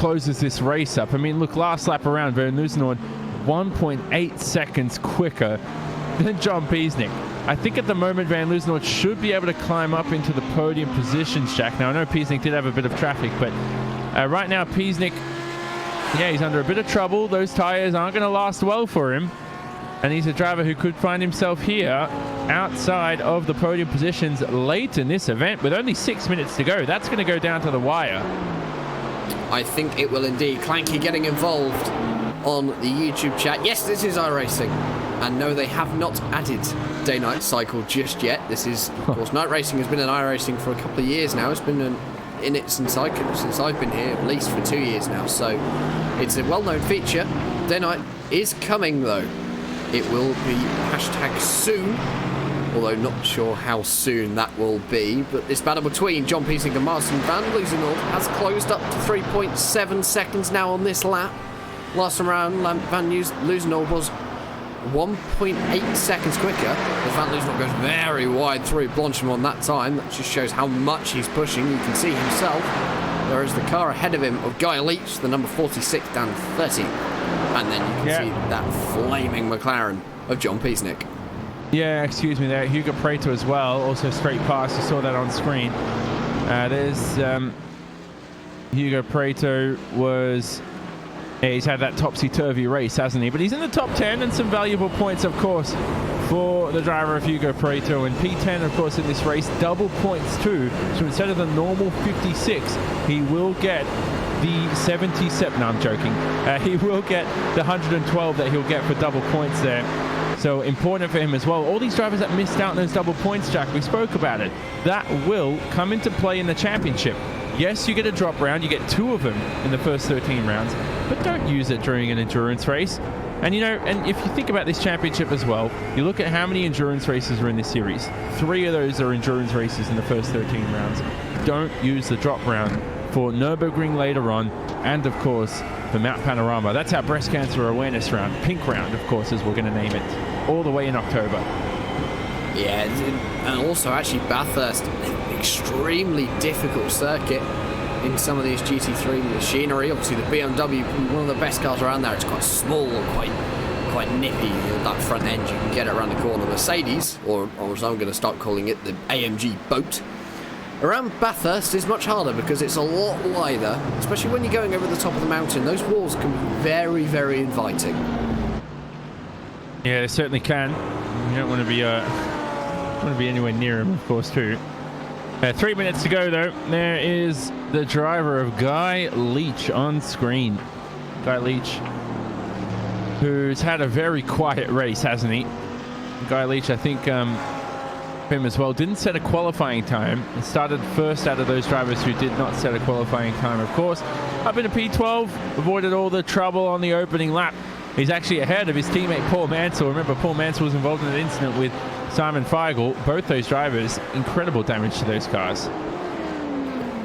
closes this race up. I mean, look, last lap around, Van Loosenhoorn 1.8 seconds quicker than John Peasnick. I think at the moment Van Loosenhoorn should be able to climb up into the podium positions, Jack. Now, I know Peasnick did have a bit of traffic, but right now Peasnick, yeah, he's under a bit of trouble. Those tires aren't going to last well for him. And he's a driver who could find himself here outside of the podium positions late in this event with only 6 minutes to go. That's going to go down to the wire. I think it will indeed. Clanky getting involved on the YouTube chat. Yes, this is iRacing. And no, they have not added day-night cycle just yet. This is, of course, night racing has been in iRacing for a couple of years now. It's been in it since I've been here, at least for 2 years now. So it's a well-known feature. Day-night is coming, though. It will be hashtag soon, although not sure how soon that will be. But this battle between John Peasnick and Martin Van Loosenhoorn has closed up to 3.7 seconds now on this lap. Last time around, Van Loosenhoorn was 1.8 seconds quicker, as Van Loosenhoorn goes very wide through Blanchimont that time. That just shows how much he's pushing. You can see himself. There is the car ahead of him of Guy Leach, the number 46 down 30. And then you can see that flaming McLaren of John Peasnick. Yeah, excuse me there. Hugo Prato as well, also straight past. You saw that on screen. There's Hugo Prato was... Yeah, he's had that topsy-turvy race, hasn't he? But he's in the top 10 and some valuable points, of course, for the driver of Hugo Prato. And P10, of course, in this race, double points too. So instead of the normal 56, he will get the 77. No, I'm joking. He will get the 112 that he'll get for double points there. So important for him as well. All these drivers that missed out on those double points, Jack, we spoke about it. That will come into play in the championship. Yes, you get a drop round. You get 2 of them in the first 13 rounds, but don't use it during an endurance race. And, you know, and if you think about this championship as well, you look at how many endurance races are in this series. 3 of those are endurance races in the first 13 rounds. Don't use the drop round for Nürburgring later on, and, of course, for Mount Panorama. That's our breast cancer awareness round. Pink round, of course, as we're going to name it, all the way in October. Yeah, and also actually Bathurst, extremely difficult circuit in some of these GT3 machinery. Obviously the BMW, one of the best cars around there. It's quite small and quite nippy. That front end, you can get it around the corner. Mercedes, or as I'm going to start calling it, the AMG boat. Around Bathurst is much harder because it's a lot wider, especially when you're going over the top of the mountain. Those walls can be very, very inviting. Yeah, they certainly can. You don't want to be anywhere near him, of course, too. 3 minutes to go, though. There is the driver of Guy Leach on screen. Guy Leach, who's had a very quiet race, hasn't he? Guy Leach, I think, him as well, didn't set a qualifying time. He started first out of those drivers who did not set a qualifying time, of course. Up in a P12, avoided all the trouble on the opening lap. He's actually ahead of his teammate Paul Mansell. Remember, Paul Mansell was involved in an incident with Simon Feigl. Both those drivers, incredible damage to those cars.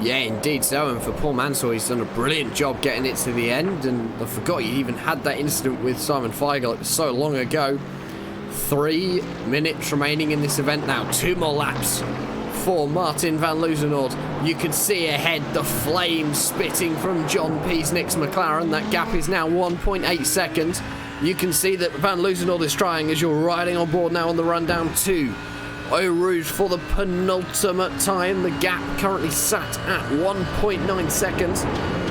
Yeah, indeed so. And for Paul Mansell, he's done a brilliant job getting it to the end. And I forgot he even had that incident with Simon Feigl. It was so long ago. 3 minutes remaining in this event now. 2 more laps for Martin Van Loosenhoorn. You can see ahead the flames spitting from John Peasnick's McLaren. That gap is now 1.8 seconds. You can see that Van Loosenhoorn is trying as you're riding on board now on the rundown to Eau Rouge for the penultimate time. The gap currently sat at 1.9 seconds.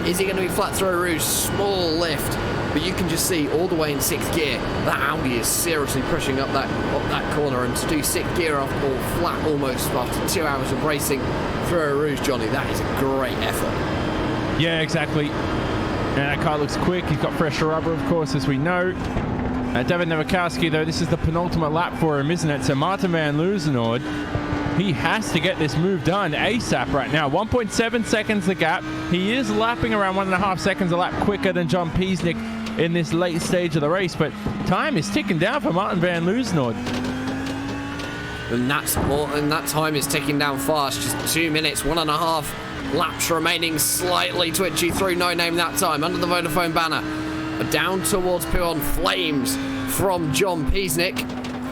Is he going to be flat through Eau Rouge? Small lift. But you can just see all the way in 6th gear, that Audi is seriously pushing up that corner, and to do 6th gear off or flat almost after 2 hours of racing through Eau Rouge, Johnny, that is a great effort. Yeah, exactly. And that car looks quick. He's got fresher rubber, of course, as we know. David Nowakowski, though, this is the penultimate lap for him, isn't it? So Martin Van Loosenhoorn, he has to get this move done ASAP right now. 1.7 seconds the gap. He is lapping around 1.5 seconds a lap quicker than John Peasnick in this late stage of the race, but time is ticking down for Martin Van Loosenhoorn. And that time is ticking down fast. Just 2 minutes, 1.5 laps remaining. Slightly twitchy through No Name that time under the Vodafone banner. Down towards Puon, flames from John Peasnick.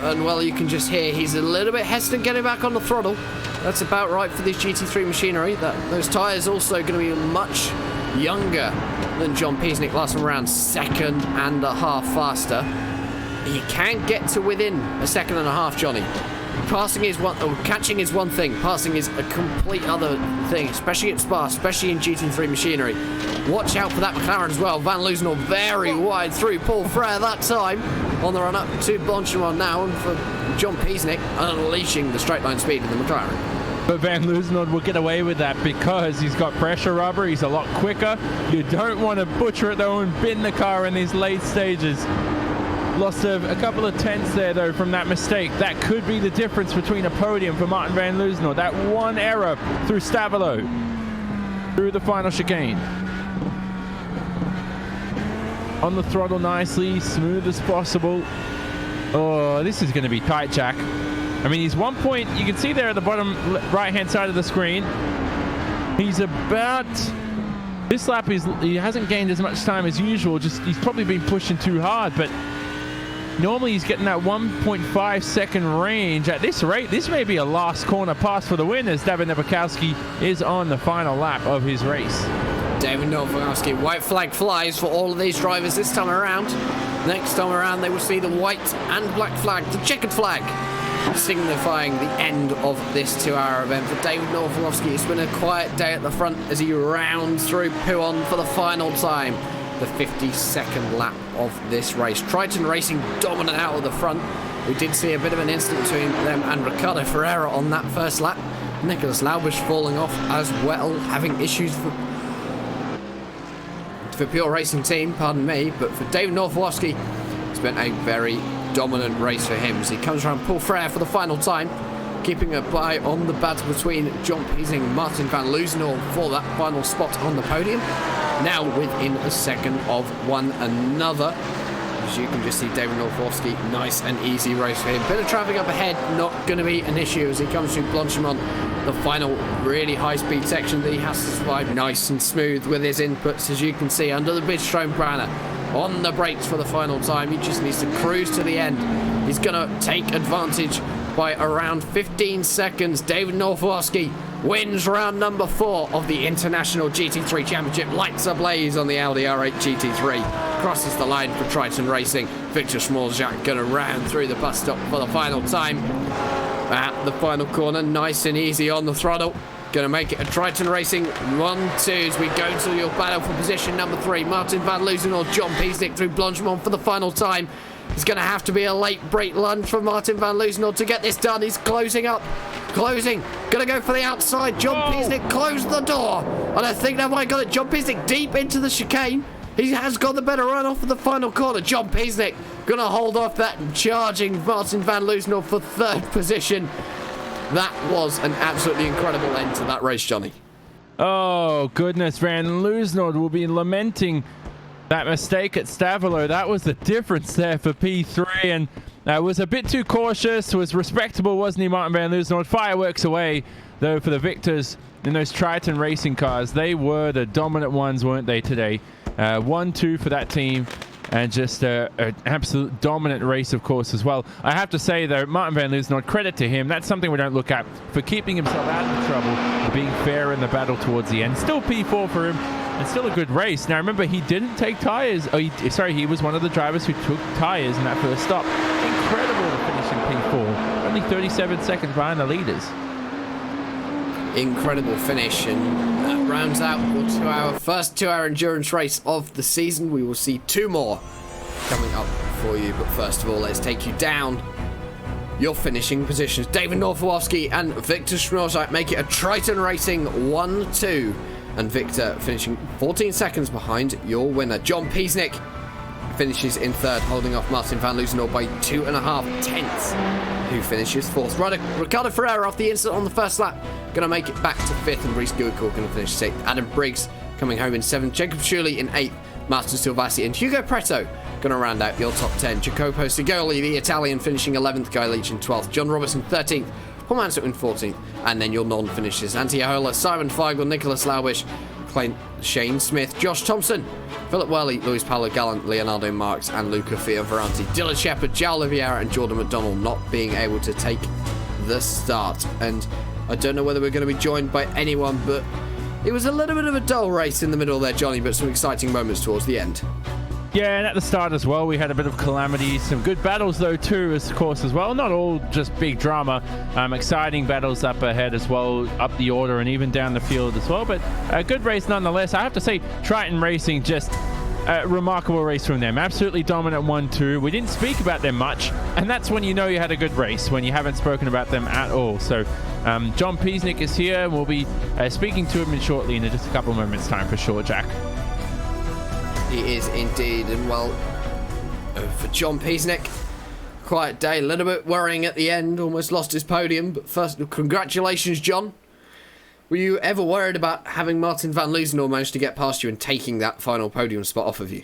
And well, you can just hear he's a little bit hesitant getting back on the throttle. that's about right for this GT3 machinery. Those tyres also going to be much younger than John Peasnick. Last one around, second and a half faster. He can get to within a second and a half, Johnny. Passing is one, or catching is one thing. Passing is a complete other thing, especially at Spa, especially in GT3 machinery. Watch out for that McLaren as well. Van Loosenor very wide through Paul Frere that time on the run up to Blanchimont now, and for John Peasnick unleashing the straight line speed of the McLaren. But Van Loosenor will get away with that because he's got pressure rubber. He's a lot quicker. You don't want to butcher it though and bin the car in these late stages. Lost a couple of tenths there, though, from that mistake. That could be the difference between a podium for Martin Van Loosenor. That one error through Stavolo, through the final chicane. On the throttle nicely, smooth as possible. Oh, this is going to be tight, Jack. I mean, he's 1 point. You can see there at the bottom right-hand side of the screen. He's about... This lap, he hasn't gained as much time as usual. Just he's probably been pushing too hard, but... Normally he's getting that 1.5 second range. At this rate, this may be a last corner pass for the win as David Nebukowski is on the final lap of his race. David Nebukowski, white flag flies for all of these drivers this time around. Next time around they will see the white and black flag, the checkered flag, signifying the end of this 2-hour event. For David Nebukowski, it's been a quiet day at the front as he rounds through Pouhon for the final time. The 52nd lap of this race. Triton Racing dominant out of the front. We did see a bit of an incident between them and Ricardo Ferreira on that first lap. Nicholas Laubish falling off as well, having issues for Pure Racing Team, pardon me, but for David Northwowski, it's been a very dominant race for him as he comes around Paul Frere for the final time, keeping an eye on the battle between John Peasnick and Martin Van Loosenor for that final spot on the podium. Now within a second of one another. As you can just see, David Northwowski, nice and easy race for him. Bit of traffic up ahead, not going to be an issue as he comes through Blanchimont. The final really high-speed section that he has to survive, nice and smooth with his inputs, as you can see, under the Bridgestone banner. On the brakes for the final time, he just needs to cruise to the end. He's going to take advantage by around 15 seconds. David Northwowski wins round number 4 of the International GT3 Championship. Lights ablaze on the Audi R8 GT3. Crosses the line for Triton Racing. Victor Schmorzak going to round through the bus stop for the final time. At the final corner, nice and easy on the throttle. Going to make it a Triton Racing 1-2 as we go to your battle for position number 3. Martin Van Loosenor, John Peasnick through Blanchimont for the final time. It's going to have to be a late break lunge for Martin Van Loosenor to get this done. He's closing up. Closing. Going to go for the outside. John Peasnick closed the door. And I think that might got it. John Peasnick deep into the chicane. He has got the better run off of the final corner. John Peasnick going to hold off that charging Martin Van Loosenor for 3rd position. That was an absolutely incredible end to that race, Johnny. Oh, goodness. Van Loosenor will be lamenting that mistake at Stavolo. That was the difference there for P3, and was a bit too cautious. Was respectable, wasn't he, Martin Van Loosenor? Fireworks away, though, for the victors in those Triton Racing cars. They were the dominant ones, weren't they, today? 1-2 for that team, and just an absolute dominant race, of course, as well. I have to say, though, Martin Van Loosenor, credit to him. That's something we don't look at, for keeping himself out of the trouble, and being fair in the battle towards the end. Still P4 for him, and still a good race. Now, remember, he didn't take tyres. Oh, he was one of the drivers who took tyres in that first stop. Incredible to finish in P4. Only 37 seconds behind the leaders. Incredible finish, and that rounds out our first 2-hour endurance race of the season. We will see 2 more coming up for you, but first of all, let's take you down your finishing positions. David Northwowski and Victor Schmorzak make it a Triton Racing 1-2, and Victor finishing 14 seconds behind your winner. John Peasnick finishes in 3rd, holding off Martin Van Loosenor by 2.5 tenths, who finishes 4th. Ricardo Ferreira, off the incident on the first lap, going to make it back to 5th, and Reece Guicourt going to finish 6th. Adam Briggs coming home in 7th. Jacob Schuley in 8th. Martin Silvassi and Hugo Preto going to round out your top 10. Jacopo Sigoli, the Italian, finishing 11th. Guy Leach in 12th. John Robertson 13th. Paul Mansell in 14th. And then your non-finishers: Antti Ahola, Simon Feigl, Nicholas Laubish, Shane Smith, Josh Thompson, Philip Worley, Luis Paulo Gallant, Leonardo Marques, and Luca Fioravanti. Dylan Shepard, João Oliveira, and Jordan McDonald not being able to take the start. And I don't know whether we're going to be joined by anyone, but it was a little bit of a dull race in the middle there, Johnny, but some exciting moments towards the end. Yeah, and at the start as well, we had a bit of calamity, some good battles though too, of course, as well. Not all just big drama. Exciting battles up ahead as well, up the order and even down the field as well. But a good race nonetheless. I have to say, Triton Racing, just a remarkable race from them. Absolutely dominant 1-2. We didn't speak about them much, and that's when you know you had a good race, when you haven't spoken about them at all. So John Piesnik is here, and we'll be speaking to him shortly in just a couple of moments' time for sure, Jack. He is indeed, and well, for John Piesnik, quiet day, a little bit worrying at the end, almost lost his podium, but first, congratulations, John. Were you ever worried about having Martin van Loozenor manage to get past you and taking that final podium spot off of you?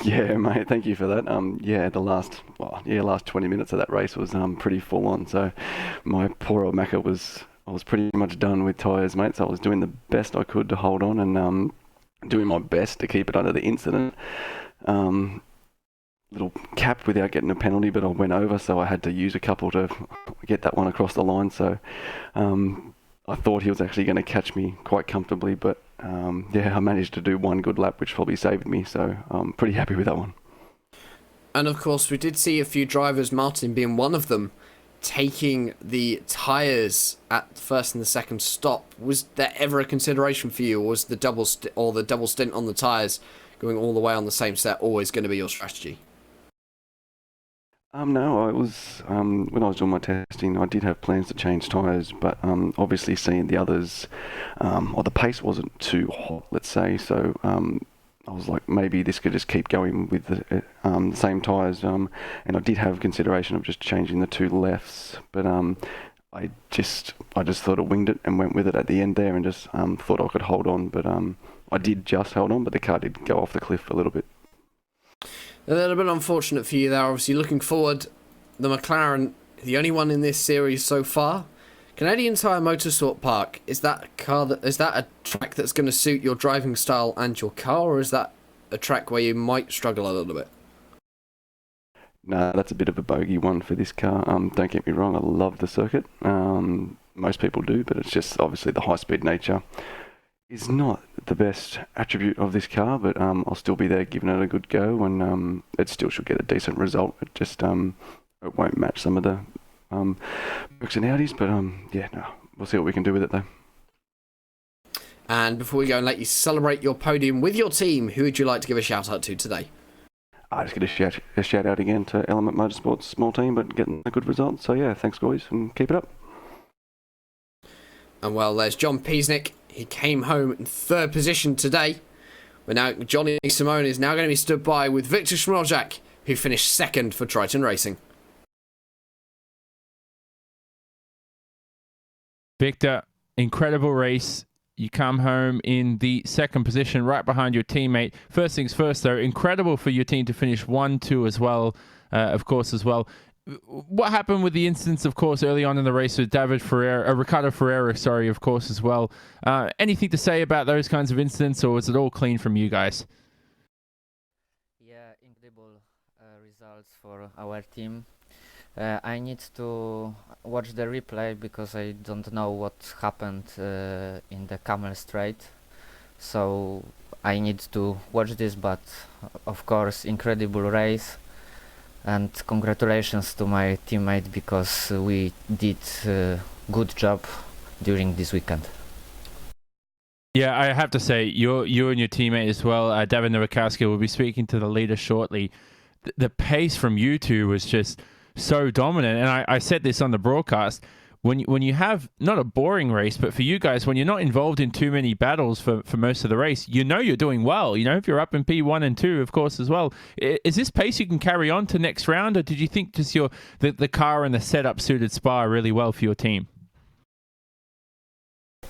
Yeah, mate, thank you for that. Yeah, the last 20 minutes of that race was pretty full on, so my poor old Macca I was pretty much done with tyres, mate, so I was doing the best I could to hold on and doing my best to keep it under the incident. Little cap without getting a penalty, but I went over, so I had to use a couple to get that one across the line. So I thought he was actually going to catch me quite comfortably, but yeah, I managed to do one good lap, which probably saved me. So I'm pretty happy with that one. And of course, we did see a few drivers, Martin being one of them, taking the tyres at the first and the second stop. Was there ever a consideration for you, or was the double stint on the tyres going all the way on the same set always going to be your strategy? No, I was when I was doing my testing, I did have plans to change tyres, but obviously seeing the others, or the pace wasn't too hot, let's say, so I was like, maybe this could just keep going with the same tyres, and I did have consideration of just changing the two lefts, but I just sort of winged it and went with it at the end there, and just thought I could hold on, but I did just hold on, but the car did go off the cliff a little bit. A little bit unfortunate for you there. Obviously, looking forward, the McLaren, the only one in this series so far. Canadian Tire Motorsport Park, is that a track that's going to suit your driving style and your car, or is that a track where you might struggle a little bit? No, that's a bit of a bogey one for this car. Don't get me wrong, I love the circuit. Most people do, but it's just obviously the high-speed nature is not the best attribute of this car, but I'll still be there giving it a good go, and it still should get a decent result. It just it won't match some of the Mercs and Audis, but yeah, no, we'll see what we can do with it though. And before we go and let you celebrate your podium with your team, who would you like to give a shout out to today? I just get a shout out again to Element Motorsports, small team, but getting a good result. So yeah, thanks guys, and keep it up. And well, there's John Piesnik. He came home in third position today. But now Johnny Simone is now going to be stood by with Victor Schmorjak, who finished second for Triton Racing. Victor, incredible race. You come home in the second position, right behind your teammate. First things first, though, incredible for your team to finish 1-2 as well, of course, as well. What happened with the instance, of course, early on in the race with Ricardo Ferreira, sorry, of course, as well. Anything to say about those kinds of incidents, or was it all clean from you guys? Yeah, incredible results for our team. I need to watch the replay because I don't know what happened in the Camel Straight. So I need to watch this, but of course, incredible race. And congratulations to my teammate because we did a good job during this weekend. Yeah, I have to say, you and your teammate as well, David Nowakowski, will be speaking to the leader shortly. The pace from you two was just so dominant, and I said this on the broadcast. When you have not a boring race, but for you guys, when you're not involved in too many battles for most of the race, you know you're doing well. You know, if you're up in P1 and 2, of course, as well. Is this pace you can carry on to next round, or did you think just the car and the setup suited Spa really well for your team?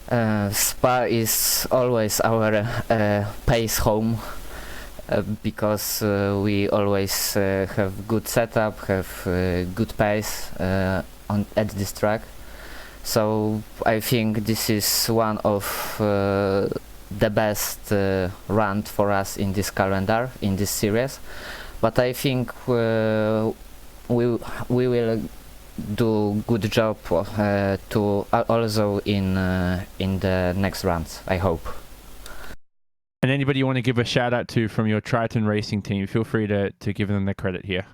Spa is always our pace home because we always have good setup, have good pace at this track. So I think this is one of the best run for us in this calendar, in this series. But I think we will do good job to also in the next rounds, I hope. And anybody you want to give a shout out to from your Triton Racing team, feel free to give them the credit here.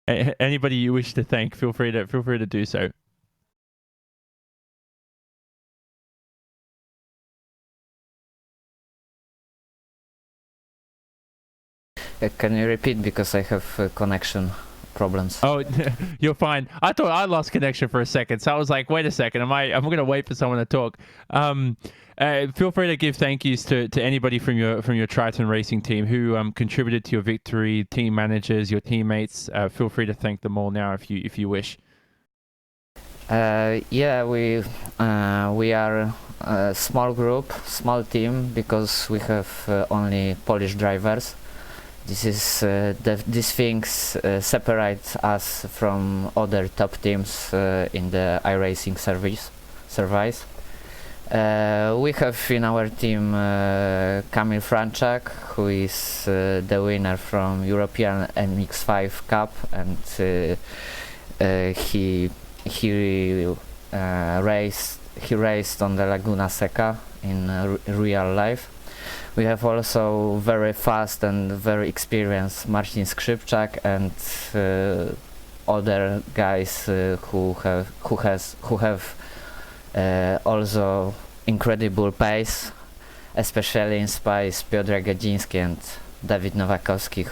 Anybody you wish to thank, feel free to do so. Can you repeat, because I have connection problems? Oh, you're fine. I thought I lost connection for a second, so I was like, wait a second, I'm going to wait for someone to talk. Feel free to give thank yous to anybody from your Triton Racing team who contributed to your victory, team managers, your teammates. Feel free to thank them all now if you wish. Yeah, we are a small group, small team, because we have only Polish drivers. These things separate us from other top teams in the iRacing service. We have in our team Kamil Franczak, who is the winner from European MX5 Cup, and he raced on the Laguna Seca in real life. We have also very fast and very experienced Marcin Skrzypczak and other guys who have also incredible pace, especially in Spice, Piotr Gadziński and Dawid Nowakowski,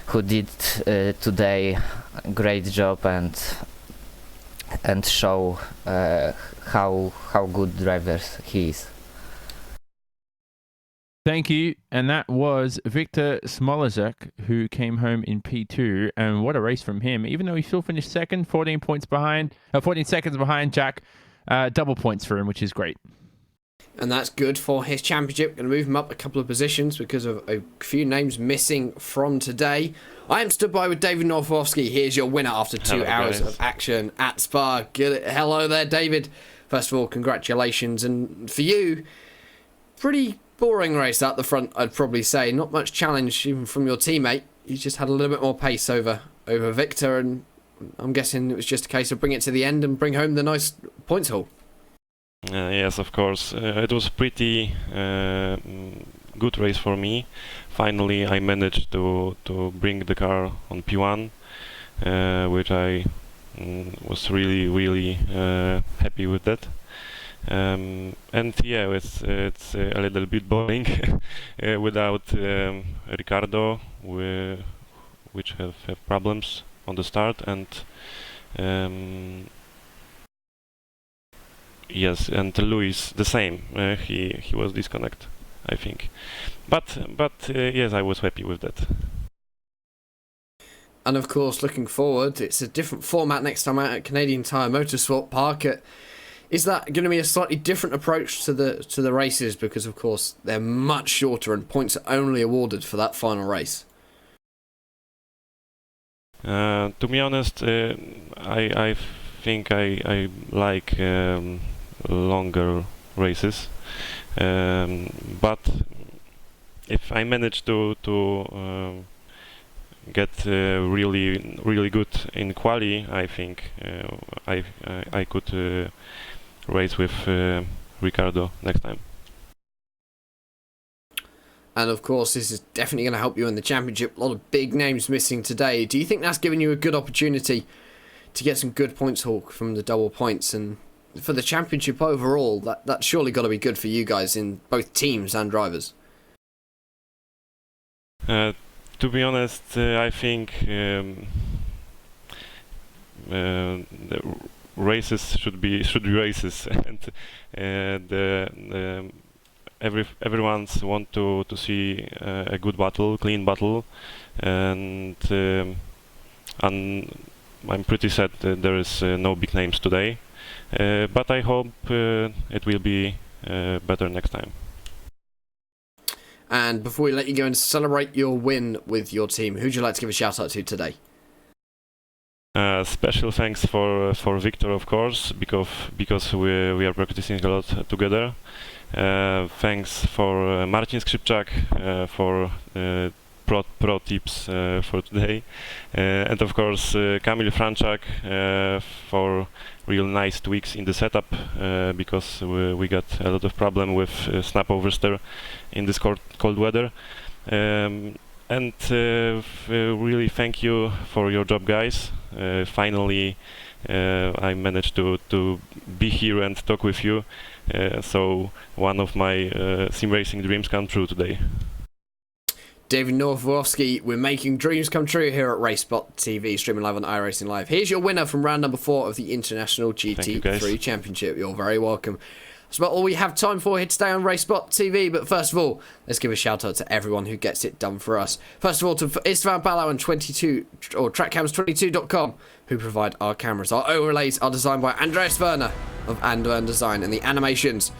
who did today a great job and show how good drivers he is. Thank you. And that was Victor Smolazek, who came home in P2. And what a race from him. Even though he still finished second, 14 seconds behind Jack. Double points for him, which is great. And that's good for his championship. Going to move him up a couple of positions because of a few names missing from today. I am stood by with David Northwowski. Here's your winner after 2 hours of action at Spa. Hello there, David. First of all, congratulations. And for you, pretty boring race at the front, I'd probably say. Not much challenge even from your teammate. You just had a little bit more pace over Victor, and I'm guessing it was just a case of bring it to the end and bring home the nice points haul. Yes, of course. It was pretty good race for me. Finally, I managed to bring the car on P1, which I was really happy with that. And yeah, it's a little bit boring without Ricardo, which have problems on the start, and yes, and Luis the same. He was disconnected, I think. But yes, I was happy with that. And of course, looking forward, it's a different format next time out at Canadian Tire Motorsport Park. Is that going to be a slightly different approach to the races? Because of course they're much shorter and points are only awarded for that final race. To be honest, I think I like longer races, but if I manage to get really good in quali, I think I could race with Ricardo next time. And of course, this is definitely going to help you in the championship. A lot of big names missing today. Do you think that's given you a good opportunity to get some good points haul from the double points? And for the championship overall, that's surely got to be good for you guys in both teams and drivers. To be honest, I think the races should be races, and everyone's want to see a good battle, clean battle, and I'm pretty sad that there is no big names today, but I hope it will be better next time. And before we let you go and celebrate your win with your team, who'd you like to give a shout out to today? Special thanks for Victor, of course, because we are practicing a lot together. Thanks for Marcin Skrzypczak for pro tips for today, and of course Kamil Franczak for real nice tweaks in the setup, because we got a lot of problem with snap oversteer in this cold weather. And really thank you for your job, guys. Finally I managed to be here and talk with you, so one of my sim racing dreams come true today. David Norwowski, we're making dreams come true here at RaceSpotTV, streaming live on iRacing Live. Here's your winner from round number 4 of the International GT3 Championship. You're very welcome. That's about all we have time for here today on RaceSpotTV, but first of all, let's give a shout out to everyone who gets it done for us. First of all, to Istvan Balau and 22 or TrackCams22.com, who provide our cameras. Our overlays are designed by Andreas Werner of Andwern Design, and the animations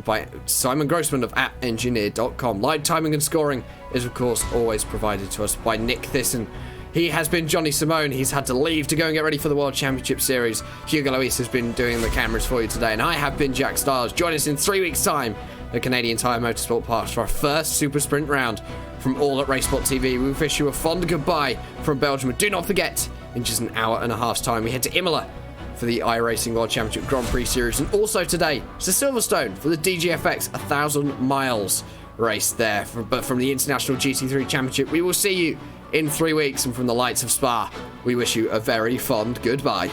by Simon Grossman of AppEngineer.com. Live timing and scoring is, of course, always provided to us by Nick Thyssen. He has been Johnny Simone. He's had to leave to go and get ready for the World Championship Series. Hugo Luis has been doing the cameras for you today, and I have been Jack Stiles. Join us in 3 weeks' time at Canadian Tire Motorsport Parks for our first Super Sprint round. From all at RaceSpotTV, we wish you a fond goodbye from Belgium. Do not forget, in just an hour and a half's time, we head to Imola for the iRacing World Championship Grand Prix Series, and also today, it's the Silverstone for the DGFX 1,000 miles race there. But from the International GT3 Championship, we will see you in 3 weeks, and from the lights of Spa, we wish you a very fond goodbye.